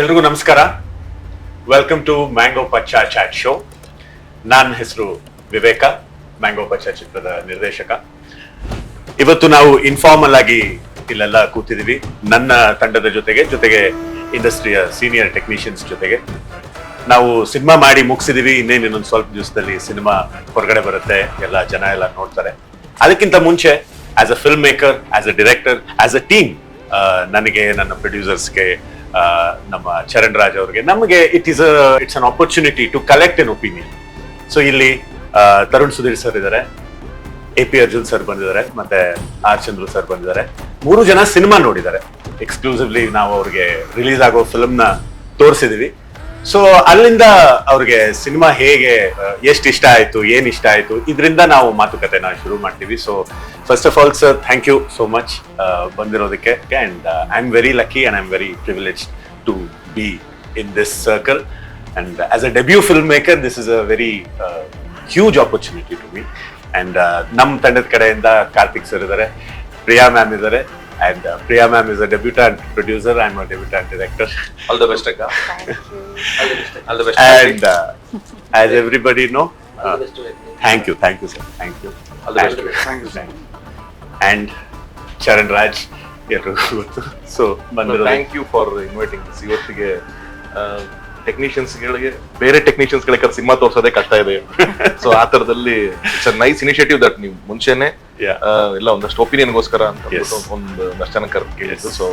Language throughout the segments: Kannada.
ಎಲ್ರಿಗೂ ನಮಸ್ಕಾರ. Welcome to mango Pachcha chat show. ನನ್ನ ಹೆಸರು ವಿವೇಕ, ಮ್ಯಾಂಗೋ ಪಚ್ಚಾ ಚಿತ್ರದ ನಿರ್ದೇಶಕ. ಇವತ್ತು ನಾವು ಇನ್ಫಾರ್ಮಲ್ ಆಗಿ ಇಲ್ಲೆಲ್ಲ ಕೂತಿದೀವಿ. ನನ್ನ ತಂಡದ ಜೊತೆಗೆ ಇಂಡಸ್ಟ್ರಿಯ ಸೀನಿಯರ್ ಟೆಕ್ನಿಷಿಯನ್ಸ್ ಜೊತೆಗೆ ನಾವು ಸಿನಿಮಾ ಮಾಡಿ ಮುಗಿಸಿದೀವಿ. ಇನ್ನೊಂದು ಸ್ವಲ್ಪ ದಿವಸದಲ್ಲಿ ಸಿನಿಮಾ ಹೊರಗಡೆ ಬರುತ್ತೆ, ಎಲ್ಲ ಜನ ಎಲ್ಲ ನೋಡ್ತಾರೆ. ಅದಕ್ಕಿಂತ ಮುಂಚೆ as a film maker, as a director, as a team, ನನಗೆ, ನನ್ನ ಪ್ರೊಡ್ಯೂಸರ್ಸ್ಗೆ, ನಮ್ಮ ಚರಣ್ ರಾಜ್ ಅವ್ರಿಗೆ, ನಮಗೆ it's an opportunity to collect an opinion. So ಇಲ್ಲಿ ತರುಣ್ ಸುಧೀರ್ ಸರ್ ಇದ್ದಾರೆ, AP ಅರ್ಜುನ್ ಸರ್ ಬಂದಿದ್ದಾರೆ, ಮತ್ತೆ R ಚಂದ್ರು ಸರ್ ಬಂದಿದ್ದಾರೆ. 3 ಜನ ಸಿನಿಮಾ ನೋಡಿದ್ದಾರೆ. ಎಕ್ಸ್ಕ್ಲೂಸಿವ್ಲಿ ನಾವು ಅವ್ರಿಗೆ ರಿಲೀಸ್ ಆಗೋ ಫಿಲ್ಮ್ ನ ತೋರಿಸಿದೀವಿ. ಸೊ ಅಲ್ಲಿಂದ ಅವ್ರಿಗೆ ಸಿನಿಮಾ ಹೇಗೆ, ಎಷ್ಟು ಇಷ್ಟ ಆಯ್ತು, ಏನ್ ಇಷ್ಟ ಆಯ್ತು, ಇದರಿಂದ ನಾವು ಮಾತುಕತೆನ ಶುರು ಮಾಡ್ತೀವಿ. So first of all sir, thank you so much ಬಂದಿರೋದಕ್ಕೆ. And I am very lucky and I am very privileged to be in this circle. And as a debut filmmaker, this is a very huge opportunity to me. And ನಮ್ಮ ತಂಡದ ಕಡೆಯಿಂದ ಕಾರ್ತಿಕ್ ಸರ್ ಇದ್ದಾರೆ, ಪ್ರಿಯಾ ಮ್ಯಾಮ್ ಇದ್ದಾರೆ. And Priya ma'am is a debutant producer. I'm a debutant director. All the best, Akka. All the best. And as everybody know, thank you, sir. Thank you. All the best. Thank you. And Charan Raj, so thank you for inviting us. ಇವತ್ತಿಗೆ ಟೆಕ್ನಿಷಿಯನ್ಸ್ ಗಳಿಗೆ ಬೇರೆ ಟೆಕ್ನಿಷಿಯನ್ಸ್ ಗಳಿಗೆ ಸಿನಿಮಾ ತೋರ್ಸೋದೇ ಕಷ್ಟ ಇದೆ. ಸೊ ಆ ತರದಲ್ಲಿ it's a nice initiative that ನೀವು ಮುಂಚೆನೆ ಎಲ್ಲ ಒಂದಷ್ಟು ಒಪಿನಿಯನ್ಗೋಸ್ಕರ ಅಂತ ಒಂದಷ್ಟು ಜನ ಕರೆದು ಕೇಳಿದ್ದು. So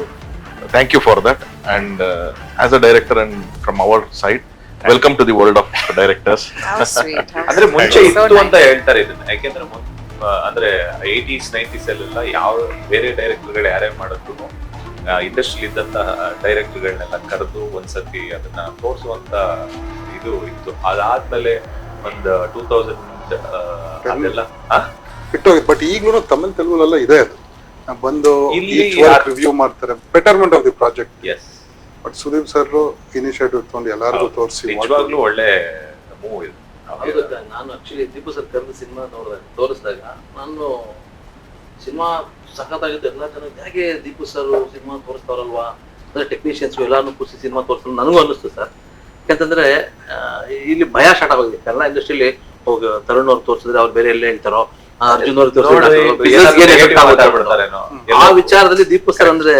thank you for that. And as a director and from our side, welcome to the world of directors. ಅಂದ್ರೆ ಮುಂಚೆ ಇತ್ತು ಅಂತ ಹೇಳ್ತಾರೆ ಇದನ್ನ, ಯಾಕೆಂದ್ರೆ ಅಂದ್ರೆ 80s 90s ಅಲ್ಲೆಲ್ಲ ಯಾವ ಬೇರೆ ಡೈರೆಕ್ಟರ್ಗಳು ಯಾರೇ ಮಾಡಿದ್ರು ಇಂಡಸ್ಟ್ರಿ ಇದ್ದಂತಹ ಡೈರೆಕ್ಟರ್ಗಳನ್ನೆಲ್ಲ ಕರೆದು ಒಂದ್ಸತಿ ಅದನ್ನ ತೋರಿಸುವಂತ ಇದು ಇತ್ತು. ಅದಾದ್ಮೇಲೆ ಒಂದು 2000 ಅದೆಲ್ಲ ಬಿಟ್ಟೋಗಿ. ಬಟ್ ಈಗಲೂ ತಮಿಳ್ ತೆಲುಗುಲೆಲ್ಲ ಇದೆ ಅದು. ಬಂದು ರಿವ್ಯೂ ಮಾಡ್ತಾರೆ, betterment of the project. Yes, but Sudeep sir initiative ತಗೊಂಡು ಎಲ್ಲಾರ್ಗು ತೋರಿಸಿ ನಿಜವಾಗ್ಲೂ ಒಳ್ಳೆ ಮೂವ್ ಇದು. ನಾನು ಆಕ್ಚುಲಿ ದೀಪು ಸರ್ ಕರೆದು ಸಿನಿಮಾ ತೋರಿಸಿದಾಗ ನಾನು ಸಿನಿಮಾ ಸಖತ್ತಾಗಿದ್ದು. ಎಲ್ಲ ಜನ ಹೇಗೆ ದೀಪು ಸರ್ ಸಿನಿಮಾ ತೋರಿಸ್ತಾರಲ್ವಾ, ಅಂದ್ರೆ ಟೆಕ್ನಿಷಿಯನ್ಸ್ ಎಲ್ಲಾನು ಖುಷಿ ಸಿನಿಮಾ ತೋರಿಸ್ತಾರೆ ನನಗೂ ಅನ್ನಿಸ್ತು ಸರ್. ಯಾಕಂತಂದ್ರೆ ಇಲ್ಲಿ ಭಯ ಸ್ಟಾರ್ಟ್ ಆಗೋಗಿದೆ ಕನ್ನಡ ಇಂಡಸ್ಟ್ರಿಯಲ್ಲಿ. ಹೋಗಿ ತರುಣ್ ಅವ್ರು ತೋರಿಸಿದ್ರೆ ಅವ್ರು ಬೇರೆ ಎಲ್ಲ ಹೇಳ್ತಾರೋ, ಅರ್ಜುನ್ ಅವ್ರು ಆ ವಿಚಾರದಲ್ಲಿ ದೀಪು ಸರ್ ಅಂದ್ರೆ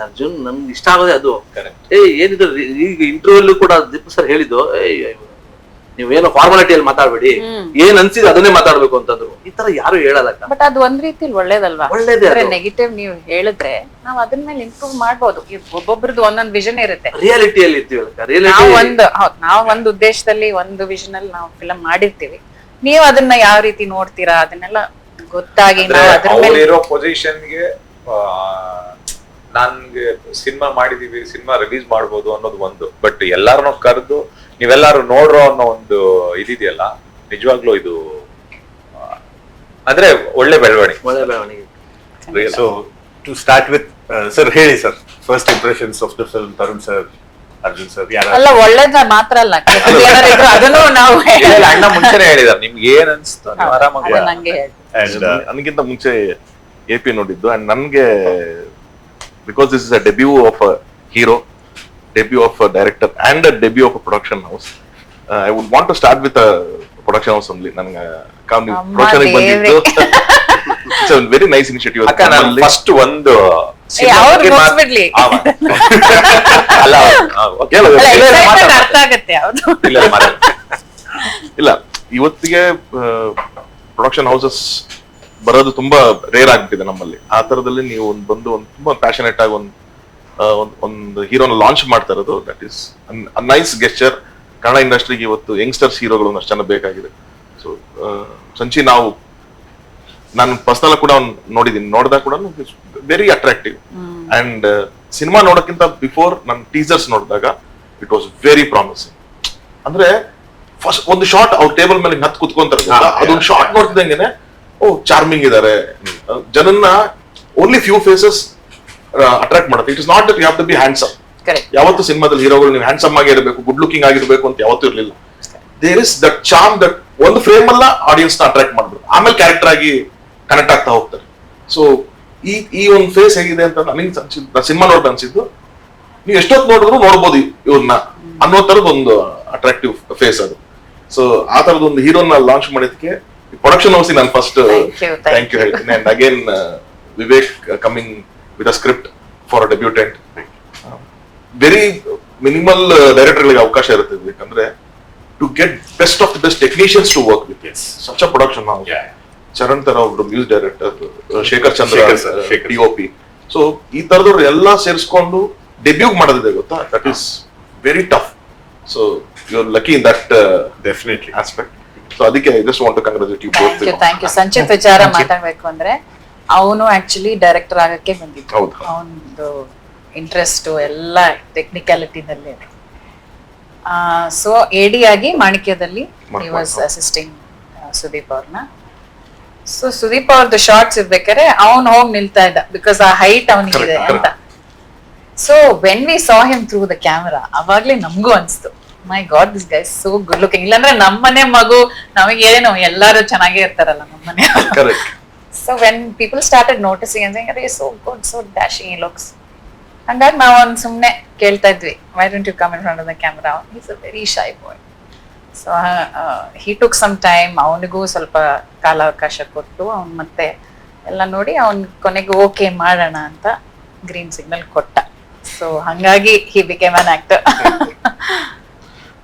ಅರ್ಜುನ್ ನನ್ಗೆ ಇಷ್ಟ ಆಗೋದೇ ಅದು. ಏನಿದ್ರು ಈಗ ಇಂಟರ್ವ್ಯೂ ಕೂಡ ದೀಪು ಸರ್ ಹೇಳಿದ್ದು, ನೀವೇನೋ ಫಾರ್ಮಾಲಿಟಿಯಲ್ಲಿ ಮಾತಾಡ್ಬೇಡಿ, ಏನ್ ಅನ್ಸಿದ್ರೆ ಅದನ್ನೇ ಮಾತಾಡ್ಬೇಕು ಅಂತಂದ್ರು. ಈ ತರ ಯಾರು ಹೇಳಲ್ಲ. ಬಟ್ ಅದು ಒಂದ್ ರೀತಿಲಿ ಒಳ್ಳೇದಲ್ವಾ? ನೆಗೆಟಿವ್ ನೀವು ಹೇಳಿದ್ರೆ ನಾವ್ ಅದ್ರ ಮೇಲೆ ಇಂಪ್ರೂವ್ ಮಾಡ್ಬೋದು. ಒಬ್ಬೊಬ್ರದ್ದು ಒಂದೊಂದು ವಿಷನ್ ಇರುತ್ತೆ. ರಿಯಾಲಿಟಿಯಲ್ಲಿ ಇರ್ತೀವಲ್ಲ, ನಾವ್ ಒಂದು ಉದ್ದೇಶದಲ್ಲಿ ಒಂದು ವಿಷನ್ ಅಲ್ಲಿ ನಾವು ಫಿಲಂ ಮಾಡಿರ್ತೀವಿ. ನೀವು ಅದನ್ನ ಯಾವ ರೀತಿ ನೋಡ್ತೀರಾ ಅದನ್ನೆಲ್ಲ ಗೊತ್ತಾಗಿ ಇರೋ ಪೊಸಿಷನ್ಗೆ ನನ್ಗೆ ಸಿನಿಮಾ ಮಾಡಿದೀವಿ, ಸಿನಿಮಾ ರಿಲೀಸ್ ಮಾಡ್ಬೋದು ಅನ್ನೋದು ಒಂದು. ಬಟ್ ಎಲ್ಲಾರನ್ನೂ ಕರೆದು ನೀವೆಲ್ಲಾರು ನೋಡ್ರೋ ಅನ್ನೋ ಒಂದು ಇದಿದೆಯಲ್ಲ, ನಿಜವಾಗ್ಲೂ ಇದು ಅಂದ್ರೆ ಒಳ್ಳೆ ಬೆಳವಣಿಗೆ. So to start with sir, ಹೇಳಿ sir, first impressions of the film. Tarun sir, Arjun sir, ಅಲ್ಲ ಒಳ್ಳೇದ ಮಾತ್ರ ಅಲ್ಲ, ಅದನ್ನು ನಾವು ಅಣ್ಣ ಮುಂಚೆನೆ ಹೇಳಿದಾರೆ ನಿಮ್ಗೆ ಏನ್ ಅನ್ಸ್ತು ಆರಾಮಾಗಿ. ನನಗಿಂತ ಮುಂಚೆ AP ನೋಡಿದ್ದು. ಅಂಡ್ ನನ್ಗೆ because this is a debut of a hero, debut of a director and a debut of a production house. I would want to start with a production house only. Nanga production ಗೆ ಬಂದಿದ್ದು. It's a very nice initiative. First ಒಂದು ಇಲ್ಲ, ಇವತ್ತಿಗೆ ಪ್ರೊಡಕ್ಷನ್ ಹೌಸಸ್ ಬರೋದು ತುಂಬಾ ರೇರ್ ಆಗ್ಬಿಟ್ಟಿದೆ ನಮ್ಮಲ್ಲಿ. ಆ ತರದಲ್ಲಿ ನೀವು ಬಂದು ಒಂದು ತುಂಬಾ ಪ್ಯಾಷನೇಟ್ ಆಗಿ ಒಂದು ಹೀರೋನ ಲಾಂಚ್ ಮಾಡ್ತಾ ಇರೋದು, that is nice gesture. Kannada ಇಂಡಸ್ಟ್ರಿಗೆ ಇವತ್ತು ಯಂಗ್ಸ್ಟರ್ಸ್ ಹೀರೋಗಳು ಅಷ್ಟು ಜನ ಬೇಕಾಗಿದೆ. ಸೊ ಸಂಚಿ, ನಾನು ಪರ್ಸನಲ್ ಕೂಡ ನೋಡಿದೀನಿ, ನೋಡಿದಾಗ ಕೂಡ ವೆರಿ ಅಟ್ರಾಕ್ಟಿವ್. ಅಂಡ್ ಸಿನಿಮಾ ನೋಡೋಕ್ಕಿಂತ ಬಿಫೋರ್ ನನ್ನ ಟೀಸರ್ಸ್ ನೋಡಿದಾಗ ಇಟ್ ವಾಸ್ ವೆರಿ ಪ್ರಾಮಿಸಿಂಗ್. ಅಂದ್ರೆ ಫಸ್ಟ್ ಒಂದು ಶಾರ್ಟ್ ಅವ್ರ ಟೇಬಲ್ ಮೇಲೆ ಹತ್ತು ಕುತ್ಕೊಂತಾರೆ, ಅದೊಂದು ಶಾರ್ಟ್ ನೋಡ್ತಿದ್ದಂಗೆನೆ ಚಾರ್ಮಿಂಗ್ ಇದಾರೆ, ಜನನ್ನ ಓನ್ಲಿ ಫ್ಯೂ ಫೇಸಸ್ ಅಟ್ರಾಕ್ಟ್ ಮಾಡುತ್ತೆ. It is not that you have to be handsome. ಯಾವತ್ತು ಸಿನಿಮಾದಲ್ಲಿ ಹೀರೋಗಳು ನೀವು ಹ್ಯಾಂಡ್ಸಮ್ ಆಗಿ ಇರಬೇಕು, ಗುಡ್ ಲುಕಿಂಗ್ ಆಗಿರ್ಬೇಕು ಅಂತ ಯಾವತ್ತೂ ಇರಲಿಲ್ಲ. There is that charm, that ಒಂದು ಫ್ರೇಮ್ ಅಲ್ಲ ಆಡಿಯನ್ಸ್ ನ ಅಟ್ರಾಕ್ಟ್ ಮಾಡ್ಬೇಕು, ಆಮೇಲೆ ಕ್ಯಾರೆಕ್ಟರ್ ಆಗಿ ಕನೆಕ್ಟ್ ಆಗ್ತಾ ಹೋಗ್ತಾರೆ. ಸೊ ಈ ಒಂದು ಫೇಸ್ ಹೇಗಿದೆ ಅಂತ ನನಗೆ ಸಿನಿಮಾ ನೋಡ್ತಾ ಅನ್ಸಿದ್ದು, ನೀವು ಎಷ್ಟೊತ್ತು ನೋಡಿದ್ರು ನೋಡ್ಬೋದು ಇವ್ರನ್ನ ಅನ್ನೋ ತರದ ಒಂದು ಅಟ್ರಾಕ್ಟಿವ್ ಫೇಸ್ ಅದು. ಸೊ ಆ ತರದ ಒಂದು ಹೀರೋನ ಲಾಂಚ್ ಮಾಡಿದಕ್ಕೆ ಪ್ರೊಡಕ್ಷನ್ ಹೌಸ್ ನಾನು ಫಸ್ಟ್ ಥ್ಯಾಂಕ್ ಯು ಹೇಳ್ತೀನಿ. And again Vivek coming with a script for a debutant. Very minimal ಡೈರೆಕ್ಟರ್ಗಳಿಗೆ ಅವಕಾಶ ಇರುತ್ತೆ ಯಾಕಂದ್ರೆ to get best of the best technicians to work with such a production house. Charan ತರ ಒಬ್ರು music director, Shekhar Chandra DOP. So ಈ ತರದವ್ರು ಎಲ್ಲಾ ಸೇರಿಸ್ಕೊಂಡು ಡೆಬ್ಯೂ ಮಾಡೋದಿದೆ ಗೊತ್ತಾ, that is very tough. So you are lucky in that definitely aspect. So ಅದಕ್ಕೆ I just want to congratulate you both. Thank you. Sanchit ವಿಚಾರ ಮಾತಾಡ್ಬೇಕು ಅಂದ್ರೆ ಅವನು ಆಕ್ಚುಲಿ ಡೈರೆಕ್ಟರ್ ಆಗಕ್ಕೆ ಬಂದಿದ್ದು. ಹೌದು. ಅವನದು ಇಂಟ್ರೆಸ್ಟ್ ಎಲ್ಲ ಟೆಕ್ನಿಕ್ಯಾಲಿಟಿನಲ್ಲಿ. ಸೊ ಎಡಿ ಆಗಿ ಮಾಣಿಕ್ಯದಲ್ಲಿ ಹಿ ವಾಸ್ ಅಸಿಸ್ಟಿಂಗ್ ಸುದೀಪ್ ಅವ್ರನ್ನ. ಸೊ ಸುದೀಪ್ ಅವ್ರದ್ದು ಶಾರ್ಟ್ಸ್ ಇರ್ಬೇಕಾದ್ರೆ ಅವ್ನು ಹೋಗಿ ನಿಲ್ತಾ ಇದ್ದ, ಬಿಕಾಸ್ ಆ ಹೈಟ್ ಅವನಿಗಿದೆ ಅಂತ. So when we saw him through the camera, ಅವಾಗ್ಲೇ ನಮಗೂ ಅನ್ಸ್ತು my god this guy so good looking. ಇಲ್ಲಾಂದ್ರೆ ನಮ್ಮನೆ ಮಗು ನಮಗೇನು ಎಲ್ಲಾರು ಚೆನ್ನಾಗೇ ಇರ್ತಾರಲ್ಲ ನಮ್ಮನೆ. So when people started noticing ಅಂದ್ರೆ ಅರೆ so good so dashing he looks. ಹಂಗಾಗಿ ನಾವು ಅವ್ನು ಸುಮ್ಮನೆ ಕೇಳ್ತಾ ಇದ್ವಿ, why don't you come in front of the camera. Is a very shy boy. So he took some time. ಅವನಿಗೂ ಸ್ವಲ್ಪ ಕಾಲಾವಕಾಶ ಕೊಟ್ಟು ಅವ್ನು ಮತ್ತೆ ಎಲ್ಲ ನೋಡಿ ಅವ್ನ್ ಕೊನೆಗೆ ಓಕೆ ಮಾಡೋಣ ಅಂತ ಗ್ರೀನ್ ಸಿಗ್ನಲ್ ಕೊಟ್ಟ. ಸೊ ಹಂಗಾಗಿ he became an actor.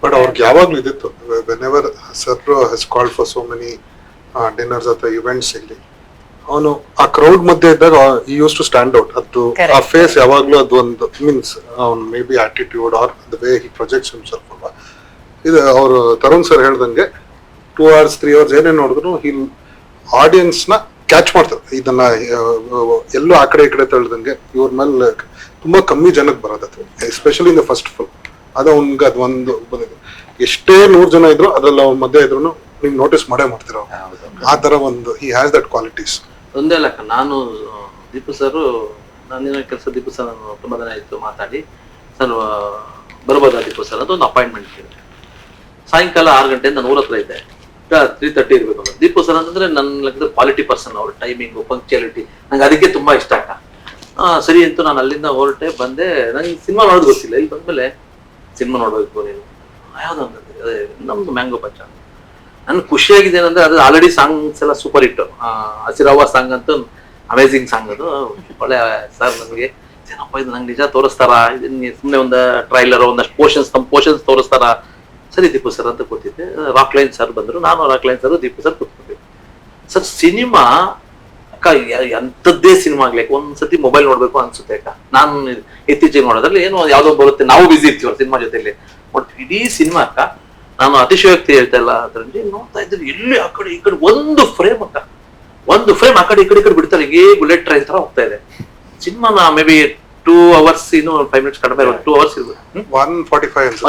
But ಅವ್ರಿಗೆ ಯಾವಾಗ್ಲೂ ಇದಿತ್ತು, whenever sir has called for so many dinners ಅಥವಾ ಇವೆಂಟ್ಸ್ ಇಲ್ಲಿ, ಅವನು ಆ ಕ್ರೌಡ್ ಮಧ್ಯೆ ಇದ್ದಾಗ ಈ ಯೂಸ್ ಟು ಸ್ಟ್ಯಾಂಡ್ ಔಟ್. ಅದು ಆ ಫೇಸ್ ಯಾವಾಗ್ಲೂ ಅದು ಒಂದು ಮೀನ್ಸ್ ಅವ್ನ್ may be attitude are the way he projects himself ಅಲ್ವಾ. ಇದು ಅವರು ತರುಣ್ ಸರ್ ಹೇಳ್ದಂಗೆ 2 hours 3 hours ಏನೇ ನೋಡಿದ್ರು ಹಿಲ್ ಆಡಿಯನ್ಸ್ ನ ಕ್ಯಾಚ್ ಮಾಡ್ತಾರೆ. ಇದನ್ನ ಎಲ್ಲೂ ಆ ಕಡೆ ಈ ಕಡೆ ತಳ್ದಂಗೆ ಇವ್ರ ಮೇಲೆ ತುಂಬಾ ಕಮ್ಮಿ ಜನಕ್ಕೆ ಬರೋದತ್ತು, especially in the first film. ಅದು ಅವ್ನ್ಗೆ ಅದು ಒಂದು ಎಷ್ಟೇ 100 ಜನ ಇದ್ರು ಅದ್ರಲ್ಲಿ ಅವ್ನ ಮಧ್ಯೆ ಇದ್ರು ನೀವು ನೋಟಿಸ್ ಮಾಡೇ ಮಾಡ್ತೀರ. ಆ ತರ ಒಂದು ಹಿ ಹ್ಯಾಸ್ ದಟ್ ಕ್ವಾಲಿಟೀಸ್. ಒಂದೇ ಲೆಕ್ಕ ನಾನು ದೀಪು ಸರ್ ನಾನಿನ ಕೆಲಸ ದೀಪು ಸರ್ ನಾನು ತುಂಬಾ ದಿನ ಆಯ್ತು ಮಾತಾಡಿ, ಸರ್ ಬರ್ಬೋದಾ ದೀಪು ಸರ್ ಅಂತ ಒಂದು ಅಪಾಯಿಂಟ್ಮೆಂಟ್ ಕೇಳಿದೆ. ಸಾಯಂಕಾಲ 6 ಗಂಟೆಯಿಂದ ನಾನು ಊರ ಹತ್ರ ಇದ್ದೆ, 3:30 ಇರ್ಬೇಕು ಅಂತ. ದೀಪು ಸರ್ ಅಂತಂದ್ರೆ ನನ್ನ ಲೆಕ್ಕದ ಕ್ವಾಲಿಟಿ ಪರ್ಸನ್. ಅವ್ರ ಟೈಮಿಂಗು ಪಂಕ್ಚುಯಾಲಿಟಿ ನಂಗೆ ಅದಕ್ಕೆ ತುಂಬಾ ಇಷ್ಟ ಆಗ. ಸರಿ ಅಂತೂ ನಾನು ಅಲ್ಲಿಂದ ಹೊರಟೆ ಬಂದೆ. ನಂಗೆ ಸಿನಿಮಾ ನೋಡೋದು ಗೊತ್ತಿಲ್ಲ. ಇಲ್ಲಿ ಬಂದ್ಮೇಲೆ ಸಿನಿಮಾ ನೋಡ್ಬೇಕು ನೀನು ಯಾವ್ದು ಅಂತಂದ್ರೆ ಅದೇ ನಮ್ದು ಮ್ಯಾಂಗೋ ಪಚ್ಚ. ನನ್ಗೆ ಖುಷಿಯಾಗಿದೆ ಏನಂದ್ರೆ ಅದು ಆಲ್ರೆಡಿ ಸಾಂಗ್ಸ್ ಎಲ್ಲ ಸೂಪರ್ ಹಿಟ್. ಹಸಿರವ್ವ ಸಾಂಗ್ ಅಂತೂ ಅಮೇಝಿಂಗ್ ಸಾಂಗ್. ಅದು ಒಳ್ಳೆ ಸರ್ ನನಗೆ ಏನಪ್ಪ ಇದು ನಂಗೆ ನಿಜ ತೋರಿಸ್ತಾರ, ಸುಮ್ಮನೆ ಒಂದು ಟ್ರೈಲರ್ ಒಂದಷ್ಟು ಪೋರ್ಷನ್ಸ್ ತೋರಿಸ್ತಾರ. ಸರಿ ದೀಪು ಸರ್ ಅಂತ ಕೂತಿದ್ದೆ. ರಾಕ್ ಲೈನ್ ಸರ್ ಬಂದ್ರು, ನಾನು Rockline sir Deepu sir ಕೂತ್ಕೊಂಡ್ವಿ. ಸರ್ ಸಿನಿಮಾ ಅಕ್ಕ ಎಂಥದ್ದೇ ಸಿನಿಮಾ ಆಗ್ಲಿಕ್ಕೆ ಒಂದ್ಸತಿ ಮೊಬೈಲ್ ನೋಡ್ಬೇಕು ಅನ್ಸುತ್ತೆ ಅಕ್ಕ. ನಾನು ಇತ್ತೀಚೆಗೆ ನೋಡೋದ್ರಲ್ಲಿ ಏನೋ ಯಾವ್ದೋ ಬರುತ್ತೆ, ನಾವು ಬಿಸಿ ಇರ್ತೀವಿ ಸಿನಿಮಾ ಜೊತೆಲಿ. ಬಟ್ ಇಡೀ ಸಿನಿಮಾ ಅಕ್ಕ ನಾನು ಅತಿಶಯೋಕ್ತಿ ಹೇಳ್ತಾ ಇಲ್ಲ ಅದ್ರಲ್ಲಿ ನೋಡ್ತಾ ಇದ್ರೆ ಎಲ್ಲಿ ಆ ಕಡೆ ಈ ಕಡೆ ಒಂದು ಫ್ರೇಮ್ ಅಕ್ಕ, ಒಂದು ಫ್ರೇಮ್ ಆ ಕಡೆ ಈ ಕಡೆ ಬಿಡ್ತಾರೆ. ಹೀಗೆ ಬುಲೆಟ್ ಟ್ರೈನ್ ತರ ಹೋಗ್ತಾ ಇದೆ ಸಿನಿಮಾನ. ಮೇ ಬಿ 2 hours ಇನ್ನು 5 minutes ಕಡಿಮೆ, 2 hours ಇರ್ಬೋದು. 145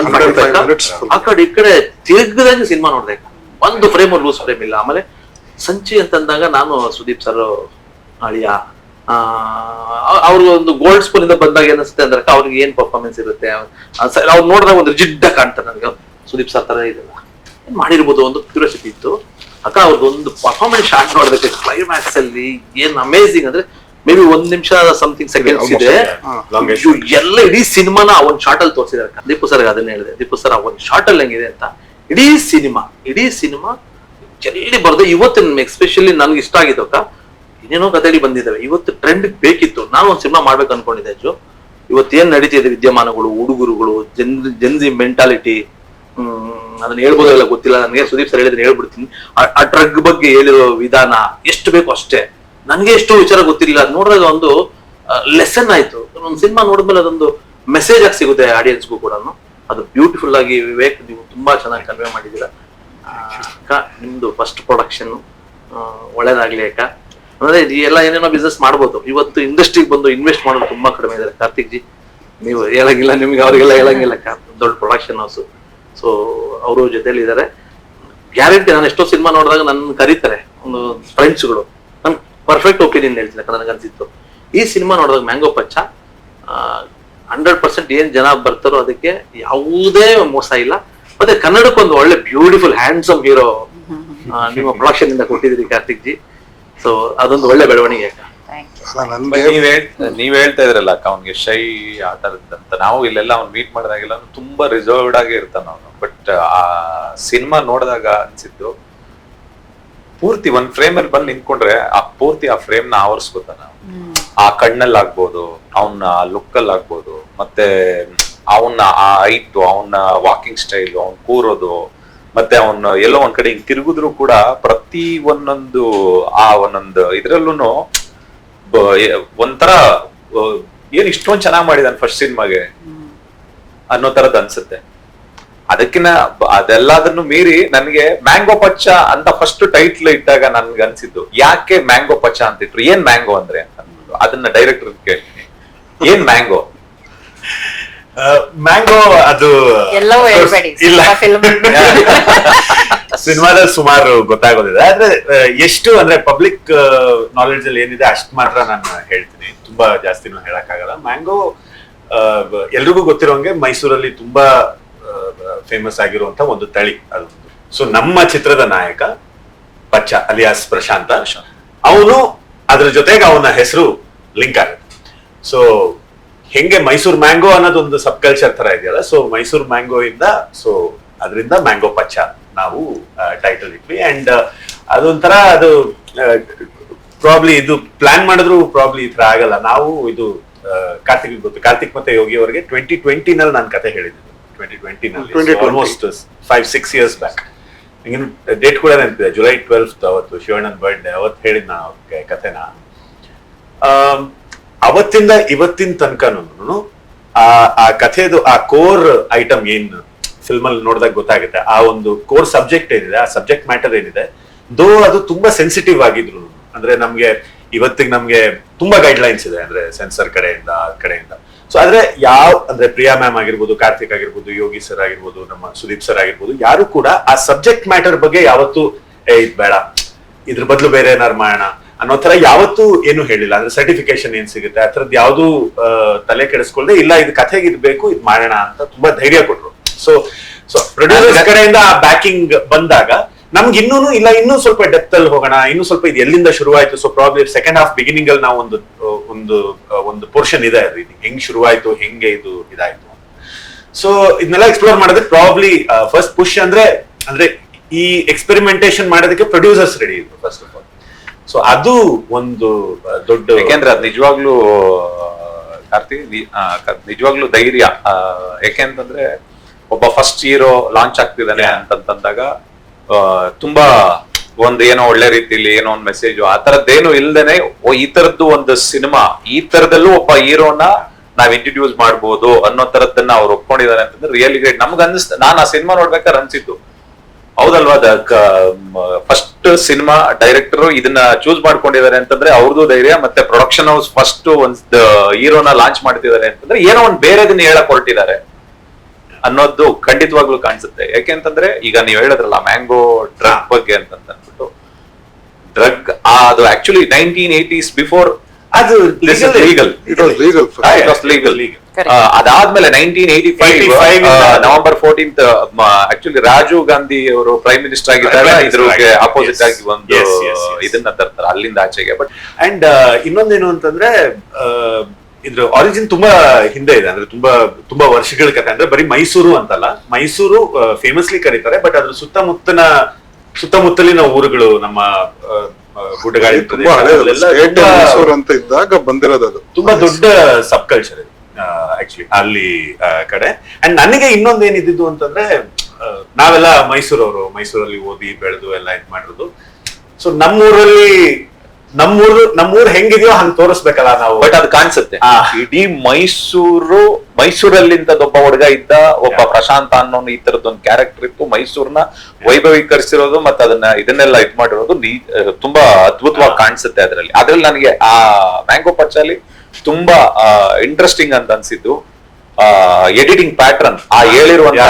ಆ ಕಡೆ ಈ ಕಡೆ ತಿರುಗದಾಗಿ ಸಿನಿಮಾ ನೋಡ್ದೆ. ಒಂದು ಫ್ರೇಮ್ ಲೂಸ್ ಫ್ರೇಮ್ ಇಲ್ಲ. ಆಮೇಲೆ ಸಂಚಿ ಅಂತಂದಾಗ ನಾನು ಸುದೀಪ್ ಸರ್ ಅಳಿಯ ಅವ್ರಿಗೆ ಒಂದು ಗೋಲ್ಡ್ ಸ್ಪೂನ್ ಇಂದ ಬಂದಾಗ ಏನಿಸುತ್ತೆ ಅಂದ್ರೆ ಅವ್ರಿಗೆ ಏನ್ ಪರ್ಫಾರ್ಮೆನ್ಸ್ ಇರುತ್ತೆ ಅವ್ರು ನೋಡಿದಾಗ ಒಂದು ಜಿಡ್ಡ ಕಾಣ್ತಾರೆ. ನನಗೆ ಸುದೀಪ್ ಸರ್ ತರ ಇದೆಲ್ಲ ಏನ್ ಮಾಡಿರ್ಬೋದು ಒಂದು ಕ್ಯೂರಿಯಾಸಿಟಿ ಇತ್ತು ಅಕ್ಕ. ಅವ್ರದ್ದು ಒಂದು ಪರ್ಫಾರ್ಮೆನ್ಸ್ ಶಾರ್ಟ್ ನೋಡ್ಬೇಕು ಕ್ಲೈಮ್ಯಾಕ್ಸ್ ಅಲ್ಲಿ ಏನ್ ಅಮೇಝಿಂಗ್ ಅಂದ್ರೆ ಮೇ ಬಿ 1 ನಿಮಿಷ ಸಮಥಿಂಗ್ ಸೆಕೆಂಡ್ಸ್ ಇದೆ. ಎಲ್ಲ ಇಡೀ ಸಿನಿಮಾನ ಒಂದ್ ಶಾರ್ಟ್ ಅಲ್ಲಿ ತೋರಿಸಿದಾರೆ. ದೀಪು ಸರ್ ಅದನ್ನ ಹೇಳಿದೆ, ದೀಪು ಸರ್ ಒಂದ್ ಶಾರ್ಟ್ ಅಲ್ಲಿ ಹೆಂಗಿದೆ ಅಂತ. ಇಡೀ ಸಿನಿಮಾ ಜಲ್ದಿ ಬರ್ದೆ. ಇವತ್ತು ಎಸ್ಪೆಷಲಿ ನನ್ಗೆ ಇಷ್ಟ ಆಗಿದ್ದಕ್ಕ ಇನ್ನೇನೋ ಕಥೆಯಲ್ಲಿ ಬಂದಿದ್ದಾವೆ. ಇವತ್ತು ಟ್ರೆಂಡ್ ಬೇಕಿತ್ತು. ನಾನು ಒಂದು ಸಿನಿಮಾ ಮಾಡ್ಬೇಕು ಅನ್ಕೊಂಡಿದ್ದೆ ಅಜ್ಜು. ಇವತ್ತೇನ್ ನಡೀತಿದೆ ವಿದ್ಯಮಾನಗಳು, ಹುಡುಗರುಗಳು, ಜನ್ಜಿ ಮೆಂಟಾಲಿಟಿ, ಅದನ್ನ ಹೇಳ್ಬೋದಲ್ಲ ಗೊತ್ತಿಲ್ಲ ನನಗೆ. ಸುದೀಪ್ ಸರ್ ಹೇಳಿದ್ರೆ ಹೇಳ್ಬಿಡ್ತೀನಿ. ಆ ಡ್ರಗ್ ಬಗ್ಗೆ ಹೇಳಿರೋ ವಿಧಾನ ಎಷ್ಟು ಬೇಕು ಅಷ್ಟೇ. ನನ್ಗೆ ಎಷ್ಟೋ ವಿಚಾರ ಗೊತ್ತಿರಲಿಲ್ಲ. ಅದ್ ನೋಡಿದಾಗ ಒಂದು ಲೆಸನ್ ಆಯ್ತು. ಒಂದು ಸಿನಿಮಾ ನೋಡಿದ್ಮೇಲೆ ಅದೊಂದು ಮೆಸೇಜ್ ಆಗಿ ಸಿಗುತ್ತೆ ಆಡಿಯನ್ಸ್ಗೂ ಕೂಡ. ಅದು ಬ್ಯೂಟಿಫುಲ್ ಆಗಿ ವಿವೇಕ್ ನೀವು ತುಂಬಾ ಚೆನ್ನಾಗಿ ಕನ್ವೆ ಮಾಡಿದ್ದೀರಾ ಅಕ್ಕ. ನಿಮ್ದು ಫಸ್ಟ್ ಪ್ರೊಡಕ್ಷನ್ ಒಳ್ಳೇದಾಗ್ಲಿ ಅಕ್ಕ. ಅಂದ್ರೆ ಎಲ್ಲ ಏನೇನೋ ಬಿಸ್ನೆಸ್ ಮಾಡ್ಬೋದು. ಇವತ್ತು ಇಂಡಸ್ಟ್ರಿಗೆ ಬಂದು ಇನ್ವೆಸ್ಟ್ ಮಾಡೋದು ತುಂಬಾ ಕಡಿಮೆ ಇದಾರೆ. ಕಾರ್ತಿಕ್ ಜಿ ನೀವು ಹೇಳಂಗಿಲ್ಲ, ನಿಮ್ಗೆ ಅವ್ರಿಗೆಲ್ಲ ಹೇಳಂಗಿಲ್ಲ. ದೊಡ್ಡ ಪ್ರೊಡಕ್ಷನ್ ಹೌಸ್. ಸೊ ಅವರು ಜೊತೆಲಿ ಇದಾರೆ. ಗ್ಯಾರಂಟಿ ನಾನು ಎಷ್ಟೋ ಸಿನಿಮಾ ನೋಡಿದಾಗ ನನ್ನ ಕರೀತಾರೆ ಒಂದು ಫ್ರೆಂಡ್ಸ್ಗಳು. ನನ್ ಪರ್ಫೆಕ್ಟ್ ಒಪಿನಿಯನ್ ಹೇಳ್ತೀನಿ ನನಗೆ ಅನ್ಸಿತ್ತು. ಈ ಸಿನಿಮಾ ನೋಡಿದಾಗ ಮ್ಯಾಂಗೋ ಪಚ್ಚ 100% ಏನ್ ಜನ ಬರ್ತಾರೋ ಅದಕ್ಕೆ ಯಾವುದೇ ಮೋಸ ಇಲ್ಲ. ಮತ್ತೆ ಕನ್ನಡಕ್ಕೆ ಒಂದು ಒಳ್ಳೆ ಬ್ಯೂಟಿಫುಲ್ ಹ್ಯಾಂಡ್ಸಮ್ ಹೀರೋ ನಿಮ್ಮ ಪ್ರೊಡಕ್ಷನ್ ಇಂದ ಕೊಟ್ಟಿದ್ದೀರಿ ಕಾರ್ತಿಕ್ ಜಿ. ಸೊ ಅದೊಂದು ಒಳ್ಳೆ ಬೆಳವಣಿಗೆ. Thank you. ಅಲ್ಲ ನನ್ಗೆ ನೀವ್ ಹೇಳ್ತಾ ಇದ್ರಲ್ಲ ಅವ್ನಿಗೆ ಶೈ ಆ ತರದಂತ, ನಾವು ಇಲ್ಲೆಲ್ಲ ಅವ್ನು ಮೀಟ್ ಮಾಡಿದಾಗೆಲ್ಲ ಅವ್ನು ತುಂಬಾ ರಿಸರ್ವ್ಡ್ ಆಗಿ ಇರ್ತಾನ ಅವನು. ಬಟ್ ಆ ಸಿನಿಮಾ ನೋಡಿದಾಗ ಅನ್ಸಿದ್ದು ಪೂರ್ತಿ ಒಂದ್ ಫ್ರೇಮ್ ಅಲ್ಲಿ ಬಂದು ನಿಂತ್ಕೊಂಡ್ರೆ ಆ ಪೂರ್ತಿ ಆ ಫ್ರೇಮ್ ನ ಆವರಿಸ್ಕೊತಾನ. ಆ ಕಣ್ಣಲ್ಲಿ ಆಗ್ಬೋದು, ಅವನ ಲುಕ್ ಅಲ್ಲಿ ಆಗ್ಬೋದು, ಮತ್ತೆ ಅವನ ಆ ಹೈಟ್, ಅವನ ವಾಕಿಂಗ್ ಸ್ಟೈಲ್, ಅವ್ನ್ ಕೂರೋದು, ಮತ್ತೆ ಅವನು ಎಲ್ಲೋ ಒಂದ್ ಕಡೆ ಹಿಂಗ್ ತಿರುಗಿದ್ರು ಕೂಡ ಪ್ರತಿ ಒಂದೊಂದು ಇದ್ರಲ್ಲೂ ಒಂಥರ ಏನ್ ಇಷ್ಟೊಂದ್ ಚೆನ್ನಾಗ್ ಮಾಡಿದಾನೆ ಫಸ್ಟ್ ಸಿನಿಮಾಗೆ ಅನ್ನೋ ತರದ್ ಅನ್ಸುತ್ತೆ. ಅದಕ್ಕಿನ್ನ ಅದೆಲ್ಲದನ್ನು ಮೀರಿ ನನ್ಗೆ ಮ್ಯಾಂಗೋ ಪಚ್ಚ ಅಂತ ಫಸ್ಟ್ ಟೈಟ್ಲ್ ಇಟ್ಟಾಗ ನನ್ಗೆ ಅನ್ಸಿದ್ದು, ಯಾಕೆ ಮ್ಯಾಂಗೋ ಪಚ್ಚ ಅಂತ ಇಟ್ರು, ಏನ್ ಮ್ಯಾಂಗೋ ಅಂದ್ರೆ ಅಂತ ಅಂದ್ಬಿಟ್ಟು ಅದನ್ನ ಡೈರೆಕ್ಟರ್ ಕೇಳ್ತೀನಿ, ಏನ್ ಮ್ಯಾಂಗೋ? ಮ್ಯಾಂಗೋ ಅದು ಎಲ್ಲವೂ ಹೇಳ್ಬೇಡಿ, ಇಲ್ಲ ಫಿಲ್ಮ್ ಸಿನಿಮಾದಲ್ಲಿ ಸುಮಾರು ಗೊತ್ತಾಗೋದಿದೆ. ಆದ್ರೆ ಎಷ್ಟು ಅಂದ್ರೆ ಪಬ್ಲಿಕ್ ನಾಲೆಡ್ಜ್ ಅಲ್ಲಿ ಏನಿದೆ ಅಷ್ಟ್ ಮಾತ್ರ ನಾನು ಹೇಳ್ತೀನಿ, ತುಂಬಾ ಜಾಸ್ತಿನೂ ಹೇಳಕ್ಕಾಗಲ್ಲ. ಮ್ಯಾಂಗೋ ಎಲ್ರಿಗೂ ಗೊತ್ತಿರೋಂಗೆ ಮೈಸೂರಲ್ಲಿ ತುಂಬಾ ಫೇಮಸ್ ಆಗಿರುವಂತ ಒಂದು ತಳಿ ಅದೊಂದು. ಸೊ ನಮ್ಮ ಚಿತ್ರದ ನಾಯಕ ಪಚ್ಚ ಅಲಿಯಾಸ್ ಪ್ರಶಾಂತ, ಅವನು ಅದ್ರ ಜೊತೆಗೆ ಅವನ ಹೆಸರು ಲಿಂಕ್ ಆಗುತ್ತೆ. ಸೊ ಹೆಂಗೆ ಮೈಸೂರು ಮ್ಯಾಂಗೋ ಅನ್ನೋದೊಂದು ಸಬ್ ಕಲ್ಚರ್ ತರ ಇದೆಯಲ್ಲ, ಸೊ ಮೈಸೂರು ಮ್ಯಾಂಗೋ ಇಂದ ಸೊ ಅದರಿಂದ ಮ್ಯಾಂಗೋ ಪಚ್ಚ ನಾವು ಟೈಟಲ್ ಇಟ್ವಿ. ಅಂಡ್ ಅದೊಂಥರ ಅದು ಪ್ರಾಬ್ಲಿ ಇದು ಪ್ಲಾನ್ ಮಾಡಿದ್ರು ಪ್ರಾಬ್ಲಿ ಈ ತರ ಆಗಲ್ಲ. ನಾವು ಇದು ಕಾರ್ತಿಕ್ ಗೊತ್ತು, ಕಾರ್ತಿಕ್ ಮತ್ತೆ ಯೋಗಿ ಅವರಿಗೆ 2020 ನಲ್ಲಿ ನಾನು ಕತೆ ಹೇಳಿದ್ದೆ. 2020 ನಲ್ಲಿ ಆಲ್ಮೋಸ್ಟ್ 5-6 years ಬ್ಯಾಕ್. ಹಿಂಗಿನ ಡೇಟ್ ಕೂಡ ನೆನಪಿದೆ, July 12th ಅವತ್ತು ಶಿವಣ್ಣನ ಬರ್ಡೇ, ಅವತ್ತು ಹೇಳಿದ್ ನಾನು ಅವ್ರಿಗೆ ಕತೆನ. ಅವತ್ತಿಂದ ಇವತ್ತಿನ ತನಕನೂ ಆ ಕಥೆದು ಆ ಕೋರ್ ಐಟಮ್ ಏನ್ ಫಿಲ್ಮ್ ಅಲ್ಲಿ ನೋಡಿದಾಗ ಗೊತ್ತಾಗುತ್ತೆ. ಆ ಒಂದು ಕೋರ್ ಸಬ್ಜೆಕ್ಟ್ ಏನಿದೆ, ಆ ಸಬ್ಜೆಕ್ಟ್ ಮ್ಯಾಟರ್ ಏನಿದೆ, ದೋ ಅದು ತುಂಬಾ ಸೆನ್ಸಿಟಿವ್ ಆಗಿದ್ರು. ಅಂದ್ರೆ ನಮ್ಗೆ ಇವತ್ತಿಗೆ ನಮ್ಗೆ ತುಂಬಾ ಗೈಡ್ ಲೈನ್ಸ್ ಇದೆ, ಅಂದ್ರೆ ಸೆನ್ಸರ್ ಕಡೆಯಿಂದ ಆ ಕಡೆಯಿಂದ. ಸೊ ಆದ್ರೆ ಅಂದ್ರೆ ಪ್ರಿಯಾ ಮ್ಯಾಮ್ ಆಗಿರ್ಬೋದು, ಕಾರ್ತಿಕ್ ಆಗಿರ್ಬೋದು, ಯೋಗಿ ಸರ್ ಆಗಿರ್ಬೋದು, ನಮ್ಮ ಸುದೀಪ್ ಸರ್ ಆಗಿರ್ಬೋದು, ಯಾರು ಕೂಡ ಆ ಸಬ್ಜೆಕ್ಟ್ ಮ್ಯಾಟರ್ ಬಗ್ಗೆ ಯಾವತ್ತು ಇದ್ ಬೇಡ, ಇದ್ರ ಬದಲು ಬೇರೆ ಏನಾರು ಮಾಡೋಣ ಅನ್ನೋ ತರ ಯಾವತ್ತೂ ಏನು ಹೇಳಿಲ್ಲ. ಅಂದ್ರೆ ಸರ್ಟಿಫಿಕೇಶನ್ ಏನ್ ಸಿಗುತ್ತೆ ಆ ಥರದ್ದು ಯಾವ್ದು ತಲೆ ಕೆಡಿಸ್ಕೊಳ್ದೆ, ಇಲ್ಲ ಇದು ಕಥೆಗೆ ಇದು ಬೇಕು, ಇದು ಮಾಡೋಣ ಅಂತ ತುಂಬಾ ಧೈರ್ಯ ಕೊಟ್ರು. ಸೊ ಪ್ರೊಡ್ಯೂಸರ್ಸ್ ಕಡೆಯಿಂದ ಆ ಬ್ಯಾಕಿಂಗ್ ಬಂದಾಗ ನಮ್ಗೆ ಇನ್ನೂ ಸ್ವಲ್ಪ ಡೆಪ್ತ್ ಅಲ್ಲಿ ಹೋಗೋಣ, ಇನ್ನೂ ಸ್ವಲ್ಪ ಇದು ಎಲ್ಲಿಂದ ಶುರುವಾಯ್ತು. So probably second half beginning ಅಲ್ಲಿ ನಾವು ಒಂದು ಪೋರ್ಷನ್ ಇದೆ, ಅದು ಹೆಂಗ್ ಶುರುವಾಯ್ತು, ಹೆಂಗೆ ಇದು ಇದಾಯ್ತು. ಸೊ ಇದನ್ನೆಲ್ಲ ಎಕ್ಸ್ಪ್ಲೋರ್ ಮಾಡೋದಕ್ಕೆ ಪ್ರಾಬ್ಲಿ ಫಸ್ಟ್ ಪುಷ್ ಅಂದ್ರೆ ಈ ಎಕ್ಸ್ಪೆರಿಮೆಂಟೇಶನ್ ಮಾಡೋದಕ್ಕೆ ಪ್ರೊಡ್ಯೂಸರ್ಸ್ ರೆಡಿ ಇದ್ರು ಫಸ್ಟ್ ಆಫ್ ಆಲ್. ಸೊ ಅದು ಒಂದು ದೊಡ್ಡ, ಯಾಕೆಂದ್ರೆ ಅದು ನಿಜವಾಗ್ಲೂ ನಿಜವಾಗ್ಲೂ ಧೈರ್ಯ. ಯಾಕೆಂತಂದ್ರೆ ಒಬ್ಬ ಫಸ್ಟ್ ಹೀರೋ ಲಾಂಚ್ ಆಗ್ತಿದ್ದಾನೆ ಅಂತಂದಾಗ ತುಂಬಾ ಒಂದ್ ಏನೋ ಒಳ್ಳೆ ರೀತಿಲಿ ಏನೋ ಒಂದ್ ಮೆಸೇಜ್ ಆ ತರದ್ದೇನು ಇಲ್ದೇನೆ ಈ ತರದ್ದು ಒಂದು ಸಿನಿಮಾ, ಈ ತರದಲ್ಲೂ ಒಬ್ಬ ಹೀರೋನ ನಾವ್ ಇಂಟ್ರೊಡ್ಯೂಸ್ ಮಾಡ್ಬೋದು ಅನ್ನೋ ತರದನ್ನ ಅವ್ರು ಒಪ್ಕೊಂಡಿದ್ದಾರೆ ಅಂತಂದ್ರೆ ರಿಯಲಿ ಗ್ರೇಟ್. ನಮ್ಗೆ ನಾನು ಆ ಸಿನಿಮಾ ನೋಡ್ಬೇಕಾದ್ರೆ ಅನ್ಸಿದ್ದು, ಹೌದಲ್ವಾ, ಫಸ್ಟ್ ಸಿನಿಮಾ ಡೈರೆಕ್ಟರ್ ಇದನ್ನ ಚೂಸ್ ಮಾಡ್ಕೊಂಡಿದ್ದಾರೆ ಅಂತಂದ್ರೆ ಅವ್ರದ್ದು ಧೈರ್ಯ, ಮತ್ತೆ ಪ್ರೊಡಕ್ಷನ್ ಹೌಸ್ ಫಸ್ಟ್ ಒಂದ್ ಹೀರೋನ ಲಾಂಚ್ ಮಾಡ್ತಿದ್ದಾರೆ ಅಂತಂದ್ರೆ ಏನೋ ಒಂದ್ ಬೇರೆದನ್ನ ಹೇಳಕ್ ಹೊರಟಿದ್ದಾರೆ ಅನ್ನೋದು ಖಂಡಿತವಾಗ್ಲೂ ಕಾಣಿಸುತ್ತೆ. ಯಾಕೆಂತಂದ್ರೆ ಈಗ ನೀವ್ ಹೇಳಿದ್ರಲ್ಲ ಮ್ಯಾಂಗೋ ಡ್ರಗ್ ಬಗ್ಗೆ ಅಂತಂದ್ಬಿಟ್ಟು, ಡ್ರಗ್ ಅದು ಆಕ್ಚುಲಿ 1980s ಬಿಫೋರ್ ಅದು ಲೀಗಲ್, ಅದಾದ್ಮೇಲೆ 1985 November 14th actually Rajiv Gandhi ಅವರು ಪ್ರೈಮ್ ಮಿನಿಸ್ಟರ್ ಆಗಿದ್ದಾಗ ಇದ್ರಿಗೆ ಅಪೋಸಿಟ್ ಆಗಿ ಒಂದು ಇದನ್ನ ತರ್ತಾರೆ ಅಲ್ಲಿಂದ ಆಚೆಗೆ. ಬಟ್ ಅಂಡ್ ಇನ್ನೊಂದೇನು ಅಂತಂದ್ರೆ ಇದ್ರ ಆರಿಜಿನ್ ತುಂಬಾ ಹಿಂದೆ ಇದೆ, ಅಂದ್ರೆ ತುಂಬಾ ವರ್ಷಗಳ ಕಥೆ. ಅಂದ್ರೆ ಬರೀ ಮೈಸೂರು ಅಂತಲ್ಲ, ಮೈಸೂರು ಫೇಮಸ್ಲಿ ಕರೀತಾರೆ, ಬಟ್ ಅದ್ರ ಸುತ್ತಮುತ್ತಲಿನ ಊರುಗಳು, ನಮ್ಮ ಗುಡ್ಡಗಾಡಿ ಮೈಸೂರು ಅಂತ ಇದ್ದಾಗ ಬಂದಿರೋದು ತುಂಬಾ ದೊಡ್ಡ ಸಬ್ ಕಲ್ಚರ್ ಇದೆ ಆಕ್ಚುಲಿ ಅಲ್ಲಿ ಕಡೆ. ಅಂಡ್ ನನಗೆ ಇನ್ನೊಂದೇನಿದ್ದು ಅಂತಂದ್ರೆ, ನಾವೆಲ್ಲ ಮೈಸೂರಲ್ಲಿ ಓದಿ ಬೆಳೆದು ಎಲ್ಲ ಇದ್ ಮಾಡಿರೋದು. ಸೊ ನಮ್ಮೂರ್ ಹೆಂಗಿದೆಯೋ ಹಂಗ್ ತೋರಿಸ್ಬೇಕಲ್ಲ ನಾವು. ಬಟ್ ಅದು ಕಾಣಿಸುತ್ತೆ ಇಡೀ ಮೈಸೂರಲ್ಲಿಂದೊಬ್ಬ ಹುಡುಗ ಇದ್ದ, ಒಬ್ಬ ಪ್ರಶಾಂತ ಅನ್ನೋ ಈ ತರದೊಂದು ಕ್ಯಾರೆಕ್ಟರ್ ಇತ್ತು. ಮೈಸೂರ್ನ ವೈಭವೀಕರಿಸಿರೋದು ಮತ್ತೆ ಇದನ್ನೆಲ್ಲ ಇದ್ ಮಾಡಿರೋದು ತುಂಬಾ ಅದ್ಭುತವಾಗಿ ಕಾಣಿಸುತ್ತೆ ಅದ್ರಲ್ಲಿ ನನಗೆ ಆ ಮ್ಯಾಂಗೋ ಪಚ್ಚಲ್ಲಿ ತುಂಬಾ ಇಂಟ್ರೆಸ್ಟಿಂಗ್ ಅಂತ ಅನ್ಸಿದ್ದು ಎಡಿಟಿಂಗ್ ಪ್ಯಾಟರ್ನ್, ಆ ಹೇಳಿರುವಂತ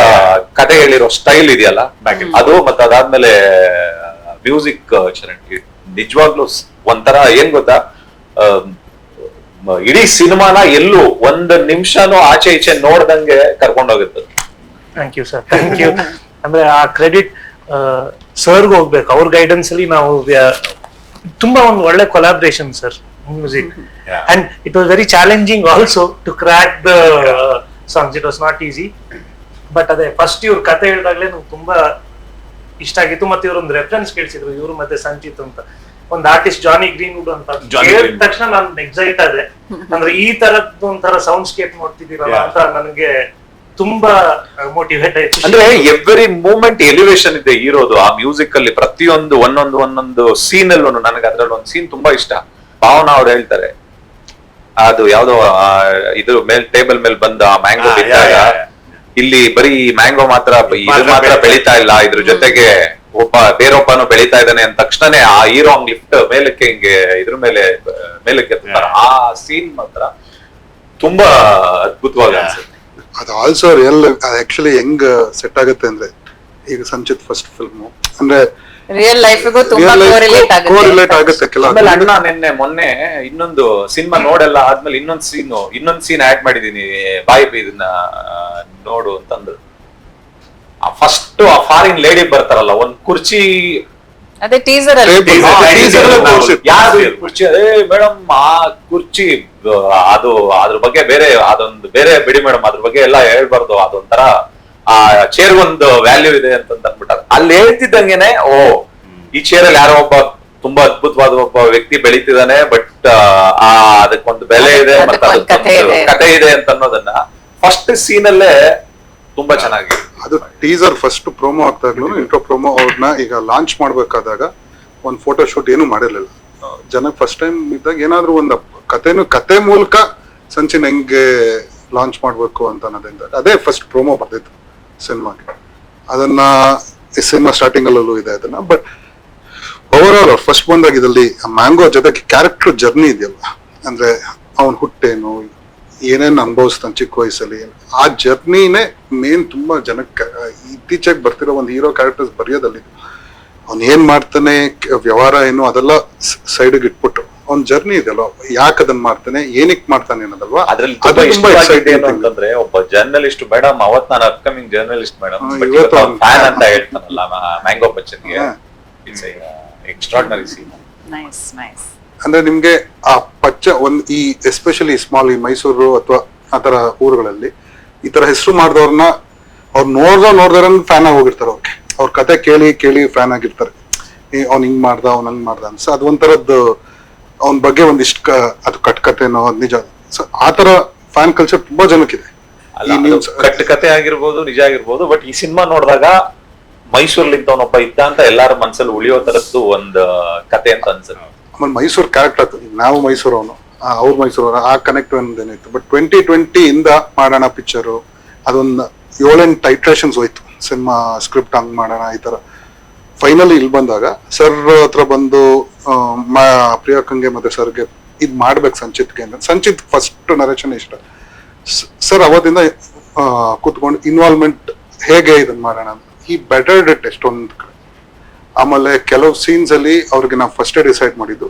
ಕತೆ ಹೇಳಿರೋ ಸ್ಟೈಲ್ ಇದೆಯಲ್ಲ ಅದು, ಮತ್ತೆ ಅದಾದ್ಮೇಲೆ ಮ್ಯೂಸಿಕ್ ನಿಜವಾಗ್ಲೂ ಒಂಥರ ಏನ್ ಗೊತ್ತಾ, ಇಡೀ ಸಿನಿಮಾನ ಎಲ್ಲೂ ಒಂದ್ ನಿಮಿಷನೂ ಆಚೆ ಈಚೆ ನೋಡ್ದಂಗೆ ಕರ್ಕೊಂಡೋಗುತ್ತೆ. Thank you sir, thank you. ಅಂದ್ರೆ ಆ ಕ್ರೆಡಿಟ್ ಸರ್ಗೆ ಹೋಗ್ಬೇಕು. ಅವ್ರ ಗೈಡೆನ್ಸ್ ಅಲ್ಲಿ ನಾವು ತುಂಬಾ ಒಂದು ಒಳ್ಳೆ collaboration sir. music. Yeah. And it was very challenging also to crack the songs. It was not easy. But ಅದೇ ಫಸ್ಟ್ ಇವ್ರ ಕತೆ ಹೇಳಿದಾಗಲೇ ನಂಗೆ ತುಂಬಾ ಇಷ್ಟ ಆಗಿತ್ತು. ಮತ್ತೆ ಇವ್ರೊಂದು ರೆಫರೆನ್ಸ್ ಕೇಳಿಸಿದ್ರು, ಇವರು ಮತ್ತೆ ಸಂಚಿತ್ ಅಂತ ಒಂದು ಆರ್ಟಿಸ್ಟ್ ಜಾನಿ ಗ್ರೀನ್ವುಡ್ ಅಂತ. ಹೇಳಿದ ತಕ್ಷಣ ನಾನು ಎಕ್ಸೈಟ್ ಆದೆ. ಅಂದ್ರೆ ಈ ತರದ್ದು ಒಂಥರ ಸೌಂಡ್ ಸ್ಕೇಪ್ ನೋಡ್ತಿದ್ದೀರಲ್ಲ ಅಂತ ನನಗೆ ತುಂಬಾ ಮೋಟಿವೇಟ್ ಆಯ್ತು. ಅಂದ್ರೆ ಎವ್ರಿ ಮೂಮೆಂಟ್ ಎಲಿವೇಶನ್ ಇದೆ ಇರೋದು ಆ ಮ್ಯೂಸಿಕ್ ಅಲ್ಲಿ. ಪ್ರತಿಯೊಂದು ಒಂದೊಂದು ಸೀನ್ ಅಲ್ಲೂ ನನಗೆ ಅದ್ರಲ್ಲಿ ಒಂದು ಸೀನ್ ತುಂಬಾ ಇಷ್ಟ. ಭಾವನಾ ಅವ್ರು ಹೇಳ್ತಾರೆ, ಅದು ಯಾವ್ದೋ ಇದ್ರ ಮೇಲ್ ಟೇಬಲ್ ಮೇಲೆ ಬಂದ ಮ್ಯಾಂಗೋ ಬಿದ್ದಾಗ, ಇಲ್ಲಿ ಬರೀ ಮ್ಯಾಂಗೋ ಮಾತ್ರ ಇದು ಮಾತ್ರ ಬೆಳೀತಾ ಇಲ್ಲ, ಇದ್ರ ಜೊತೆಗೆ ಬೇರೊಬ್ಬನು ಬೆಳೀತಾ ಇದ್ದಾನೆ ಅಂದ ತಕ್ಷಣನೇ ಆ ಹೀರೋ ಲಿಫ್ಟ್ ಮೇಲಕ್ಕೆ ಹಿಂಗೆ ಇದ್ರ ಮೇಲಕ್ಕೆ ಆ ಸೀನ್ ಮಾತ್ರ ತುಂಬಾ ಅದ್ಭುತವಾಗಿ ಅನ್ಸುತ್ತೆ. ಅದು ಆಲ್ಸೋ ರಿಯಲ್ ಆಕ್ಚುಲಿ ಹೆಂಗ್ ಸೆಟ್ ಆಗುತ್ತೆ ಅಂದ್ರೆ, ಈಗ ಸಂಚಿತ್ ಫಸ್ಟ್ ಫಿಲ್ಮ್ ಅಂದ್ರೆ ರಿಯಲ್ ಲೈಫ್ಗೂ ತುಂಬಾ ಕೋರಿಲೇಟ್ ಆಗುತ್ತೆ ಕೆಲವು. ಆಮೇಲೆ ಅಣ್ಣ ಮೊನ್ನೆ ಇನ್ನೊಂದು ಸಿನಿಮಾ ನೋಡೆಲ್ಲ ಆದ್ಮೇಲೆ ಇನ್ನೊಂದ್ ಸೀನ್ ಆಡ್ ಮಾಡಿದೀನಿ, ಬಾಯಿ ಇದನ್ನ ನೋಡು ಅಂತಂದ್ರು. ಫಸ್ಟ್ ಆ ಫಾರಿನ್ ಲೇಡಿ ಬರ್ತಾರಲ್ಲ, ಒಂದ್ ಕುರ್ಚಿ, ಅದೇ ಟೀಸರ್ ಅಲ್ಲಿ ಯಾರು ಕುರ್ಚಿ, ಅದೇ ಮೇಡಮ್ ಆ ಕುರ್ಚಿ ಅದು ಅದ್ರ ಬಗ್ಗೆ ಅದೊಂದು ಬೇರೆ ಬಿಡಿ ಮೇಡಮ್, ಅದ್ರ ಬಗ್ಗೆ ಎಲ್ಲ ಹೇಳ್ಬಾರ್ದು, ಅದೊಂಥರ ಆ ಚೇರ್ ಒಂದು ವ್ಯಾಲ್ಯೂ ಇದೆ ಅಂತ ಅಂದ್ಬಿಟ್ಟಾರೆ. ಅಲ್ಲಿ ಹೇಳ್ತಿದ್ದಂಗೆನೆ ಓ ಈ ಚೇರ್ ಅಲ್ಲಿ ಯಾರೋ ಒಬ್ಬ ತುಂಬಾ ಅದ್ಭುತವಾದ ಒಬ್ಬ ವ್ಯಕ್ತಿ ಬೆಳೀತಿದ್ದಾನೆ, ಬಟ್ ಅದಕ್ಕೊಂದು ಬೆಲೆ ಇದೆ ಮತ್ತೆ ಕತೆ ಇದೆ ಅಂತ ಅನ್ನೋದನ್ನ ಫಸ್ಟ್ ಸೀನ್ ಅಲ್ಲೇ ತುಂಬಾ ಚೆನ್ನಾಗಿ. ಅದು ಟೀಸರ್ ಫಸ್ಟ್ ಪ್ರೋಮೋ ಆಗ್ತಾಗ್ಲೂ ಇಂಟ್ರೋ ಪ್ರೋಮೋ ಅವ್ರನ್ನ ಈಗ ಲಾಂಚ್ ಮಾಡ್ಬೇಕಾದಾಗ ಒಂದ್ ಫೋಟೋ ಶೂಟ್ ಏನು ಮಾಡಿರ್ಲಿಲ್ಲ. ಜನ ಫಸ್ಟ್ ಟೈಮ್ ಇದ್ದಾಗ ಏನಾದ್ರು ಒಂದು ಕತೆ ಮೂಲಕ ಸಂಚಿನ್ ಹೆಂಗೆ ಲಾಂಚ್ ಮಾಡ್ಬೇಕು ಅಂತ ಅನ್ನೋದ್ರಿಂದ ಅದೇ ಫಸ್ಟ್ ಪ್ರೋಮೋ ಬರ್ದಿತ್ತು ಸಿನಿಮಾಗೆ. ಅದನ್ನ ಸಿನಿಮಾ ಸ್ಟಾರ್ಟಿಂಗ್ ಅಲ್ಲೂ ಇದೆ ಅದನ್ನ. ಬಟ್ ಓವರ್ ಆಲ್ ಅವ್ರು ಫಸ್ಟ್ ಬಂದಾಗ ಇದರಲ್ಲಿ ಮ್ಯಾಂಗೋ ಜೊತೆಗೆ ಕ್ಯಾರೆಕ್ಟರ್ ಜರ್ನಿ ಇದೆಯಲ್ಲ, ಅಂದ್ರೆ ಅವನ್ ಹುಟ್ಟೇನು, ಏನೇನ್ ಅನುಭವಿಸ್ತಾನೆ ಚಿಕ್ಕ ವಯಸ್ಸಲ್ಲಿ, ಆ ಜರ್ನಿನೇ ಮೇನ್ ತುಂಬಾ ಜನಕ್ಕೆ ಇತ್ತೀಚೆಗೆ ಬರ್ತಿರೋ ಒಂದು ಹೀರೋ ಕ್ಯಾರೆಕ್ಟರ್ಸ್ ಬರೆಯೋದಲ್ಲಿ. ಅವ್ನ್ ಏನ್ ಮಾಡ್ತಾನೆ, ವ್ಯವಹಾರ ಏನು, ಅದೆಲ್ಲ ಸೈಡ್ಗೆ ಇಟ್ಬಿಟ್ಟು ಅವ್ನ್ ಜರ್ನಿ ಇದೆಯಲ್ಲ, ಯಾಕೆ ಅದನ್ನ ಮಾಡ್ತಾನೆ, ಏನಕ್ ಮಾಡ್ತಾನೆ ಅನ್ನೋದಲ್ವಾ. ಅದ್ರಲ್ಲಿ ತುಂಬಾ ಎಕ್ಸೈಟಿಂಗ್ ಅಂತಂದ್ರೆ ಒಬ್ಬ ಜರ್ನಲಿಸ್ಟ್ ಮೇಡಮ್, ಅವತ್ ನಾನು ಅಪ್ಕಮಿಂಗ್ ಜರ್ನಲಿಸ್ಟ್ ಮೇಡಮ್ ಫ್ಯಾನ್ ಅಂತ ಹೇಳ್ತಾನಲ್ಲ ಮ್ಯಾಂಗೋ ಬಚ್ಚನ್ಗೆ. It's extraordinary scene. Nice nice. ಅಂದ್ರೆ ನಿಮ್ಗೆ ಆ ಪಚ್ಚ ಒಂದ್ ಈ ಎಸ್ಪೆಷಲಿ ಸ್ಮಾಲ್ ಈ ಮೈಸೂರು ಅಥವಾ ಆತರ ಊರುಗಳಲ್ಲಿ ಈ ತರ ಹೆಸರು ಮಾಡಿದವ್ರನ್ನ ಅವ್ರು ನೋಡ್ದವ್ರಂಗ್ ಫ್ಯಾನ್ ಆಗಿ ಹೋಗಿರ್ತಾರೆ. ಅವ್ರ ಕತೆ ಕೇಳಿ ಫ್ಯಾನ್ ಆಗಿರ್ತಾರೆ. ಅವ್ನ್ ಹಿಂಗ್ ಮಾಡ್ದ, ಅವ್ನ್ ಹಂಗ್ ಮಾಡ್ದ ಅನ್ಸ. ಅದು ಒಂಥರದ್ದು ಅವನ ಬಗ್ಗೆ ಒಂದಿಷ್ಟು ಅದು ಕಟ್ಕತೆನೋ ಅದ್ ನಿಜ. ಆತರ ಫ್ಯಾನ್ ಕಲ್ಚರ್ ತುಂಬಾ ಜನಕ್ಕಿದೆ. ಕತೆ ಆಗಿರ್ಬೋದು, ನಿಜ ಆಗಿರ್ಬೋದು. ಬಟ್ ಈ ಸಿನಿಮಾ ನೋಡಿದಾಗ ಮೈಸೂರ್ಲಿಂದ ಅವನೊಬ್ಬ ಇದ್ದ ಅಂತ ಎಲ್ಲಾರ ಮನ್ಸಲ್ಲಿ ಉಳಿಯೋ ತರದ್ದು ಒಂದ್ ಕತೆ ಅಂತ ಅನ್ಸುತ್ತೆ. ಆಮೇಲೆ ಮೈಸೂರು ಕ್ಯಾರೆಕ್ಟರ್ ಆಗ್ತದೆ. ನಾವು ಮೈಸೂರು ಅವನು, ಅವ್ರ ಮೈಸೂರು, ಆ ಕನೆಕ್ಟ್ ಏನಿತ್ತು. ಬಟ್ 2020 ಇಂದ ಮಾಡೋಣ ಪಿಕ್ಚರು, ಅದೊಂದು 7-8 ಟೈಟ್ರೇಷನ್ಸ್ ಹೋಯ್ತು. ಸಿನಿಮಾ ಸ್ಕ್ರಿಪ್ಟ್ ಹಂಗ್ ಮಾಡೋಣ ಈ ತರ. ಫೈನಲಿ ಇಲ್ಲಿ ಬಂದಾಗ ಸರ್ ಹತ್ರ ಬಂದು ಪ್ರಿಯಾಕಂಗೆ ಮತ್ತೆ ಸರ್ಗೆ ಇದ್ ಮಾಡ್ಬೇಕು ಸಂಚಿತ್ಗೆ ಅಂತ. ಸಂಚಿತ್ ಫಸ್ಟ್ ನರೇಶನ್ ಇಷ್ಟ. ಸರ್ ಅವತ್ತಿಂದ ಕೂತ್ಕೊಂಡು ಇನ್ವಾಲ್ವ್ಮೆಂಟ್ ಹೇಗೆ ಇದನ್ನ ಮಾಡೋಣ ಅಂತ ಈ ಬೆಟರ್ಡ್ ಇಟ್ ಎಷ್ಟೊಂದು ಕಡೆ. ಆಮೇಲೆ ಕೆಲವು ಸೀನ್ಸ್ ಅಲ್ಲಿ ಅವ್ರಿಗೆ ನಾವು ಫಸ್ಟ್ ಡಿಸೈಡ್ ಮಾಡಿದ್ದು,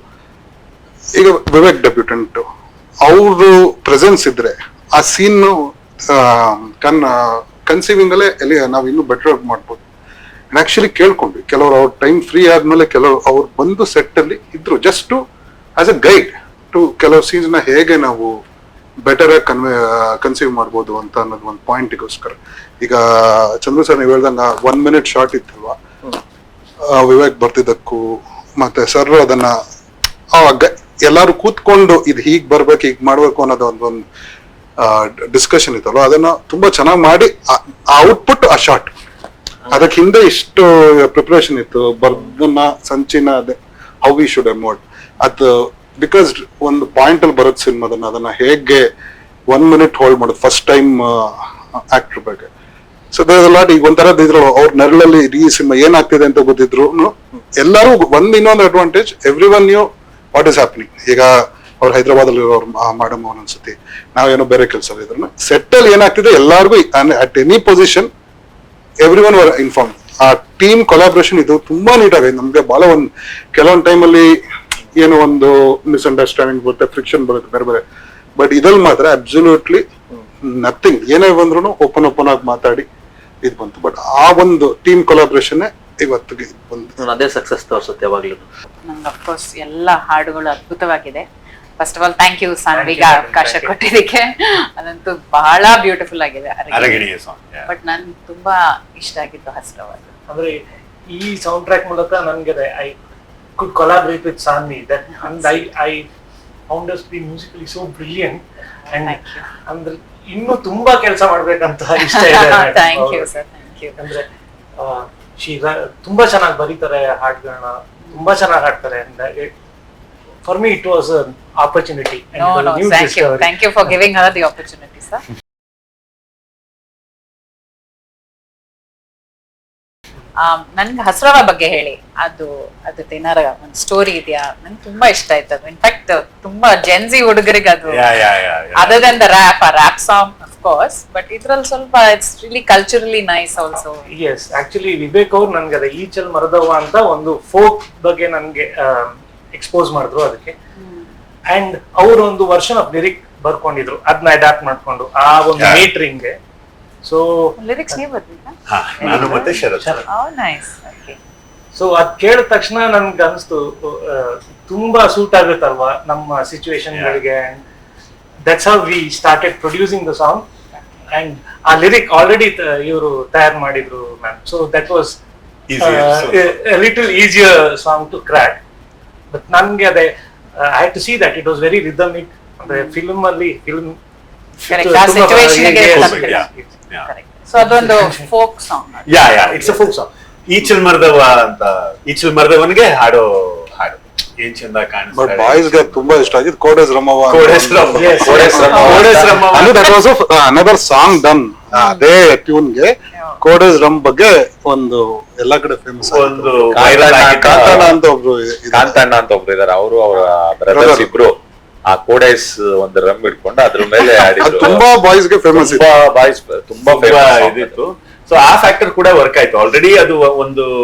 ಈಗ ವಿವೇಕ್ ಡೆಬ್ಯೂಟೆಂಟ್ ಅವರು ಪ್ರೆಸೆನ್ಸ್ ಇದ್ರೆ ಆ ಸೀನ್ ಕನ್ಸೀವಿಂಗ್ ಅಲ್ಲೇ ಎಲ್ಲಿ ನಾವು ಇನ್ನೂ ಬೆಟರ್ ಮಾಡ್ಬೋದು. ಆಕ್ಚುಲಿ ಕೇಳ್ಕೊಂಡ್ವಿ ಕೆಲವರು ಅವ್ರ ಟೈಮ್ ಫ್ರೀ ಆದ್ಮೇಲೆ ಕೆಲವರು ಅವ್ರು ಬಂದು ಸೆಟ್ ಅಲ್ಲಿ ಇದ್ರು just as a guide to ಕೆಲವು ಸೀನ್ಸ್ ನ ಹೇಗೆ ನಾವು ಬೆಟರ್ ಆಗಿ ಕನ್ಸೀವ್ ಮಾಡ್ಬೋದು ಅಂತ ಅನ್ನೋದು ಒಂದು ಪಾಯಿಂಟ್ಗೋಸ್ಕರ. ಈಗ ಚಂದ್ರು ಸರ್ ನೀವು ಹೇಳ್ದಂಗ 1 minute ಶಾರ್ಟ್ ಇತ್ತಲ್ವಾ, ವಿವೇಕ್ ಬರ್ತಿದ್ದಕ್ಕೂ ಮತ್ತೆ ಸರ್ ಅದನ್ನ ಎಲ್ಲಾರು ಕೂತ್ಕೊಂಡು ಇದು ಹೀಗ್ ಬರ್ಬೇಕು ಹೀಗ್ ಮಾಡ್ಬೇಕು ಅನ್ನೋದು ಒಂದು ಡಿಸ್ಕಷನ್ ಇತ್ತಲ್ವ, ಅದನ್ನ ತುಂಬಾ ಚೆನ್ನಾಗಿ ಮಾಡಿ ಔಟ್ಪುಟ್ ಆ ಶಾರ್ಟ್. ಅದಕ್ಕೆ ಹಿಂದೆ ಇಷ್ಟು ಪ್ರಿಪರೇಷನ್ ಇತ್ತು, ಬರ್ದನ್ನ ಸಂಚಿನ ಅದೇ ಹೌ ವಿ ಶುಡ್ ಎಮೋಟ್ ಅದು. ಬಿಕಾಸ್ ಒಂದು ಪಾಯಿಂಟ್ ಅಲ್ಲಿ ಬರುತ್ತೆ ಸಿನಿಮಾದನ್ನ, ಅದನ್ನ ಹೇಗೆ 1 minute ಹೋಲ್ಡ್ ಮಾಡೋದು ಫಸ್ಟ್ ಟೈಮ್ ಆಕ್ಟರ್ ಬಗ್ಗೆ. ಸೊ ಲಾಟ್ ಈಗ ಒಂಥರದ್ದು ಇದ್ರು ಅವ್ರ ನೆರಳಲ್ಲಿ ಈ ಸಿನಿಮಾ ಏನಾಗ್ತಿದೆ ಅಂತ ಗೊತ್ತಿದ್ರು ಎಲ್ಲರೂ ಇನ್ನೊಂದು advantage, every one new what is happening. ಈಗ ಅವ್ರು ಹೈದರಾಬಾದ್ ಅಲ್ಲಿ ಇರೋರು ಮಾಡಮ್ ಅನ್ಸುತ್ತೆ, ನಾವೇನೋ ಬೇರೆ ಕೆಲಸ ಇದ್ರು ಸೆಟ್ ಅಲ್ಲಿ ಏನಾಗ್ತಿದೆ ಎಲ್ಲಾರ್ಗು at any position every one var inform. ಆ ಟೀಮ್ ಕೊಲಾಬ್ರೇಷನ್ ಇದು ತುಂಬಾ ನೀಟಾಗಿದೆ. ನಮ್ಗೆ ಬಹಳ ಕೆಲವೊಂದು ಟೈಮಲ್ಲಿ ಏನೋ ಒಂದು ಮಿಸ್ಅಂಡರ್ಸ್ಟ್ಯಾಂಡಿಂಗ್ ಬರುತ್ತೆ, ಫ್ರಿಕ್ಷನ್ ಬರುತ್ತೆ ಬೇರೆ ಬೇರೆ. ಬಟ್ ಇದ್ರಲ್ಲಿ ಮಾತ್ರ ಅಬ್ಸಲ್ಯೂಟ್ಲಿ ನಥಿಂಗ್, ಏನೇ ಬಂದ್ರು ಓಪನ್ ಆಗಿ ಮಾತಾಡಿ ಇದು ಬಂತು. ಬಟ್ ಆ ಒಂದು ಟೀಮ್ ಕೊಲಾಬ್ರೇಷನ್ ಇವತ್ತಿಗೆ ಬಂದು ಅದೇ ಸಕ್ಸಸ್ ತೋರಿಸುತ್ತೆ ಯಾವಾಗ್ಲೂ. ನಂಗೆ ಅಫ್ಕೋರ್ಸ್ ಎಲ್ಲ ಹಾಡುಗಳು ಅದ್ಭುತವಾಗಿದೆ. First of all thank you ಸಾನ್ವಿಗ you, ಅವಕಾಶ thank you. ಕೊಟ್ಟಿದ್ದಕ್ಕೆ. ಅದಂತೂ ಬಹಳ ಬ್ಯೂಟಿಫುಲ್ ಆಗಿದೆ ಅರಗಿಣಿಯ ಸಾಂಗ್. ಬಟ್ ನನ್ ತುಂಬಾ ಇಷ್ಟ ಆಗಿತ್ತು ಹಸ್ರವಾದ. ಅಂದ್ರೆ ಈ ಸೌಂಡ್ ಟ್ರ್ಯಾಕ್ ಮೂಲಕ ನನ್ಗೆ I could collaborate with Sanvi that and I found us be musically so brilliant and Thank you. ಅಂದ್ರೆ ಇನ್ನೂ ತುಂಬಾ ಕೆಲಸ ಮಾಡ್ಬೇಕಂತ ಇಷ್ಟ ಇದೆ. Thank you sir, thank you. ಅಂದ್ರೆ ತುಂಬಾ ಚೆನ್ನಾಗಿ ಬರೀತಾರೆ ಹಾಡ್ಗಳನ್ನ, ತುಂಬಾ ಚೆನ್ನಾಗಿ ಹಾಡ್ತಾರೆ. For me it was an opportunity. No, thank you. Thank you for giving her the opportunity, sir. ನನ್ಗೆ ಹಸ್ರವ ಬಗ್ಗೆ ಹೇಳಿ, ಅದ್ರದ್ದು ಏನಾರ ಒಂದು ಸ್ಟೋರಿ ಇದೆಯಾ? ನನ್ಗೆ ತುಂಬಾ ಇಷ್ಟ ಆಯ್ತು ಅದು. ಇನ್ಫ್ಯಾಕ್ಟ್ ತುಂಬಾ ಜೆನ್ಸಿ ಹುಡುಗರಿಗೆ ಅದು other than the rap song of course, but ಇದ್ರಲ್ಲಿ ಸ್ವಲ್ಪ it's really culturally nice also. Yes, actually Vivek ಅವ್ರು ನನ್ಗೆ ಅದೇ ಈಚಲ್ ಮರದವ್ವ ಅಂತ ಒಂದು ಫೋಕ್ ಬಗ್ಗೆ ನನ್ಗೆ ಎಕ್ಸ್ಪೋಸ್ ಮಾಡಿದ್ರು ಅದಕ್ಕೆ. ಅಂಡ್ ಅವರು ಒಂದು ವರ್ಷನ್ ಆಫ್ ಲಿರಿಕ್ ಬರ್ಕೊಂಡಿದ್ರು, ಅದನ್ನ ಅಡಾಪ್ಟ್ ಮಾಡ್ಕೊಂಡು ಆ ಒಂದು ಮೀಟ್ರಿಂಗ್ಗೆ. ಸೊ ಲಿರಿಕ್ಸ್ ನೀವು ಬರ್ಬೇಕಾ? ನಾನು ಮತ್ತೆ ಶರತ್. Nice, okay. ಸೊ ಅದ್ ಕೇಳಿದ ತಕ್ಷಣ ನನ್ಗೆ ಅನಿಸ್ತು ತುಂಬಾ ಸೂಟ್ ಆಗುತ್ತಲ್ವಾ ನಮ್ಮ ಸಿಚುವೇಶನ್ ಗಳಿಗೆ. That's how we started producing the song. And ಆ ಲಿರಿಕ್ ಆಲ್ರೆಡಿ ಇವರು ತಯಾರು ಮಾಡಿದ್ರು ma'am. So that was little easier song to crack. But ನನ್ಗೆ ಅದೇ I had to see that it was very rhythmic. ಅಂದ್ರೆ ಫಿಲ್ಮ್ ಅಲ್ಲಿ ಸೊ ಅದೊಂದು folk song. It's a folk song. ಈಚಲ್ ಮರ್ದವ ಅಂತ, ಈಚಲ್ ಮರ್ದವನ್ಗೆ ಹಾಡೋ ಹಾಡು ಏನ್ ಚಂದ ಬಟ್ ಕಾಣಿಸ್ತಾರೆ. ಬಾಯ್ಸ್ ಗೆ ತುಂಬಾ ಇಷ್ಟ ಆಗಿದ್ದು ಕೋಡೆಸ್ ರಮವ. ಅನದರ್ ಸಾಂಗ್ ಡನ್ ಅದೇ ಟ್ಯೂನ್ ಗೆ ಕೋಡೆಸ್ ರಮ್ ಬಗ್ಗೆ ಒಂದು ಎಲ್ಲಾ ಕಡೆ ಫೇಮಸ್ ಒಂದು ಕಾಂತಣ್ಣ ಅಂತ ಒಬ್ರು ಕಾಂತಣ್ಣ ಅಂತ ಒಬ್ರು ಇದಾರೆ, ಅವರು ಅವರ ಬ್ರದರ್ಸ್ ಇಬ್ರು ಆ ಕೋಡೈಸ್ ಒಂದು ರಮ್ ಇಟ್ಕೊಂಡು ಅದ್ರ ಮೇಲೆ ಆಡಿದ್ರು. ತುಂಬಾ ಬಾಯ್ಸ್ ಗೆ ಫೇಮಸ್ ಇದೆ. ತುಂಬಾ ಬಾಯ್ಸ್ ತುಂಬಾ ಫೇಮಸ್ ಇದಿತ್ತು. ಸೊ ಆ ಫ್ಯಾಕ್ಟರ್ ಕೂಡ ವರ್ಕ್ ಆಯ್ತು. ಆಲ್ರೆಡಿ ಅದು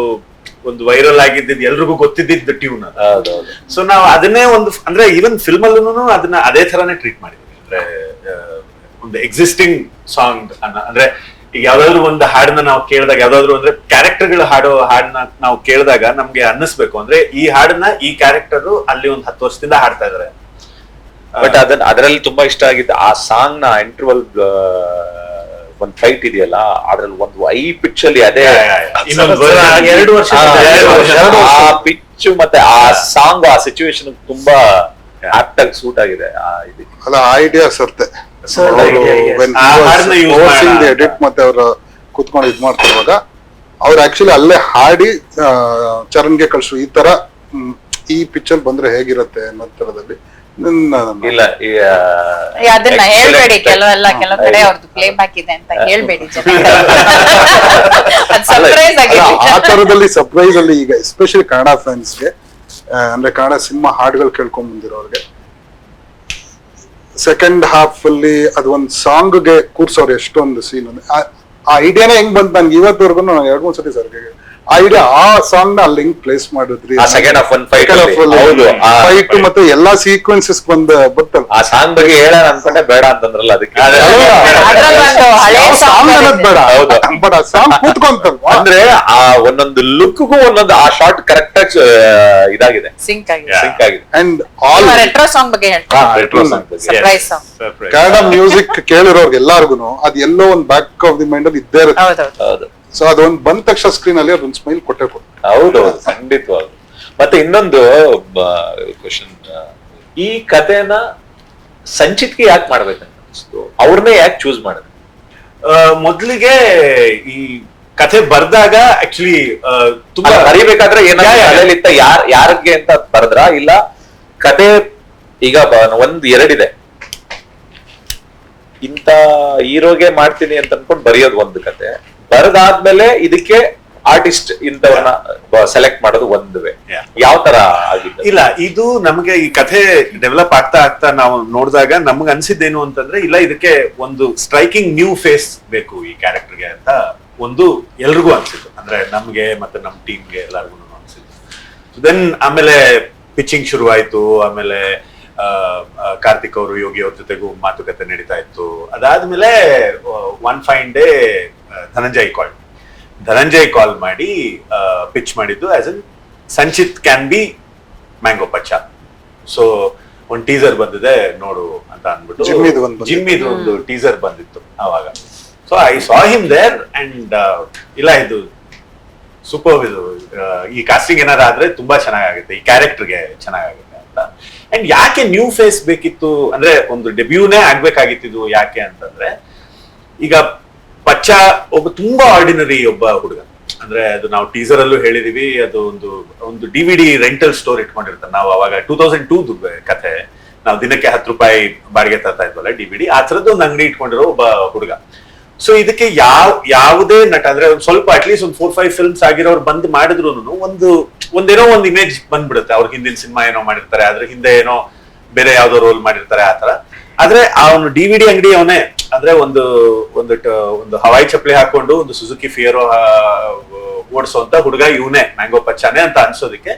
ಒಂದು ವೈರಲ್ ಆಗಿದ್ದಿದ್ದು ಎಲ್ರಿಗೂ ಗೊತ್ತಿದ್ದ ಟ್ಯೂನ್ ಅದು. ಹೌದೌದು. ಸೊ ನಾವು ಅದನ್ನೇ ಒಂದು ಅಂದ್ರೆ ಈವನ್ ಫಿಲ್ಮ್ ಅಲ್ಲೂ ಅದನ್ನ ಅದೇ ತರಾನೇ ಟ್ರೀಟ್ ಮಾಡಿದ್ವಿ. ಅಂದ್ರೆ ಒಂದು ಎಕ್ಸಿಸ್ಟಿಂಗ್ ಸಾಂಗ್ ಅಂದ್ರೆ ಈಗ ಯಾವ್ದಾದ್ರು ಒಂದು ಹಾಡನ್ನ ನಾವು ಕೇಳಿದಾಗ, ಯಾವ್ದಾದ್ರು ಅಂದ್ರೆ ಕ್ಯಾರೆಕ್ಟರ್ಗಳು ಹಾಡೋ ಹಾಡನ್ನ ನಾವು ಕೇಳಿದಾಗ ನಮ್ಗೆ ಅನ್ನಿಸ್ಬೇಕು ಅಂದ್ರೆ ಈ ಹಾಡನ್ನ ಈ ಕ್ಯಾರೆಕ್ಟರ್ ಅಲ್ಲಿ ಒಂದು 10 ವರ್ಷದಿಂದ ಹಾಡ್ತಾ ಇದಾರೆ. ಬಟ್ ಅದರಲ್ಲಿ ತುಂಬಾ ಇಷ್ಟ ಆಗಿದ್ದು ಆ ಸಾಂಗ್ ನ ಇಂಟರ್ವಲ್ ಒಂದ್ ಫೈಟ್ ಇದೆಯಲ್ಲ, ಅದ್ರಲ್ಲಿ ಒಂದು ಐ ಪಿಚ್ ಅಲ್ಲಿ ಅದೇ 2 ವರ್ಷ ಆ ಪಿಚ್ ಮತ್ತೆ ಆ ಸಾಂಗ್ ಆ ಸಿಚುವೇಶನ್ ತುಂಬಾ ಆಪ್ಟ್ ಆಗಿ ಸೂಟ್ ಆಗಿದೆ. ಅಲ್ಲ ಐಡಿಯಾ ಸರ್ತೆ ಎಡಿಟ್ ಮತ್ತೆ ಅವ್ರ ಕುತ್ಕೊಂಡು ಇದ್ ಮಾಡ್ತಿರುವಾಗ ಅವ್ರು ಆಕ್ಚುಲಿ ಅಲ್ಲೇ ಹಾಡಿ ಚರಣ್ಗೆ ಕಳ್ಸು ಈ ತರ ಈ ಪಿಕ್ಚರ್ ಬಂದ್ರೆ ಹೇಗಿರುತ್ತೆ ಅನ್ನೋ ತರದಲ್ಲಿ. ಇಲ್ಲ ಅದನ್ನ ಹೇಳ್ಬೇಡಿ, ಕೆಲವು ಕಡೆ ಅವ್ರದ್ದು ಪ್ಲೇ ಬ್ಯಾಕ್ ಇದೆ ಅಂತ ಹೇಳ್ಬೇಡಿ. ಸರ್ಪ್ರೈಸ್ ಆಗಿದೆ ಆ ತರದಲ್ಲಿ ಸರ್ಪ್ರೈಸ್ ಅಲ್ಲಿ ಈಗ ಎಸ್ಪೆಷಲಿ ಕನ್ನಡ ಫ್ಯಾನ್ಸ್ಗೆ ಅಂದ್ರೆ ಕನ್ನಡ ಸಿನಿಮಾ ಹಾಡುಗಳು ಕೇಳ್ಕೊಂಡ್ ಬಂದಿರೋರ್ಗೆ ಸೆಕೆಂಡ್ ಹಾಫ್ ಅಲ್ಲಿ ಅದು ಒಂದು ಸಾಂಗ್ ಗೆ ಕೂರ್ಸೋರು ಎಷ್ಟೊಂದು ಸೀನ್ ಆ ಐಡಿಯಾನೇ ಹೆಂಗ್ ಬಂತು ನನ್ಗೆ ಇವತ್ತವರೆಗೂ. ನಾನು 2-3 ಸತಿ ಸರ್ ಐಡಿಯಾ ಆ ಸಾಂಗ್ ನ ಅಲ್ಲಿ ಹೆಂಗ್ ಪ್ಲೇಸ್ ಮಾಡಿದ್ರಿ, ಸೆಕೆಂಡ್ ಹಾಫ್ ಒಂದು ಫೈಟ್ ಫೈಟ್ ಮತ್ತೆ ಎಲ್ಲಾ ಸೀಕ್ವೆನ್ಸಸ್ ಬರ್ತಲ್ಲ. ಆ ಸಾಂಗ್ ಬಗ್ಗೆ ಹೇಳೋಣ ಅನ್ಕೊಂಡೆ, ಬೇಡ ಅಂತಂದ್ರಲ್ಲ ಅದಕ್ಕೆ ಸಾಂಗ್ ಅನ್ನೋದ್ ಬೇಡ, ಬಟ್ ಆ ಸಾಂಗ್ ಕೂತ್ಕೊಂತಲ್ವಾ ಅಂದ್ರೆ ಆ ಒಂದೊಂದು ಲುಕ್ಗೂ ಒಂದೊಂದು ಆ ಶಾರ್ಟ್ ಕರೆಕ್ಟ್ ಆಗಿ ಇದಾಗಿದೆ, ಸಿಂಕ್ ಆಗಿದೆ. ಸಿಂಕ್ ಆಗಿದೆ. ಅಂಡ್ ಆಲ್ ರೆಟ್ರೋ ಸಾಂಗ್ ಬಗ್ಗೆ ಹೇಳ್ತಾರೆ, retro song surprise song. Kannada music ಕೇಳಿರೋರ್ಗೆ ಎಲ್ಲಾರ್ಗು ಅದು ಎಲ್ಲೋ ಒಂದು ಬ್ಯಾಕ್ ಆಫ್ ದಿ ಮೈಂಡ್ ಅಲ್ಲಿ ಇದ್ದೇ ಇರುತ್ತೆ. ಹೌದು. ಸೊ ಅದೊಂದು ಬಂದ ತಕ್ಷಣ ಸ್ಕ್ರೀನ್ ಅಲ್ಲಿ ಅದೊಂದು ಸ್ಮೈಲ್ ಕೊಟ್ಟೆ ಕೊಡ್ತಾರೆ. ಹೌದೌದು, ಖಂಡಿತವಾಗ್ಲು. ಮತ್ತೆ ಇನ್ನೊಂದು ಕ್ವಶನ್, ಈ ಕಥೆನ ಸಂಚಿತ್ಗೆ ಯಾಕೆ ಮಾಡ್ಬೇಕಂತ ಅನಿಸ್ತು? ಅವ್ರನ್ನೇ ಯಾಕೆ ಚೂಸ್ ಮಾಡಿದ್ರು? ಮೊದ್ಲಿಗೆ ಈ ಕಥೆ ಬರ್ದಾಗ ಆಕ್ಚುಲಿ ತುಂಬಾ ಬರೀಬೇಕಾದ್ರೆ ಏನಾಗಿತ್ತ, ಯಾರಿಗೆ ಅಂತ ಬರ್ದ್ರ, ಇಲ್ಲ ಕತೆ ಈಗ ಒಂದ್ ಎರಡಿದೆ, ಇಂತ ಹೀರೋಗೆ ಮಾಡ್ತೀನಿ ಅಂತ ಅನ್ಕೊಂಡು ಬರೆಯೋದು ಒಂದು ಕತೆ, ಬರದಾದ್ಮೇಲೆ ಇದಕ್ಕೆ ಆರ್ಟಿಸ್ಟ್ ಇಂಥವ್ರನ್ನ ಸೆಲೆಕ್ಟ್ ಮಾಡೋದು ಒಂದು ವೇ. ಯಾವ ತರ ಆಗಿತ್ತು? ಇಲ್ಲ, ಇದು ನಮ್ಗೆ ಈ ಕಥೆ ಡೆವಲಪ್ ಆಗ್ತಾ ಆಗ್ತಾ ನಾವು ನೋಡಿದಾಗ ನಮ್ಗೆ ಅನ್ಸಿದ್ದೇನು ಅಂತಂದ್ರೆ, ಇಲ್ಲ ಇದಕ್ಕೆ ಒಂದು ಸ್ಟ್ರೈಕಿಂಗ್ ನ್ಯೂ ಫೇಸ್ ಬೇಕು ಈ ಕ್ಯಾರೆಕ್ಟರ್ಗೆ ಅಂತ ಒಂದು ಎಲ್ರಿಗೂ ಅನ್ಸಿತ್ತು. ಅಂದ್ರೆ ನಮ್ಗೆ ಮತ್ತೆ ನಮ್ ಟೀಮ್ಗೆ ಎಲ್ಲರಿಗೂ ಅನ್ಸಿತ್ತು. ದೆನ್ ಆಮೇಲೆ ಪಿಚಿಂಗ್ ಶುರು ಆಯ್ತು. ಆಮೇಲೆ ಕಾರ್ತಿಕ್ ಅವರು ಯೋಗಿ ಅವ್ರ ಜೊತೆಗೂ ಮಾತುಕತೆ ನಡೀತಾ ಇತ್ತು. ಅದಾದ್ಮೇಲೆ one fine day Dhananjay call ಮಾಡಿ ಪಿಚ್ ಮಾಡಿದ್ದು as an Sanchit can be mango Pachcha. So ಒಂದು ಟೀಸರ್ ಬಂದಿದೆ ನೋಡು ಅಂತ ಅಂದ್ಬಿಟ್ಟು ಜಿಮ್ಮಿದು ಒಂದು ಬಂದಿತ್ತು. ಜಿಮ್ಮಿದು ಒಂದು ಟೀಸರ್ ಬಂದಿತ್ತು ಅವಾಗ. So I saw him there and ಇಲ್ಲ ಇದು ಸೂಪರ್, ಇದು ಈ ಕಾಸ್ಟಿಂಗ್ ಏನಾರ ಆದ್ರೆ ತುಂಬಾ ಚೆನ್ನಾಗುತ್ತೆ, ಈ ಕ್ಯಾರೆಕ್ಟರ್ಗೆ ಚೆನ್ನಾಗುತ್ತೆ ಅಂತ. ಅಂಡ್ ಯಾಕೆ ನ್ಯೂ ಫೇಸ್ ಬೇಕಿತ್ತು ಅಂದ್ರೆ ಒಂದು ಡೆಬ್ಯೂನೇ ಆಗ್ಬೇಕಾಗಿತ್ತು ಯಾಕೆ ಅಂತಂದ್ರೆ, ಈಗ ಪಚ್ಚ ಒಬ್ಬ ತುಂಬಾ ಆರ್ಡಿನರಿ ಒಬ್ಬ ಹುಡುಗ. ಅಂದ್ರೆ ಅದು ನಾವು ಟೀಸರ್ ಅಲ್ಲೂ ಹೇಳಿದೀವಿ, ಅದು ಒಂದು DVD ರೆಂಟಲ್ ಸ್ಟೋರ್ ಇಟ್ಕೊಂಡಿರ್ತಾರೆ. ನಾವು ಅವಾಗ 2002 ಕಥೆ, ನಾವು ದಿನಕ್ಕೆ 10 ರೂಪಾಯಿ ಬಾಡಿಗೆ ತರ್ತಾ ಇದ್ವಲ್ಲ DVD, ಆ ಥರದ್ದು ಒಂದು ಅಂಗಡಿ ಇಟ್ಕೊಂಡಿರೋ ಒಬ್ಬ ಹುಡುಗ. ಸೊ ಇದಕ್ಕೆ ಯಾವುದೇ ನಟ ಅಂದ್ರೆ ಒಂದು ಸ್ವಲ್ಪ ಅಟ್ಲೀಸ್ಟ್ ಒಂದು 4-5 ಫಿಲ್ಮ್ಸ್ ಆಗಿರೋರು ಬಂದು ಮಾಡಿದ್ರು ಒಂದೇನೋ ಒಂದು ಇಮೇಜ್ ಬಂದ್ಬಿಡುತ್ತೆ. ಅವ್ರ ಹಿಂದಿನ ಸಿನಿಮಾ ಏನೋ ಮಾಡಿರ್ತಾರೆ, ಅದ್ರ ಹಿಂದೆ ಏನೋ ಬೇರೆ ಯಾವ್ದೋ ರೋಲ್ ಮಾಡಿರ್ತಾರೆ ಆ ತರ. ಆದ್ರೆ ಅವನು DVD ಅಂಗಡಿ ಅವನೇ, ಅಂದ್ರೆ ಒಂದು ಹವಾಯಿ ಚಪ್ಪಲಿ ಹಾಕೊಂಡು ಒಂದು ಸುಜುಕಿ ಫಿಯರೋ ಓಡಿಸುವಂತ ಹುಡುಗ ಇವನೇ, ಮ್ಯಾಂಗೋ ಪಚ್ಚಾನೆ ಅಂತ ಅನ್ಸೋದಕ್ಕೆ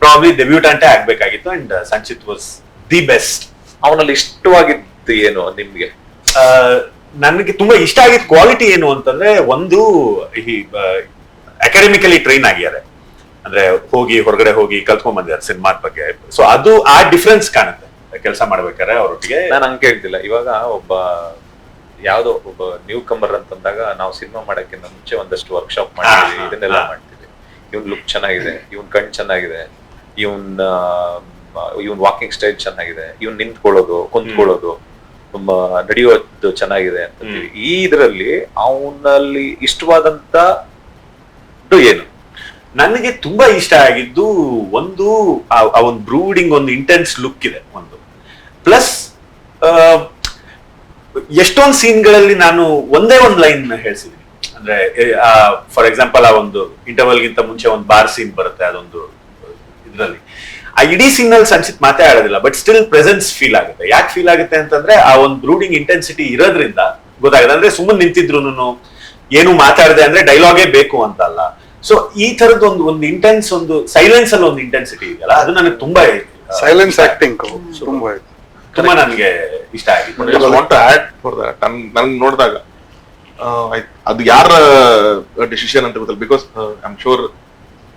ಪ್ರಾಬ್ಲಿ ಡೆಬ್ಯೂಟೆಂಟೇ ಆಗ್ಬೇಕಾಗಿತ್ತು. And Sanchit was the best. ಅವನಲ್ಲಿ ಇಷ್ಟವಾಗಿದ್ದು ಏನು ನಿಮ್ಗೆ? ನನಗೆ ತುಂಬಾ ಇಷ್ಟ ಆಗಿದ್ದ ಕ್ವಾಲಿಟಿ ಏನು ಅಂತಂದ್ರೆ, ಒಂದು ಅಕಾಡೆಮಿಕಲಿ ಟ್ರೈನ್ ಆಗಿದ್ದಾರೆ, ಅಂದ್ರೆ ಹೊರಗಡೆ ಹೋಗಿ ಕಲ್ತ್ಕೊಂಡ್ ಬಂದಿದ್ದಾರೆ ಸಿನಿಮಾದ ಬಗ್ಗೆ. ಸೊ ಅದು ಆ ಡಿಫ್ರೆನ್ಸ್ ಕಾಣುತ್ತೆ ಕೆಲಸ ಮಾಡ್ಬೇಕಾದ್ರೆ ಅವರೊಟ್ಟಿಗೆ. ನಾನು ಹಂಗೆ ಕೇಳ್ತಿಲ್ಲ. ಇವಾಗ ಯಾವ್ದೋ ಒಬ್ಬ ನ್ಯೂ ಕಮರ್ ಅಂತಂದಾಗ ನಾವು ಸಿನಿಮಾ ಮಾಡಕ್ಕಿಂತ ಮುಂಚೆ ಒಂದಷ್ಟು ವರ್ಕ್ಶಾಪ್ ಮಾಡ್ತೀವಿ, ಇದನ್ನೆಲ್ಲ ಮಾಡ್ತೀವಿ. ಇವನ್ ಲುಕ್ ಚೆನ್ನಾಗಿದೆ, ಇವನ್ ಕಣ್ ಚೆನ್ನಾಗಿದೆ, ಇವನ್ ವಾಕಿಂಗ್ ಸ್ಟೈಲ್ ಚೆನ್ನಾಗಿದೆ, ಇವನ್ ನಿಂತ್ಕೊಳ್ಳೋದು ಕುಂತ್ಕೊಳ್ಳೋದು ನಡೆಯೋದು ಚೆನ್ನಾಗಿದೆ ಅಂತೀವಿ. ಈ ಇದರಲ್ಲಿ ಅವನಲ್ಲಿ ಇಷ್ಟವಾದಂತ ಏನು? ನನಗೆ ತುಂಬಾ ಇಷ್ಟ ಆಗಿದ್ದು ಒಂದು ಬ್ರೂಡಿಂಗ್, ಒಂದು ಇಂಟೆನ್ಸ್ ಲುಕ್ ಇದೆ ಒಂದು. ಪ್ಲಸ್ ಎಷ್ಟೊಂದು ಸೀನ್ಗಳಲ್ಲಿ ನಾನು ಒಂದೇ ಒಂದು ಲೈನ್ ಹೇಳ್ಸಿದೀನಿ. ಅಂದ್ರೆ ಫಾರ್ ಎಕ್ಸಾಂಪಲ್, ಆ ಒಂದು ಇಂಟರ್ವಲ್ಗಿಂತ ಮುಂಚೆ ಒಂದು ಬಾರ್ ಸೀನ್ ಬರುತ್ತೆ, ಅದೊಂದು ಇದ್ರಲ್ಲಿ ಆ ಇಡೀ ಸೀನ್ ಅಲ್ಲಿ ಸಂಚಿತ್ ಮಾತೇ ಆಡೋದಿಲ್ಲ, ಬಟ್ ಸ್ಟಿಲ್ ಪ್ರೆಸೆನ್ಸ್ ಫೀಲ್ ಆಗುತ್ತೆ. ಯಾಕೆ ಫೀಲ್ ಆಗುತ್ತೆ ಅಂತಂದ್ರೆ, ಆ ಒಂದು ಬ್ರೂಡಿಂಗ್ ಇಂಟೆನ್ಸಿಟಿ ಇರೋದ್ರಿಂದ ಗೊತ್ತಾಗುತ್ತೆ. ಅಂದ್ರೆ ಸುಮ್ಮನೆ ನಿಂತಿದ್ರು ಏನು ಮಾತಾಡದೆ ಅಂದ್ರೆ ಡೈಲಾಗೇ ಬೇಕು ಅಂತ ಅಲ್ಲ. ಸೊ ಈ ತರದ್ ಒಂದು ಇಂಟೆನ್ಸ್, ಒಂದು ಸೈಲೆನ್ಸ್ ಅಲ್ಲಿ ಒಂದು ಇಂಟೆನ್ಸಿಟಿ ಇದೆಯಲ್ಲ, ಅದು ನನಗೆ ತುಂಬಾ ಸೈಲೆನ್ಸ್ ಆಕ್ಟಿಂಗ್ ತುಂಬಾ ನನಗೆ ಇಷ್ಟ ಆಗಿತ್ತು. ನನ್ಗೆ ನೋಡಿದಾಗ ಅದು ಯಾರ ಡಿಸಿಷನ್ ಅಂತ ಗೊತ್ತಲ್ಲ. Because I am sure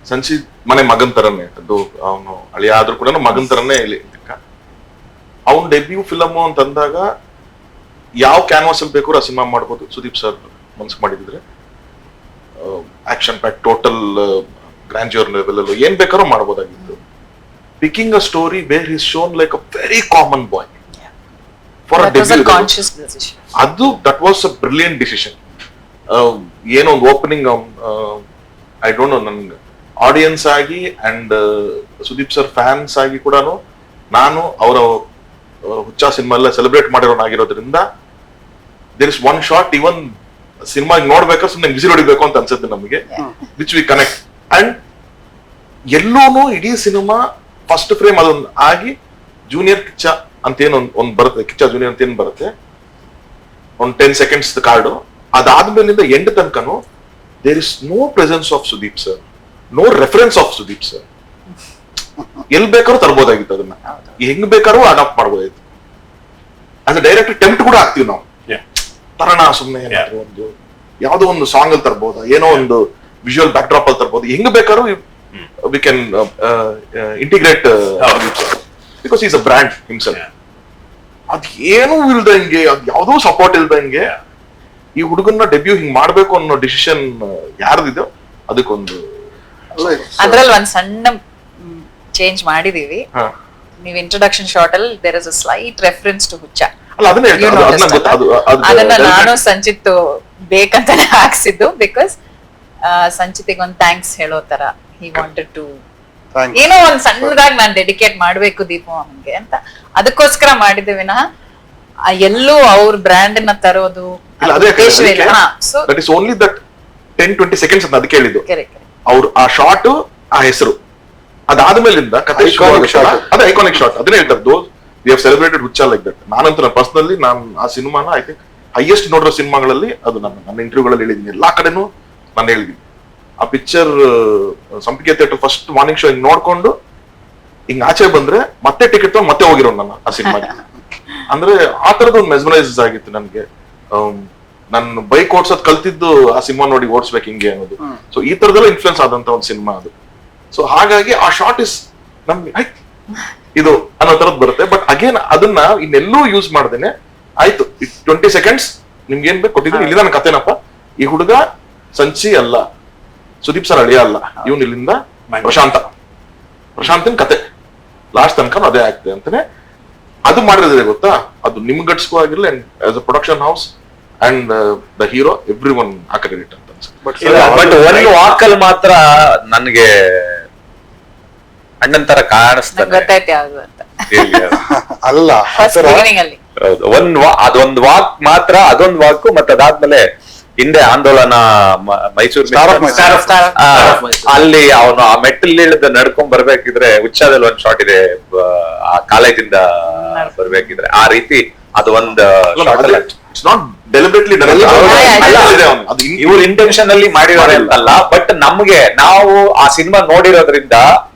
Sanchit ಮನೆ ಮಗನ್ ತರನೇ ಅದು, ಅವನು ಅಳಿಯ ಆದ್ರೂ ಕೂಡ ಮಗನ್ ತರನೇ ಅವ್ನ ಡೆಬ್ಯೂ ಫಿಲಮ್ ಅಂತ ಅಂದಾಗ ಯಾವ ಕ್ಯಾನ್ವಾಸ್ ಅಲ್ಲಿ ಬೇಕಾದ್ರೂ ಆ ಸಿನಿಮಾ ಮಾಡ್ಬೋದು. ಸುದೀಪ್ ಸರ್ ಮನ್ಸು ಮಾಡಿದ್ರೆ action pack, total grandeur level ಅಲ್ಲೂ ಏನ್ ಬೇಕಾದ್ರೂ ಮಾಡ್ಬೋದಾಗಿತ್ತು. Picking a story where is shown like a very common boy for a debut, ಅದು that was a brilliant decision. ಏನೋ ಒಂದು ಓಪನಿಂಗ್, ಐ ಡೋಂಟ್ ನೋ, ನನ್ಗೆ ಆಡಿಯನ್ಸ್ ಆಗಿ ಅಂಡ್ ಸುದೀಪ್ ಸರ್ ಫ್ಯಾನ್ಸ್ ಆಗಿ ಕೂಡ ನಾನು ಅವರ ಹುಚ್ಚ ಸಿನಿಮಾ ಎಲ್ಲ ಸೆಲೆಬ್ರೇಟ್ ಮಾಡಿರೋನಾಗಿರೋದ್ರಿಂದ ದೇರ್ ಇಸ್ ಒನ್ ಶಾಟ್ ಇವನ್ ಸಿನಿಮಾ ನೋಡ್ಬೇಕಾದ್ರೆ ಸುಮ್ಮನೆ ವಿಸಿಲ್ ಹೊಡಿಬೇಕು ಅಂತ ಅನ್ಸುತ್ತೆ ನಮಗೆ, ವಿಚ್ ವಿ ಕನೆಕ್ಟ್. ಅಂಡ್ ಎಲ್ಲೂನು ಇಡೀ ಸಿನಿಮಾ ಫಸ್ಟ್ ಫ್ರೇಮ್ ಅದೊಂದು ಆಗಿ ಜೂನಿಯರ್ ಕಿಚ್ಚ ಅಂತ ಏನು ಒಂದ್ ಬರುತ್ತೆ, ಕಿಚ್ಚ ಜೂನಿಯರ್ ಅಂತ ಏನ್ ಬರುತ್ತೆ, ಒಂದು 10 seconds ಕಾರ್ಡು. ಅದಾದ್ಮೇಲಿಂದ ಎಂಡ್ ತನಕನು there is no presence of Sudeep sir, no reference of Sudeep sir. ಎಲ್ ಬೇಕಾದ್ರೂ ತರ್ಬೋದಾಗಿತ್ತು, ಅದನ್ನ ಹೆಂಗ್ ಬೇಕಾದ್ರೂ ಅಡಾಪ್ಟ್ ಮಾಡ್ಬೋದಾಗಿತ್ತು. ಆಸ್ ಅ ಡೈರೆಕ್ಟರ್ ಟೆಂಪ್ಟ್ ಕೂಡ ಆಗ್ತೀವಿ ನಾವು, ತರೋಣ ಸುಮ್ಮನೆ ಒಂದು ಯಾವ್ದೋ ಒಂದು ಸಾಂಗ್ ಅಲ್ಲಿ ತರ್ಬೋದಾ, ಏನೋ ಒಂದು ವಿಜುವಲ್ ಬ್ಯಾಕ್ ಡ್ರಾಪ್ ಅಲ್ಲಿ ತರ್ಬೋದು, ಹೆಂಗ್ ಬೇಕಾದ್ರೂ we can integrate because is a brand himself. ಅದ್ ಏನೂ ಇಲ್ದಂಗೆ, ಅದ್ ಯಾವ್ದೋ ಸಪೋರ್ಟ್ ಇಲ್ದಂಗೆ ಈ ಹುಡುಗನ್ನ ಡೆಬ್ಯೂ ಹಿಂಗ್ ಮಾಡ್ಬೇಕು ಅನ್ನೋ ಡಿಸಿಷನ್ ಯಾರ್ದಿದೋ ಅದಕ್ಕೊಂದು. ಅದ್ರಲ್ಲಿ ಒಂದ್ ಸಣ್ಣ ಚೇಂಜ್ ಮಾಡಿದೀವಿ. ನೀವ್ ಇಂಟ್ರೊಡಕ್ಷನ್ ಶಾರ್ಟ್ ಅಲ್ಲಿ there is a slight reference to Huchcha. ಅದನ್ನ ನಾನು ಸಂಚಿತ್ ಬೇಕಂತಾನೆ ಹಾಕ್ಸಿದ್ದು, ಬಿಕಾಸ್ ಸಂಚಿತಿಗೆ ಒಂದು ಥ್ಯಾಂಕ್ಸ್ ಹೇಳೋ ತರ ಹಿ ವಾಂಟೆಡ್ ಟು, ಏನೋ ಒಂದ್ ಸಣ್ಣದಾಗಿ ನಾನು ಡೆಡಿಕೇಟ್ ಮಾಡ್ಬೇಕು ದೀಪು ಅಮ್ಮನ್ಗೆ ಅಂತ, ಅದಕ್ಕೋಸ್ಕರ ಮಾಡಿದ್ದೆ ವಿನಃ ಎಲ್ಲೂ ಅವ್ರ ಬ್ರ್ಯಾಂಡ್ ನ ತರೋದು ಉದ್ದೇಶವೇ ಇಲ್ಲ. That is only that 10-20 seconds ಅಂತ ಅದಕ್ಕೆ ಹೇಳಿದ್ದು. ಅವ್ರು ಆ ಶಾರ್ಟ್, ಆ ಹೆಸರು, ಅದಾದ್ಮೇಲಿಂದ ಕತೆ ಅದೇ ಐಕಾನಿಕ್ ಶಾಟ್, ಅದನ್ನೇ ಹೇಳ್ತಾರೆ. ದೋಸ್ ವಿ ಹ್ಯಾವ್ ಸೆಲೆಬ್ರೇಟೆಡ್ ಹುಚ್ಚ ಲೈಕ್ ದಟ್. ನಾನಂತೂ ಪರ್ಸನಲಿ ನಾನು ಆ ಸಿನಿಮಾನ ಐ ಥಿಂಕ್ ಹೈಯೆಸ್ಟ್ ನೋಡಿರೋ ಸಿನಿಮಾಗಳಲ್ಲಿ ಅದು ನನ್ನ ಇಂಟರ್ವ್ಯೂಗಳಲ್ಲಿ ಹೇಳಿದ್ದೀನಿ, ಎಲ್ಲಾ ಕಡೆನೂ ನಾನು ಹೇಳಿದ್ದೀನಿ. ಆ ಪಿಕ್ಚರ್ ಸಂಪಿಗೆ ಥಿಯೇಟರ್ ಫಸ್ಟ್ ಮಾರ್ನಿಂಗ್ ಶೋ ಹಿಂಗ್ ನೋಡ್ಕೊಂಡು ಹಿಂಗ್ ಆಚೆ ಬಂದ್ರೆ ಮತ್ತೆ ಟಿಕೆಟ್ ತಗೊಂಡು ಮತ್ತೆ ಹೋಗಿರೋ ನನ್ನ ಆ ಸಿನಿಮಾಗೆ. ಅಂದ್ರೆ ಆ ತರದ ಒಂದು ಮೆಸ್ಮರೈಸ್ ಆಗಿತ್ತು ನನ್ಗೆ. ನಾನು ಬೈಕ್ ಓಡ್ಸೋದ್ ಕಲ್ತಿದ್ದು ಆ ಸಿನಿಮಾ ನೋಡಿ ಓಡಿಸ್ಬೇಕು ಹಿಂಗೆ ಅನ್ನೋದು. ಸೊ ಈ ತರದೆಲ್ಲ ಇನ್ಫ್ಲುಯೆನ್ಸ್ ಆದಂತ ಒಂದು ಸಿನಿಮಾ ಅದು. ಸೊ ಹಾಗಾಗಿ ಆ ಶಾರ್ಟ್ ಇಸ್ ನಮ್ಗೆ ಇದು ಅನ್ನೋ ತರದ್ ಬರುತ್ತೆ. ಬಟ್ ಅಗೇನ್ ಅದನ್ನ ಇನ್ನೆಲ್ಲೂ ಯೂಸ್ ಮಾಡ್ದೇನೆ ಆಯ್ತು 20 seconds ನಿಮ್ಗೆ ಏನ್ ಬೇಕು ಕೊಟ್ಟಿದ್ದೀನಿ, ಇಲ್ಲಿ ನನ್ನ ಕತೆನಪ್ಪ, ಈ ಹುಡುಗ ಸಂಚಿ ಅಲ್ಲ, ಸುದೀಪ್ ಸರ್ ಅಳಿಯ ಅಲ್ಲ, ಇವನ್ ಇಲ್ಲಿಂದ ಪ್ರಶಾಂತನ್ ಕತೆ ಲಾಸ್ಟ್ ತನಕ ಅದೇ ಆಗ್ತದೆ ಅಂತಾನೆ ಅದು ಮಾಡಿರೋದೇ ಗೊತ್ತಾ. ಅದು ನಿಮ್ ಗಟ್ಸ್ಗೂ ಆಗಿರ್ಲಿ and as a production house and the hero every one ಆ ಕ್ರೆಡಿಟ್ ಅಂತ ಅನ್ಸುತ್ತೆ. ಬಟ್ ಒಂದು ವಾಕಲ್ ಮಾತ್ರ ನನ್ಗೆ ಅಣ್ಣನ್ ತರ ಕಾಣಿಸ್ತಾನೆ. ಗೊತ್ತಾಯ್ತು ಯಾವ್ದು ಅಂತ ಅಲ್ಲ ಫಸ್ಟ್ ಬಿಗಿನಿಂಗ್ ಅಲ್ಲಿ. ಹೌದು, ಅದೊಂದು ವಾಕ್ ಮಾತ್ರ, ಅದೊಂದು ವಾಕ್ ಮತ್ತೆ ಅದಾದ್ಮೇಲೆ ಹಿಂದೆ ಆಂದೋಲನ ಮೈಸೂರು ಅಲ್ಲಿ ಅವನು ಆ ಮೆಟ್ಟಲ್ ಇಳಿದ ನಡ್ಕೊಂಡ್ ಬರ್ಬೇಕಿದ್ರೆ ಉಚ್ಚಾದಲ್ಲಿ ಒಂದ್ ಶಾಟ್ ಇದೆ, ಆ ಕಾಲೇಜಿಂದ ಬರ್ಬೇಕಿದ್ರೆ ಆ ರೀತಿ ಅದು ಒಂದು ಶಾರ್ಟ್ ಅಲ್ಲ. ಇಟ್ಸ್ ನಾಟ್ ಡೆಲಿಬ್ರೇಟ್ಲಿ ಇವ್ರ ಇಂಟೆನ್ಷನ್ ಅಲ್ಲಿ ಮಾಡಿರೋರೆ ಅಂತಲ್ಲ, ಬಟ್ ನಮ್ಗೆ ನಾವು ಆ ಸಿನಿಮಾ ನೋಡಿರೋದ್ರಿಂದ,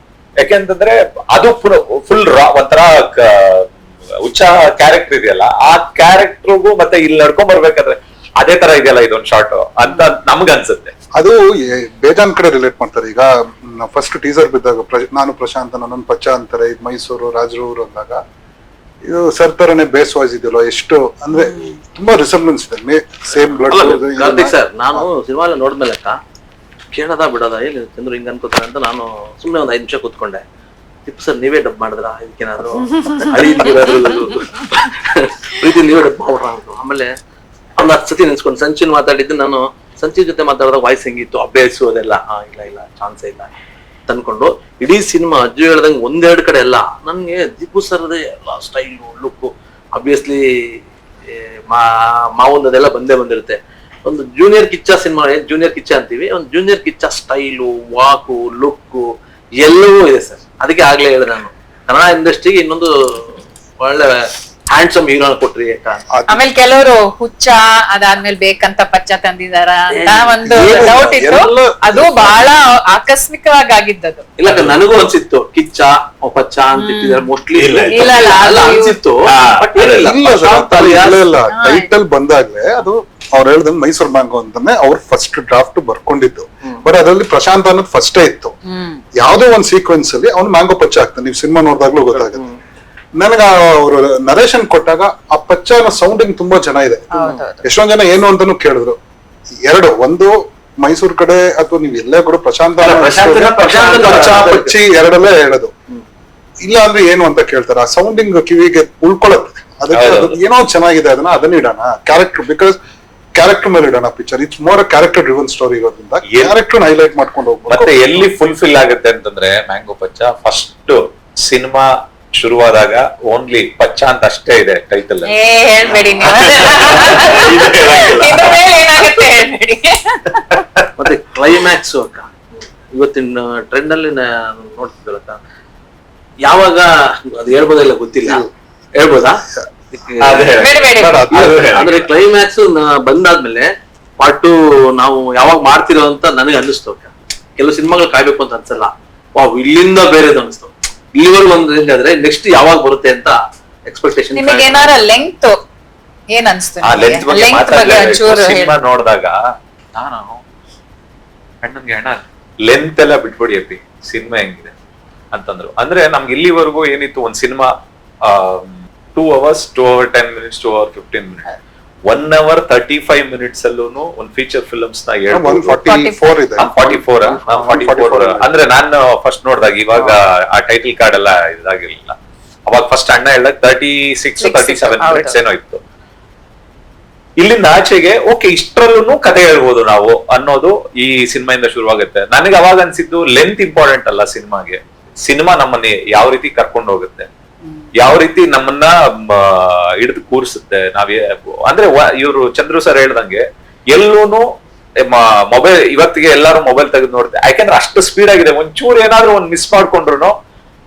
ಯಾಕೆಂತಂದ್ರೆ ಅದು ಫುಲ್ ಒಂಥರ ಹುಚ್ಚ ಕ್ಯಾರೆಕ್ಟರ್ ಇದೆಯಲ್ಲ, ಆ ಕ್ಯಾರೆಕ್ಟರ್ಗೂ ಮತ್ತೆ ಇಲ್ಲಿ ನಡ್ಕೊಂಡ್ ಬರ್ಬೇಕಾದ್ರೆ ಅದೇ ತರ ಇದೆಯಲ್ಲ ಇದೊಂದು ಶಾರ್ಟ್ ಅಂತ ನಮ್ಗ ಅನ್ಸುತ್ತೆ. ಅದು ಬೇಜಾನ್ ಕಡೆ ರಿಲೇಟ್ ಮಾಡ್ತಾರೆ. ಈಗ ಫಸ್ಟ್ ಟೀಸರ್ ಬಿದ್ದಾಗ ನಾನು ಪ್ರಶಾಂತ್ ನನ್ನೊಂದು ಪಚ್ಚ ಅಂತಾರೆ, ಇದು ಮೈಸೂರು ರಾಜರೂರು ಅಂದಾಗ ಇದು ಸರ್ ತರನೇ ಬೇಸ್ ವಾಯ್ಸ್ ಇದೆಯಲ್ಲ, ಎಷ್ಟು ಅಂದ್ರೆ ತುಂಬಾ ರಿಸೆಂಬ್ಲೆನ್ಸ್ ಇದೆ, ಸೇಮ್ ಬ್ಲಡ್. ಕಾರ್ತಿಕ್ ಸರ್, ನಾನು ಸಿನಿಮಾ ನೋಡಿದ್ಮೇಲೆ ಕೇಳದ ಬಿಡೋದ ಏನು ಚಂದ್ರು ಹಿಂಗ ಅನ್ಕೋತಾರೆ ಅಂತ ನಾನು ಸುಮ್ಮನೆ ಒಂದ್ 5 ನಿಮಿಷ ಕೂತ್ಕೊಂಡೆ. ಟಿಪ್ಪು ಸರ್ ನೀವೇ ಡಬ್ ಮಾಡಿದ್ರ ಇದಕ್ಕೇನಾದ್ರು ಪ್ರೀತಿ ನೀವೇ ಡಬ್ ಮಾಡ್ರ. ಆಮೇಲೆ ಒಂದ್ 10 ಸತಿ ನೆನ್ಸ್ಕೊಂಡು ಸಂಚಿನ್ ಮಾತಾಡಿದ್ದು, ನಾನು ಸಂಚಿ ಜೊತೆ ಮಾತಾಡಿದಾಗ ವಾಯ್ಸ್ ಹೆಂಗಿತ್ತು ಅಭ್ಯಾಸ ಅದೆಲ್ಲ ಇಲ್ಲ ಚಾನ್ಸೇ ಇಲ್ಲ ತಂದ್ಕೊಂಡು ಇಡೀ ಸಿನಿಮಾ ಅಜ್ಜು ಹೇಳ್ದಂಗೆ 1-2 ಕಡೆ ಎಲ್ಲ ನನ್ಗೆ ದೀಪು ಸರ್ದೇ ಎಲ್ಲ ಸ್ಟೈಲು ಲುಕ್ ಅಬ್ವಿಯಸ್ಲಿ ಮಾವೊಂದದೆಲ್ಲ ಬಂದೇ ಬಂದಿರುತ್ತೆ. ಒಂದು junior Kichcha cinema, junior Kichcha ಅಂತೀವಿ, ಒಂದು junior Kichcha style, walk, look ಎಲ್ಲವೂ ಇದೆ ಸರ್. ಅದಕ್ಕೆ ಆಗ್ಲೇ ಹೇಳಿದೆ ನಾನು, ಕನ್ನಡ ಇಂಡಸ್ಟ್ರಿಗೆ ಇನ್ನೊಂದು ಒಳ್ಳೆ ಹ್ಯಾಂಡ್ಸಮ್ ಹೀರೋನ ಕೊಟ್ರಿ. ಆಮೇಲೆ ಕೆಲವರು ಹುಚ್ಚ ಅದಾದ್ಮೇಲೆ ಬೇಕಂತ ಪಚ್ಚ ತಂದಿದಾರ ಅಂತ ಒಂದು ಡೌಟ್ ಇತ್ತು. ಅದು ಬಹಳ ಆಕಸ್ಮಿಕವಾಗಿ ಆಗಿದ್ದದು. ಇಲ್ಲ ನನಗೂ ಅನ್ಸಿತ್ತು ಕಿಚ್ಚ ಪಚ್ಚ ಅಂತ ಇಟ್ಟಿದ್ದಾರೆ ಮೋಸ್ಟ್ಲಿ ಅನ್ಸಿತ್ತು. ಇಲ್ಲ ಟೈಟಲ್ ಬಂದಾಗ್ಲೇ ಅದು ಅವ್ರು ಹೇಳ್ದಂಗೆ ಮೈಸೂರು ಮ್ಯಾಂಗೋ ಅಂತಾನೆ ಅವ್ರು ಫಸ್ಟ್ ಡ್ರಾಫ್ಟ್ ಬರ್ಕೊಂಡಿದ್ದು. ಬಟ್ ಅದರಲ್ಲಿ ಪ್ರಶಾಂತ್ ಅನ್ನೋದು ಫಸ್ಟೇ ಇತ್ತು. ಯಾವ್ದೋ ಒಂದ್ ಸೀಕ್ವೆನ್ಸ್ ಅಲ್ಲಿ ಅವ್ನು ಮ್ಯಾಂಗೋ ಪಚ್ಚ ಆಗ್ತಾನೆ, ನೀವು ಸಿನಿಮಾ ನೋಡಿದಾಗ್ಲೂ ಗೊತ್ತಾಗುತ್ತೆ. ನನಗ ಅವರು ನರೇಶನ್ ಕೊಟ್ಟಾಗ ಆ ಪಚ್ಚ ಅನ್ನೋ ಸೌಂಡಿಂಗ್ ತುಂಬಾ ಚೆನ್ನಾಗಿದೆ. ಎಷ್ಟೊಂದ್ ಜನ ಏನು ಅಂತಾನು ಕೇಳಿದ್ರು. ಒಂದು ಮೈಸೂರು ಕಡೆ ಅಥವಾ ನೀವು ಎಲ್ಲೇ ಕೂಡ ಪ್ರಶಾಂತ ಪಚ್ಚಿ ಎರಡಲ್ಲೇ ಹೇಳೋದು. ಇಲ್ಲ ಅಂದ್ರೆ ಏನು ಅಂತ ಕೇಳ್ತಾರೆ. ಆ ಸೌಂಡಿಂಗ್ ಕಿವಿಗೆ ಉಳ್ಕೊಳ್ಳುತ್ತೆ. ಅದಕ್ಕೆ ಏನೋ ಚೆನ್ನಾಗಿದೆ, ಅದನ್ನ ಇಡೋಣ ಕ್ಯಾರೆಕ್ಟರ್, ಬಿಕಾಸ್ ಕ್ಯಾರೆಕ್ಟರ್ ಮೇಲೆ ಇಡೋಣ picture. It's more character driven story ಇರೋದ್ರಿಂದ ಕ್ಯಾರೆಕ್ಟರ್ ಹೈಲೈಟ್ ಮಾಡ್ಕೊಂಡು ಹೋಗ್ಬೋದು. ಮತ್ತೆ ಎಲ್ಲಿ ಫುಲ್ಫಿಲ್ ಆಗುತ್ತೆ ಅಂತಂದ್ರೆ ಮ್ಯಾಂಗೋ ಪಚ್ಚ ಫಸ್ಟ್ ಸಿನಿಮಾ ಶುರುವಾದಾಗ ಓನ್ಲಿ ಪಚ್ಚ ಅಂತ ಅಷ್ಟೇ ಇದೆ ಟೈಟಲ್. ಹೇಳ್ಬೇಡಿ ಮತ್ತೆ ಕ್ಲೈಮ್ಯಾಕ್ಸ್ ಅಕ್ಕ ಇವತ್ತಿನ ಟ್ರೆಂಡ್ ಅಲ್ಲಿ ನೋಡ್ತಿದ್ರಕ್ಕ, ಯಾವಾಗ ಅದು ಹೇಳ್ಬೋದಿಲ್ಲ ಗೊತ್ತಿಲ್ಲ, ಹೇಳ್ಬೋದಾ? ಅಂದ್ರೆ ಕ್ಲೈಮ್ಯಾಕ್ಸ್ ಬಂದಾದ್ಮೇಲೆ ಪಾರ್ಟ್ 2 ನಾವು ಯಾವಾಗ ಮಾಡ್ತಿರೋ ಅಂತ ನನಗೆ ಅನ್ನಿಸ್ತು. ಕೆಲವು ಸಿನಿಮಾಗಳು ಕಾಯ್ಬೇಕು ಅಂತ ಅನ್ಸಲ್ಲ, ವಾವ್ ಇಲ್ಲಿಂದ ಬೇರೆದು ಅನಿಸ್ತು. ಇಲ್ಲಿವರೆಗೂ ಒಂದು ಹೆಂಗಾದ್ರೆ ನೆಕ್ಸ್ಟ್ ಯಾವಾಗ ಬರುತ್ತೆ ಅಂತ ಎಕ್ಸ್ಪೆಕ್ಟೇಷನ್. ನಿಮಗೆ ಏನಾರ ಲೆಂತ್ ಏನ್ ಅನ್ಸ್ತು? ಸಿನಿಮಾ ನೋಡಿದಾಗ ನಾನು ಅಣ್ಣನ್ಗೆ ಅಣ್ಣ ಲೆಂತ್ ಎಲ್ಲ ಬಿಟ್ಬಿಡಿ ಅಪ್ಪಿ, ಸಿನಿಮಾ ಹೆಂಗಿದೆ ಅಂತಂದ್ರು. ಅಂದ್ರೆ ನಮ್ಗೆ ಇಲ್ಲಿವರೆಗೂ ಏನಿತ್ತು, ಒಂದ್ cinema 2 hours 2 hour 10 minutes 2 hour 15 minutes 1 hour 35 minutes ಅಲ್ಲೂ ಒಂದು ಫೀಚರ್ ಫಿಲ್ಮ್ಸ್ ನ 44 ಅಂದ್ರೆ ನಾನು ಫಸ್ಟ್ ನೋಡಿದಾಗ, ಇವಾಗ ಆ ಟೈಟಲ್ ಕಾರ್ಡ್ ಎಲ್ಲ ಇದಾಗಿರ್ಲಿಲ್ಲ ಅವಾಗ. ಫಸ್ಟ್ ಅಣ್ಣ ಹೇಳಿದಾಗ 36-37 minutes ಏನೋ ಇತ್ತು. ಇಲ್ಲಿಂದ ಆಚೆಗೆ ಓಕೆ ಇಷ್ಟರಲ್ಲೂ ಕತೆ ಹೇಳ್ಬೋದು ನಾವು ಅನ್ನೋದು ಈ ಸಿನಿಮಾಯಿಂದ ಶುರುವಾಗುತ್ತೆ. ನನಗೆ ಅವಾಗ ಅನ್ಸಿದ್ದು ಲೆಂತ್ ಇಂಪಾರ್ಟೆಂಟ್ ಅಲ್ಲ ಸಿನಿಮಾಗೆ, ಸಿನಿಮಾ ನಮ್ಮನ್ನ ಯಾವ ರೀತಿ ಕರ್ಕೊಂಡು ಹೋಗುತ್ತೆ, ಯಾವ ರೀತಿ ನಮ್ಮನ್ನ ಹಿಡಿದು ಕೂರಿಸುತ್ತೆ. ಅಂದ್ರೆ ಇವರು ಚಂದ್ರು ಸರ್ ಹೇಳ್ದಂಗೆ ಎಲ್ಲೂನು ಮೊಬೈಲ್, ಇವತ್ತಿಗೆ ಎಲ್ಲಾರು ಮೊಬೈಲ್ ತೆಗೆದು ನೋಡ್ತಾರೆ. ಯಾಕೆಂದ್ರೆ ಅಷ್ಟು ಸ್ಪೀಡ್ ಆಗಿದೆ. ಒಂಚೂರು ಏನಾದ್ರು ಒಂದ್ ಮಿಸ್ ಮಾಡ್ಕೊಂಡ್ರು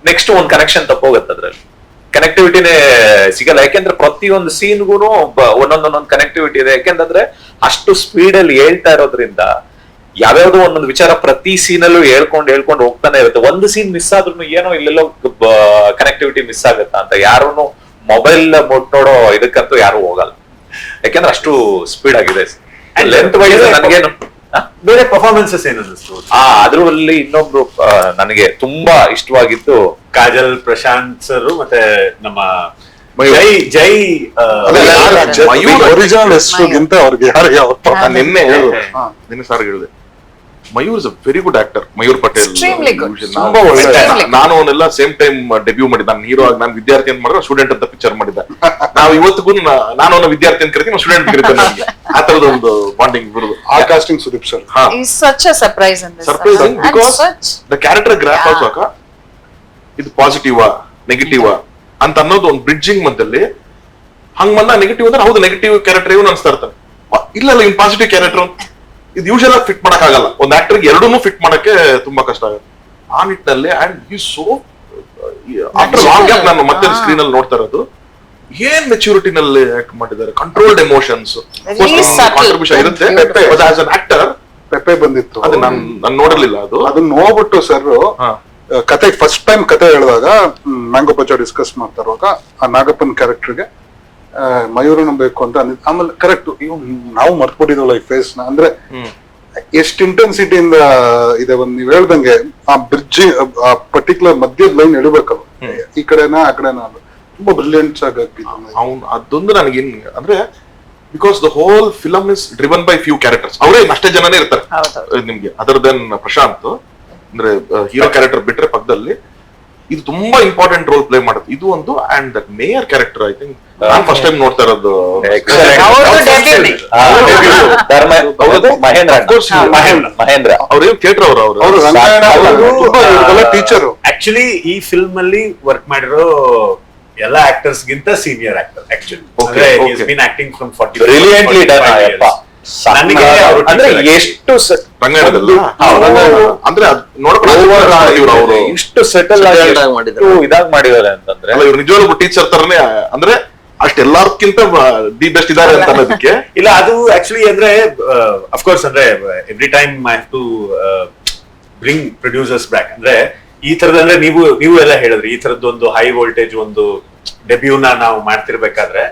ನೆಕ್ಸ್ಟ್ ಒಂದ್ ಕನೆಕ್ಷನ್ ತಪ್ಪೋಗುತ್ತೆ, ಅದ್ರಲ್ಲಿ ಕನೆಕ್ಟಿವಿಟಿನೇ ಸಿಗಲ್ಲ. ಯಾಕೆಂದ್ರೆ ಪ್ರತಿಯೊಂದು ಸೀನ್ಗೂ ಒಂದೊಂದೊಂದೊಂದು ಕನೆಕ್ಟಿವಿಟಿ ಇದೆ. ಯಾಕೆಂದ್ರೆ ಅಷ್ಟು ಸ್ಪೀಡ್ ಅಲ್ಲಿ ಹೇಳ್ತಾ ಇರೋದ್ರಿಂದ ಯಾವ್ಯಾವ್ದೋ ಒಂದೊಂದು ವಿಚಾರ ಪ್ರತಿ ಸೀನಲ್ಲೂ ಹೇಳ್ಕೊಂಡು ಹೋಗ್ತಾನೆ ಇರುತ್ತೆ. ಒಂದು ಸೀನ್ ಮಿಸ್ ಆದ್ರೂ ಏನೋ ಇಲ್ಲೆಲ್ಲೋ ಕನೆಕ್ಟಿವಿಟಿ ಮಿಸ್ ಆಗುತ್ತಾ ಅಂತ ಯಾರು ಮೊಬೈಲ್ ನೋಡೋ ಇದಕ್ಕಂತೂ ಯಾರು ಹೋಗಲ್ಲ, ಯಾಕೆಂದ್ರೆ ಅಷ್ಟು ಸ್ಪೀಡ್ ಆಗಿದೆ. ಲೆಂತ್ ವೈಸ್ ನನಗೇನು ಬೇರೆ ಪರ್ಫಾರ್ಮೆನ್ಸಸ್ ಏನು ಅನ್ನಿಸ್ತು? ಅದ್ರಲ್ಲಿ ಇನ್ನೊಬ್ರು ನನಗೆ ತುಂಬಾ ಇಷ್ಟವಾಗಿದ್ದು ಕಾಜಲ್, ಪ್ರಶಾಂತ್ ಸರ್ ಮತ್ತೆ ನಮ್ಮ ಮಯೂರ್. ಜೈ ಒರಿಜಿನಲ್ ಹೆಸರುಗಿಂತ ಅವ್ರಿಗೆ ಯಾರು ಯಾವ ನಾನು ನಿನ್ನೆ ಹೇಳಿದೆ, ನಿನ್ನೆ ಸಾರ್ ಹೇಳಿದೆ, Mayur is a very good actor. Mayur Patel Extremely good. ತುಂಬಾ ಒಳ್ಳೆ ನಾನು ಅವನ್ನೆಲ್ಲ ಸೇಮ್ ಟೈಮ್ ಡೆಬ್ಯೂ ಮಾಡಿದ್ದ. ನಾನು ಹೀರೋ ಆಗಿ ನಾನು ವಿದ್ಯಾರ್ಥಿ ಅಂತ ಮಾಡಿದ್ರೆ ಸ್ಟೂಡೆಂಟ್ ಅಂತ ಪಿಕ್ಚರ್ ಮಾಡಿದ್ದ. ನಾವು ಇವತ್ತಿಗೂ ನಾನು ಅವನ ವಿದ್ಯಾರ್ಥಿ ಅಂತ ಕರಿತೀನಿ, ಸ್ಟೂಡೆಂಟ್ ಕರಿತಾನೆ. ನನಗೆ ಆ ತರದ ಒಂದು ಬಾಂಡಿಂಗ್ ಬರುದು. ಆ casting Sudeep sir. He's such a surprise in this. Surprising And because such. The character graph also ಇದು ಪಾಸಿಟಿವಾ ನೆಗೆಟಿವಾ ಅಂತ ಅನ್ನೋದು ಒಂದು ಬ್ರಿಡ್ಜಿಂಗ್ ಮಧ್ಯದಲ್ಲಿ ಹಂಗ ಬಂದ ನೆಗೆಟಿವ್ ಅಂದ್ರೆ ಹೌದು ನೆಗೆಟಿವ್ ಕ್ಯಾರೆಕ್ಟರ್ ಇವನು ಅನ್ಸ್ತಾ ಇರ್ತಾನೆ. ಇಲ್ಲ ಇನ್ ಪಾಸಿಟಿವ್ ಕ್ಯಾರೆಕ್ಟರ್ ಇದು ಯೂಶಲ್ ಆಗಿ ಫಿಟ್ ಮಾಡಕ್ ಆಗಲ್ಲ. ಒಂದು ಆಕ್ಟರ್ಗೆ ಎರಡನ್ನೂ ಫಿಟ್ ಮಾಡಕ್ಕೆ ತುಂಬಾ ಕಷ್ಟ ಆಗುತ್ತೆ. ಆ ನಿಟ್ಟಿನಲ್ಲಿ ಅಂಡ್ ಈ ಸೋ ಆಫ್ಟರ್ ಲಾಂಗ್ ಗ್ಯಾಪ್ ನಾನು ಮತ್ತೆ ಸ್ಕ್ರೀನ್ ಅಲ್ಲಿ ನೋಡ್ತಾ ಇರೋದು, ಏನ್ ಮೆಚುರಿಟಿನಲ್ಲಿ ಆಕ್ಟ್ ಮಾಡಿದ್ದಾರೆ. ಕಂಟ್ರೋಲ್ಡ್ ಎಮೋಷನ್ಸ್ ಕಾಂಟ್ರಿಬ್ಯೂಷನ್ ಇರುತ್ತೆ. ಆಸ್ ಅನ್ ಆಕ್ಟರ್ ಪೆಪ್ಪೆ ಬಂದಿತ್ತು, ಅದೇ ನಾನು ನೋಡಿರ್ಲಿಲ್ಲ ಅದು. ಅದನ್ನ ನೋಡ್ಬಿಟ್ಟು ಸರ್ ಹಾ. ಕತೆ ಫಸ್ಟ್ ಟೈಮ್ ಕತೆ ಹೇಳಿದಾಗ ಮ್ಯಾಂಗೋ ಪಚ್ಚ ಡಿಸ್ಕಸ್ ಮಾಡ್ತಾ ಇರುವಾಗ ಆ ನಾಗಪ್ಪನ್ ಕ್ಯಾರೆಕ್ಟರ್ಗೆ ಮಯೂರನ ಬೇಕು ಅಂತ ಅಂದಿದ್ದು. ಆಮೇಲೆ ಕರೆಕ್ಟ್ ನಾವು ಮರ್ತ್ಬಿಟ್ಟಿದ್ವಲ್ಲ ಈ ಫೇಸ್ ನ, ಅಂದ್ರೆ ಎಷ್ಟು ಇಂಟೆನ್ಸಿಟಿಯಿಂದ ಇದೆ. ಒಂದ್ ನೀವ್ ಹೇಳ್ದಂಗೆ ಆ ಬ್ರಿಡ್ಜ್ ಆ ಪರ್ಟಿಕ್ಯುಲರ್ ಮಧ್ಯದ ಲೈನ್ ಎಳಿಬೇಕಲ್ಲ, ಈ ಕಡೆನಾ ಆ ಕಡೆನಾ, ತುಂಬಾ ಬ್ರಿಲಿಯಂಟ್ ಆಗಿ ಅವ್ನು ಅದೊಂದು ನನಗೇನ್ ಅಂದ್ರೆ because the whole film is driven by few characters. ಅವರೇ ಅಷ್ಟೇ ಜನನೇ ಇರ್ತಾರೆ ನಿಮ್ಗೆ. ಅದರ್ ದೆನ್ ಪ್ರಶಾಂತ್ ಅಂದ್ರೆ ಹೀರೋ ಕ್ಯಾರೆಕ್ಟರ್ ಬಿಟ್ರೆ ಪಕ್ಕದಲ್ಲಿ ಇದು ತುಂಬಾ ಇಂಪಾರ್ಟೆಂಟ್ ರೋಲ್ ಪ್ಲೇ ಮಾಡುತ್ತೆ. ಇದು ಒಂದು and that mayor character I think ನಾನು ಫಸ್ಟ್ ಟೈಮ್ ನೋಡ್ತಾ ಇರೋದು. ಮಹೇಂದ್ರ ಅವ್ರೇನ್ ಥಿಯೇಟರ್ ಅವರು ಟೀಚರ್. ಆಕ್ಚುಲಿ ಈ ಫಿಲ್ಮ್ ಅಲ್ಲಿ ವರ್ಕ್ ಮಾಡಿರೋ ಎಲ್ಲ ಆಕ್ಟರ್ಸ್ ಗಿಂತ senior actor actually acting from 40 brilliantly done. ನನಗೆ ಅಂದ್ರೆ ಎಷ್ಟು ರಂಗಾಯಣದಲ್ಲಿ ಅಂದ್ರೆ ನೋಡ್ಕೊಂಡು ಇಷ್ಟು ಸೆಟಲ್ ಆಗಿ ಇದಾಗಿ ಮಾಡಿದ್ದಾರೆ ಅಂತಂದ್ರೆ ಇವ್ರು ನಿಜವಾಗ್ಲೂ ಟೀಚರ್ ತರನೇ, ಅಂದ್ರೆ ಅಷ್ಟು ಎಲ್ಲಾರ್ಕಿಂತ ದಿ ಬೆಸ್ಟ್ ಇದಾರೆ ಅಂತ ಅನ್ನೋದಕ್ಕೆ ಇಲ್ಲ. ಅದು ಆಕ್ಚುಲಿ ಅಂದ್ರೆ ಅಫ್ಕೋರ್ಸ್ ಅಂದ್ರೆ every time I have to bring producers back. ಅಂದ್ರೆ ಈ ತರದ ಅಂದ್ರೆ ನೀವು ಎಲ್ಲ ಹೇಳಿದ್ರಿ, ಈ ತರದ್ದು ಒಂದು ಹೈ ವೋಲ್ಟೇಜ್ ಒಂದು ಡೆಬ್ಯೂನ ನಾವು ಮಾಡ್ತಿರ್ಬೇಕಾದ್ರೆ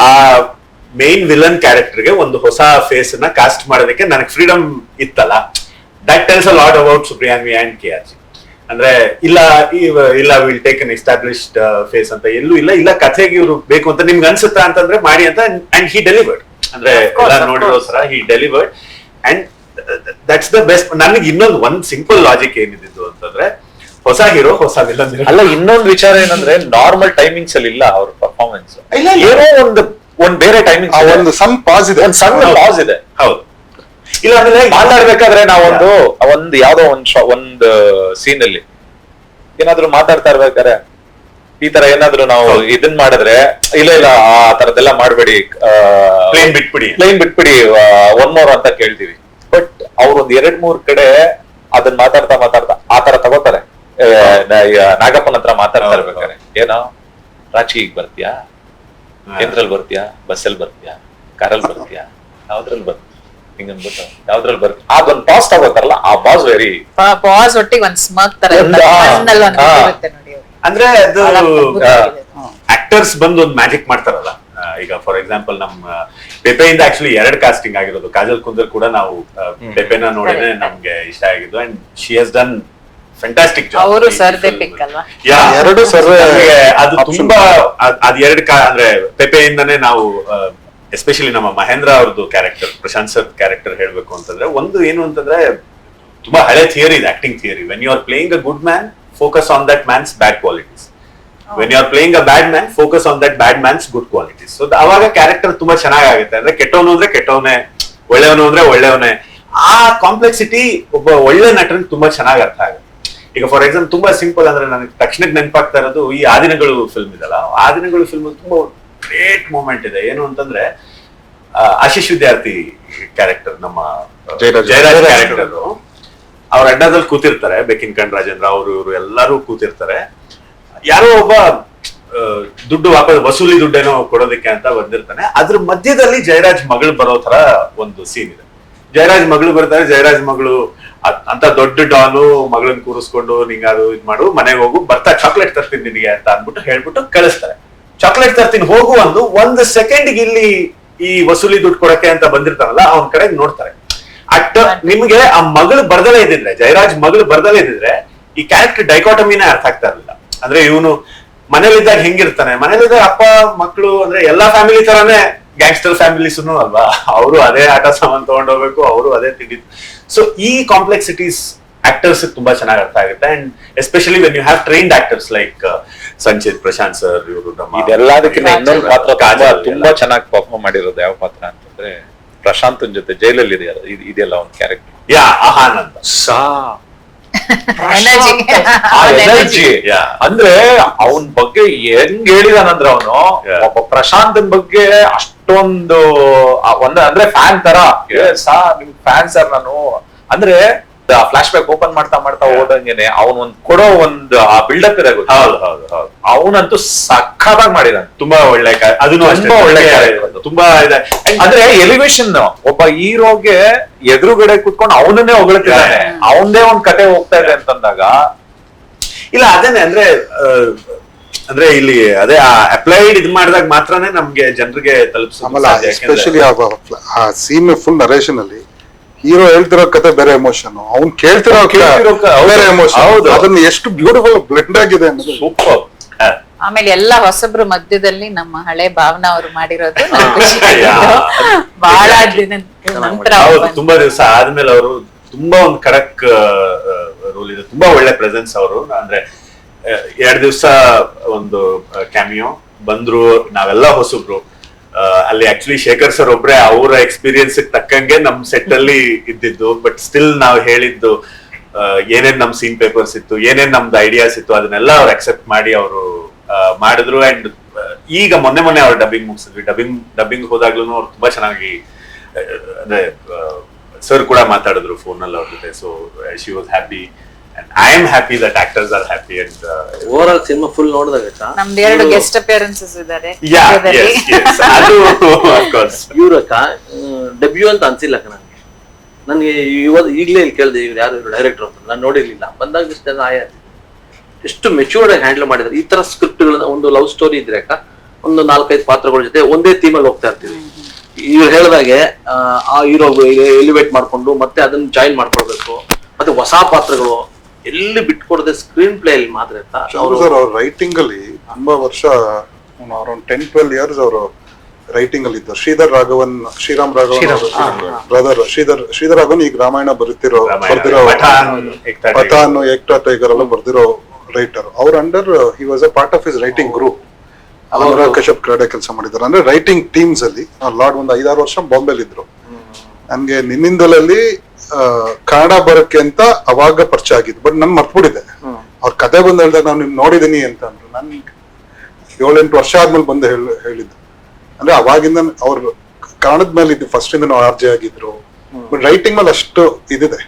ಆ ಮೇನ್ ವಿಲನ್ ಕ್ಯಾರೆಕ್ಟರ್ಗೆ ಒಂದು ಹೊಸ ಫೇಸ್ ನ ಕಾಸ್ಟ್ ಮಾಡೋದಕ್ಕೆ ನನಗೆ ಫ್ರೀಡಮ್ ಇತ್ತಲ್ಲ. That tells a lot about Supriyanvi and KRG. ಅಂದ್ರೆ ಇಲ್ಲ will take an established face ಅಂತ ಎಲ್ಲೂ ಇಲ್ಲ ಕಥೆಗೆ ಇವರು ಬೇಕು ಅಂತ ನಿಮ್ಗೆ ಅನ್ಸುತ್ತಾ ಅಂತಂದ್ರೆ ಮಾಡಿ ಅಂತ. And he delivered. ಅಂದ್ರೆ ಎಲ್ಲ ನೋಡಿರೋ ತರ he delivered and that's the best. ನನಗೆ ಒಂದ್ ಸಿಂಪಲ್ ಲಾಜಿಕ್ ಏನಿದ್ದು ಅಂತಂದ್ರೆ ಹೊಸ ಹೀರೋ ಹೊಸ ವಿಲನ್ ಅಲ್ಲ. ಇನ್ನೊಂದು ವಿಚಾರ ಏನಂದ್ರೆ ನಾರ್ಮಲ್ ಟೈಮಿಂಗ್ಸ್ ಅಲ್ಲಿ ಇಲ್ಲ ಅವ್ರ ಪರ್ಫಾರ್ಮೆನ್ಸ್. ಏನೋ ಒಂದ್ ಬೇರೆ ಟೈಮಿಂಗ್ ಒಂದು ಸಣ್ಣ ಪಾಸ್ ಇದೆ, ಒಂದ್ ಸಣ್ಣ ಲಾಸ್ ಇದೆ. ಹೌದು. ಇಲ್ಲ ಆಮೇಲೆ ಮಾತಾಡ್ಬೇಕಾದ್ರೆ ನಾವೊಂದು ಯಾವ್ದೋ ಒಂದ್ ಸೀನ್ ಅಲ್ಲಿ ಏನಾದ್ರು ಮಾತಾಡ್ತಾ ಇರ್ಬೇಕಾದ್ರೆ ಈ ತರ ಏನಾದ್ರು ನಾವು ಇದನ್ ಮಾಡಿದ್ರೆ ಇಲ್ಲ ಆ ತರದೆಲ್ಲ ಮಾಡ್ಬೇಡಿ, ಪ್ಲೇನ್ ಬಿಟ್ಬಿಡಿ ಒನ್ ಮೋರ್ ಅಂತ ಕೇಳ್ತೀವಿ. ಬಟ್ ಅವ್ರ ಒಂದ್ 2-3 ಕಡೆ ಅದನ್ನ ಮಾತಾಡ್ತಾ ಆ ತರ ತಗೋತಾರೆ. ನಾಗಪ್ಪನ ಹತ್ರ ಮಾತಾಡ್ತಾ ಇರ್ಬೇಕಾರೆ ಏನೋ ರಾಜಕೀಯಕ್ಕೆ ಬರ್ತೀಯಾ, ಕೇಂದ್ರಲ್ಲಿ ಬರ್ತೀಯಾ, ಬಸ್ಸಲ್ಲಿ ಬರ್ತೀಯಾ, ಕಾರಲ್ಲಿ ಬರ್ತೀಯಾ, ಯಾವ್ದ್ರಲ್ಲಿ ಬರ್ತೀಯ ಹಿಂಗನ್ಬಿಟ್ಟು ಯಾವ್ದ್ರಲ್ಲಿ ಬರ್ತೀಯ ಅದೊಂದ್ ಪಾಸ್ ತಗೋತಾರಲ್ಲ, ಆ ಪಾಸ್ ವೆರಿ ಬಾಸ್ ಒಟ್ಟಿಗೆ ಒಂದ್ ಸ್ಮರ್ಕ್ ತರ ಇರುತ್ತೆ ನೋಡಿ. ಅಂದ್ರೆ ಅದು ಆಕ್ಟರ್ಸ್ ಬಂದು ಒಂದು ಮ್ಯಾಜಿಕ್ ಮಾಡ್ತಾರಲ್ಲ. ಈಗ ಫಾರ್ ಎಕ್ಸಾಂಪಲ್ ನಮ್ಮ ಪೆಪೆಯಿಂದ ಆಕ್ಚುಲಿ 2 ಕಾಸ್ಟಿಂಗ್ ಆಗಿರೋದು. ಕಾಜಲ್ ಕುಂದರ್ ಕೂಡ ನಾವು ಪೆಪೆನ ನೋಡಿದ್ರೆ ನಮ್ಗೆ ಇಷ್ಟ ಆಗಿದ್ದು and she has done fantastic job. ಅವರು ಸರ್ದೇ ಪಿಕ್ ಅಲ್ವಾ? ಎರಡು ಸರ್ವೆ. ಅದು ತುಂಬಾ ಅದ್ 2 ಅಂದ್ರೆ ಪೆಪೆಯಿಂದನೇ ನಾವು ಎಸ್ಪೆಷಲಿ ನಮ್ಮ ಮಹೇಂದ್ರ ಅವ್ರದ್ದು ಕ್ಯಾರೆಕ್ಟರ್, ಪ್ರಶಾಂತ್ ಸರ್ ಕ್ಯಾರೆಕ್ಟರ್ ಹೇಳ್ಬೇಕು ಅಂತಂದ್ರೆ ಒಂದು ಏನು ಅಂತಂದ್ರೆ ತುಂಬಾ ಹಳೆ ಥಿಯರಿ ಇದೆ, acting theory. When you are playing a good man, focus on that man's bad qualities. When you are playing a bad man, focus on that bad man's good qualities. So ಅವಾಗ ಕ್ಯಾರೆಕ್ಟರ್ ತುಂಬಾ ಚೆನ್ನಾಗುತ್ತೆ. ಅಂದ್ರೆ ಕೆಟ್ಟವನು ಅಂದ್ರೆ ಕೆಟ್ಟವನೇ, ಒಳ್ಳೆಯವನು ಅಂದ್ರೆ ಒಳ್ಳೆಯವನೇ. ಆ ಕಾಂಪ್ಲೆಕ್ಸಿಟಿ ಒಬ್ಬ ಒಳ್ಳೆ ನಟನಿಗೆ ತುಂಬಾ ಚೆನ್ನಾಗಿ ಅರ್ಥ ಆಗುತ್ತೆ. ಈಗ ಫಾರ್ ಎಕ್ಸಾಂಪಲ್ ತುಂಬಾ ಸಿಂಪಲ್ ಅಂದ್ರೆ ನನಗೆ ತಕ್ಷಣಕ್ಕೆ ನೆನಪಾಗ್ತಾ ಇರೋದು ಈ ಆದಿನಗಳು ಫಿಲ್ಮ್ ಇದಲ್ಲ. ಆದಿನಗಳು ಫಿಲ್ಮ್ ತುಂಬಾ ಗ್ರೇಟ್ ಮೂಮೆಂಟ್ ಇದೆ. ಏನು ಅಂತಂದ್ರೆ ಆಶೀಶ್ ವಿದ್ಯಾರ್ಥಿ ಕ್ಯಾರೆಕ್ಟರ್, ನಮ್ಮ ಜಯರಾಜ್ ಕ್ಯಾರೆಕ್ಟರ್, ಅವ್ರ ಅಡ್ಡದಲ್ಲಿ ಕೂತಿರ್ತಾರೆ. ಬೆಕ್ಕಿನ ಕಂಡ್ ರಾಜೇಂದ್ರ ಇವರು ಎಲ್ಲರೂ ಕೂತಿರ್ತಾರೆ. ಯಾರೋ ಒಬ್ಬ ದುಡ್ಡು ವಾಪಸ್ ವಸೂಲಿ ದುಡ್ಡೇನೋ ಕೊಡೋದಕ್ಕೆ ಅಂತ ಬಂದಿರ್ತಾನೆ. ಅದ್ರ ಮಧ್ಯದಲ್ಲಿ ಜಯರಾಜ್ ಮಗಳು ಬರೋ ತರ ಒಂದು ಸೀನ್ ಇದೆ. ಜಯರಾಜ್ ಮಗಳು ಬರ್ತಾರೆ. ಜಯರಾಜ್ ಮಗಳು ಅಂತ ದೊಡ್ಡ ಡಾನು ಮಗಳನ್ನ ಕೂರಿಸ್ಕೊಂಡು ನಿಂಗಾರು ಇದ್ ಮಾಡು, ಮನೆಗೆ ಹೋಗು, ಬರ್ತಾ ಚಾಕ್ಲೇಟ್ ತರ್ತೀನಿ ನಿನಗೆ ಅಂತ ಅನ್ಬಿಟ್ಟು ಹೇಳ್ಬಿಟ್ಟು ಕಳಿಸ್ತಾರೆ. ಚಾಕ್ಲೇಟ್ ತರ್ತೀನಿ ಹೋಗು ಒಂದು ಸೆಕೆಂಡ್ ಇಲ್ಲಿ ಈ ವಸೂಲಿ ದುಡ್ಡು ಕೊಡಕ್ಕೆ ಅಂತ ಬಂದಿರ್ತಾರಲ್ಲ ಅವನ ಕಡೆಗೆ ನೋಡ್ತಾರೆ. ನಿಮ್ಗೆ ಆ ಮಗಳು ಬರ್ದಲೇ ಇದ್ದಿದ್ರೆ, ಜಯರಾಜ್ ಮಗಳು ಬರ್ದಲೇ ಇದ್ದಿದ್ರೆ ಈ ಕ್ಯಾರೆಕ್ಟರ್ ಡೈಕಾಟಮಿನೇ ಅರ್ಥ ಆಗ್ತಾ ಇರಲಿಲ್ಲ. ಅಂದ್ರೆ ಇವನು ಮನೇಲಿದ್ದಾಗ ಹೆಂಗಿರ್ತಾನೆ, ಮನೇಲಿದ್ದಾಗ ಅಪ್ಪ ಮಕ್ಕಳು ಅಂದ್ರೆ ಎಲ್ಲಾ ಫ್ಯಾಮಿಲಿ ತರಾನೇ ಗ್ಯಾಂಗ್ಸ್ಟರ್ ಫ್ಯಾಮಿಲೀಸ್ನು ಅಲ್ವಾ, ಅವರು ಅದೇ ಆಟ ಸಾಮಾನ್ ತಗೊಂಡ್ ಹೋಗ್ಬೇಕು, ಅವರು ಅದೇ ತಿಂಡಿ. ಸೊ ಈ ಕಾಂಪ್ಲೆಕ್ಸಿಟೀಸ್ ಆಕ್ಟರ್ಸ್ ತುಂಬಾ ಚೆನ್ನಾಗಿ ಅರ್ಥ ಆಗುತ್ತೆ. And especially when you have trained actors like Sanchit, Prashanth sir, ಇವರು ಇದೆಲ್ಲದಕ್ಕಿಂತ ಇನ್ನೊಂದು ಪಾತ್ರ ತುಂಬಾ ಚೆನ್ನಾಗಿ ಪರ್ಫಾರ್ಮ್ ಮಾಡಿರೋದು ಯಾವ ಪಾತ್ರ ಅಂತಂದ್ರೆ ಪ್ರಶಾಂತನ್ ಜೊತೆ ಜೈಲಲ್ಲಿ ಇದೆಯಲ್ಲ ಒಂದು ಕ್ಯಾರೆಕ್ಟರ್, ಯಾ ಅಹಾನ್ ಅಂತ. ಎನರ್ಜಿ ಅಂದ್ರೆ ಅವನ್ ಬಗ್ಗೆ ಹೆಂಗ್ ಹೇಳಿದಾನಂದ್ರೆ ಅವನು ಒಬ್ಬ ಪ್ರಶಾಂತನ್ ಬಗ್ಗೆ ಅಷ್ಟೊಂದು ಅಂದ್ರೆ ಫ್ಯಾನ್ ತರ, ನಿಮ್ ಫ್ಯಾನ್ ಸರ್ ನಾನು ಅಂದ್ರೆ ಫ್ಲಾಶ್ ಬ್ಯಾಕ್ ಓಪನ್ ಮಾಡ್ತಾ ಹೋದಂಗೆನೆ ಅವನ್ ಕೊಡೋ ಒಂದು ಆ ಬಿಲ್ಡಪ್ ಇದೆ. ಹೌದು ಹೌದು ಹೌದು, ಅವನಂತೂ ಸಖತ್ತಾಗಿ ಮಾಡಿದಾನೆ. ತುಂಬಾ ಒಳ್ಳೆ ಅದನ್ನು ತುಂಬಾ ಒಳ್ಳೆ ತುಂಬಾ ಇದೆ. ಅಂದ್ರೆ ಎಲಿವೇಶನ್ ಒಬ್ಬ ಹೀರೋಗೆ ಎದುರುಗಡೆ ಕುತ್ಕೊಂಡು ಅವನನ್ನೇ ಹೊಗಳ್ತಿದ್ದಾನೆ, ಅವನದೇ ಒಂದ್ ಕತೆ ಹೋಗ್ತಾ ಇದೆ ಅಂತಂದಾಗ ಇಲ್ಲ ಅದೇನೆ ಅಂದ್ರೆ ಇಲ್ಲಿ ಅದೇ ಅಪ್ಲೈಡ್ ಇದ್ ಮಾಡಿದಾಗ ಮಾತ್ರನೇ ನಮ್ಗೆ ಜನರಿಗೆ ತಲುಪಿಸೋದು. ಎಸ್ಪೆಷಲಿ ಆ ಸೀನ್ ಫುಲ್ ನರೇಷನ್ ಅಲ್ಲಿ ಹೀರೋ ಹೇಳ್ತಿರೋ ಕತೆ ಬೇರೆ ಎಮೋಷನ್, ಅವ್ನ್ ಕೇಳ್ತಿರೋ ಬೇರೆ ಎಮೋಷನ್, ಅದನ್ನ ಎಷ್ಟು ಬ್ಯೂಟಿಫುಲ್ ಬ್ಲೆಂಡ್ ಆಗಿದೆ ಅನ್ನೋದು ಸೂಪರ್. ಆಮೇಲೆ ಎಲ್ಲಾ ಹೊಸಬ್ರ ಮಧ್ಯದಲ್ಲಿ ನಮ್ಮ ಹಳೆ ಭಾವನಾ ಅವರು ಮಾಡಿರೋದು ಬಹಳ ನಂತರ ತುಂಬಾ ದಿವಸ ಆದ್ಮೇಲೆ ಅವರು ತುಂಬಾ ಒಂದು ಖಡಕ್ ರೋಲ್ ಇದೆ, ತುಂಬಾ ಒಳ್ಳೆ ಪ್ರೆಸೆನ್ಸ್ ಅವರು. ಅಂದ್ರೆ 2 ದಿವಸ ಒಂದು ಕ್ಯಾಮಿಯೋ ಬಂದ್ರು, ನಾವೆಲ್ಲ ಹೊಸಬ್ರು ಅಲ್ಲಿ. ಆಕ್ಚುಲಿ ಶೇಖರ್ ಸರ್ ಒಬ್ರೆ ಅವರ ಎಕ್ಸ್ಪೀರಿಯನ್ಸ್ ತಕ್ಕಂಗೆ ನಮ್ ಸೆಟ್ ಅಲ್ಲಿ ಇದ್ದಿದ್ದು, ಬಟ್ ಸ್ಟಿಲ್ ನಾವು ಹೇಳಿದ್ದು ಏನೇನ್ ನಮ್ ಸೀನ್ ಪೇಪರ್ಸ್ ಇತ್ತು, ಏನೇನ್ ನಮ್ದು ಐಡಿಯಾಸ್ ಇತ್ತು, ಅದನ್ನೆಲ್ಲ ಅವ್ರು ಅಕ್ಸೆಪ್ಟ್ ಮಾಡಿ ಅವರು ಮಾಡಿದ್ರು. ಅಂಡ್ ಈಗ ಮೊನ್ನೆ ಅವ್ರು ಡಬ್ಬಿಂಗ್ ಮುಗಿಸಿದ್ವಿ. ಡಬ್ಬಿಂಗ್ ಹೋದಾಗ್ಲೂ ಅವ್ರು ತುಂಬಾ ಚೆನ್ನಾಗಿ ಅಂದ್ರೆ ಸರ್ ಕೂಡ ಮಾತಾಡಿದ್ರು ಫೋನ್ ಅಲ್ಲಿ ಅವ್ರ ಜೊತೆ. So she was happy and I am happy that actors are happy. And over all cinema full ನೋಡಿದಾಗ ನಮ್ದು 2 ಗೆಸ್ಟ್ ಅಪಿಯರೆನ್ಸಸ್ ಇದ್ದಾರೆ. ಅದು of course ಇವ್ರಕ್ಕ ಡೆಬ್ಯೂ ಅಂತ ಅನ್ಸಿಲ್ಲ ನನಗೆ. ನನಗೆ ಈಗಲೇ ಇಲ್ಲಿ ಕೇಳಿದೆ ಇವ್ರು ಯಾರು ಡೈರೆಕ್ಟರ್ ಅಂತ, ನಾನು ನೋಡಿರ್ಲಿಲ್ಲ. ಬಂದಾಗ ಇಷ್ಟ ಆಯ್ತು, ಎಷ್ಟು ಮೆಚೂರ್ಡ್ ಆಗಿ ಹ್ಯಾಂಡಲ್ ಮಾಡಿದ್ದಾರೆ. ಈ ತರ ಸ್ಕ್ರಿಪ್ಟ್ಗಳನ್ನ, ಒಂದು ಲವ್ ಸ್ಟೋರಿ ಇದ್ರೆ ಅಕ್ಕ ಒಂದು 4-5 ಪಾತ್ರಗಳ ಜೊತೆ ಒಂದೇ ಥೀಮಲ್ಲಿ ಹೋಗ್ತಾ ಇರ್ತೀವಿ. ಇವ್ರು ಹೇಳಿದಾಗೆ ಆ ಹೀರೋ ಎಲಿವೇಟ್ ಮಾಡ್ಕೊಂಡು ಮತ್ತೆ ಅದನ್ನ ಜಾಯಿನ್ ಮಾಡ್ಕೊಳ್ಬೇಕು, ಮತ್ತೆ ಹೊಸ ಪಾತ್ರಗಳು ಎಲ್ಲಿ ಬಿಟ್ಕೊಡದೆ ಸ್ಕ್ರೀನ್ ಪ್ಲೇ ಅಲ್ಲಿ ಮಾತ್ರ ಅವ್ರ ರೈಟಿಂಗ್ ಅಲ್ಲಿ ತುಂಬಾ ವರ್ಷ, ಅರೌಂಡ್ 10-12 ಇಯರ್ಸ್ ಅವರು ರೈಟಿಂಗ್ ಅಲ್ಲಿ ಇದ್ದಾರೆ. ಶ್ರೀರಾಮ್ ರಾಘವನ್ ಬ್ರದರ್ ಶ್ರೀಧರ್ ರಾಘವನ್ ಈಗ ರಾಮಾಯಣ ಬರ್ದಿರೋ ಪಠಾನ್, ಏಕ್ತಾ ಟೈಗರ್ ಎಲ್ಲ ಬರ್ದಿರೋ ರೈಟರ್. ಅವ್ರ under he was a part of his writing group. Anurag Kashyap ಕಡೆ ಕೆಲಸ ಮಾಡಿದ್ದಾರೆ. ಅಂದ್ರೆ ರೈಟಿಂಗ್ ಟೀಮ್ಸ್ ಅಲ್ಲಿ ಲಾರ್ಡ್ ಒಂದು 5-6 ವರ್ಷ ಬಾಂಬೆಲ್ ಇದ್ರು. ನನ್ಗೆ ನಿನ್ನಿಂದಲಲ್ಲಿ ಕನ್ನಡ ಬರಕ್ಕೆ ಅಂತ ಅವಾಗ ಪರಿಚಯ ಆಗಿದ್ದು, ಬಟ್ ನನ್ ಮರ್ತ್ಬಿಟ್ಟಿದೆ. ಅವ್ರ ಕತೆ ಬಂದು ಹೇಳಿದಾಗ ನಾನು ನಿಮ್ ನೋಡಿದೀನಿ ಅಂತ ಅಂದ್ರು. ನನ್ 7-8 ವರ್ಷ ಆದ್ಮೇಲೆ ಬಂದು ಹೇಳಿದ್ದು. ಅಂದ್ರೆ ಅವಾಗಿಂದ ಅವ್ರು ಕನ್ನಡದ ಮೇಲೆ ಇದ್ದು ಫಸ್ಟ್ ಇಂದ ಆರ್ಜೆ ಆಗಿದ್ರು. ಬಟ್ ರೈಟಿಂಗ್ ಮೇಲೆ ಅಷ್ಟು ಇದಿದೆ.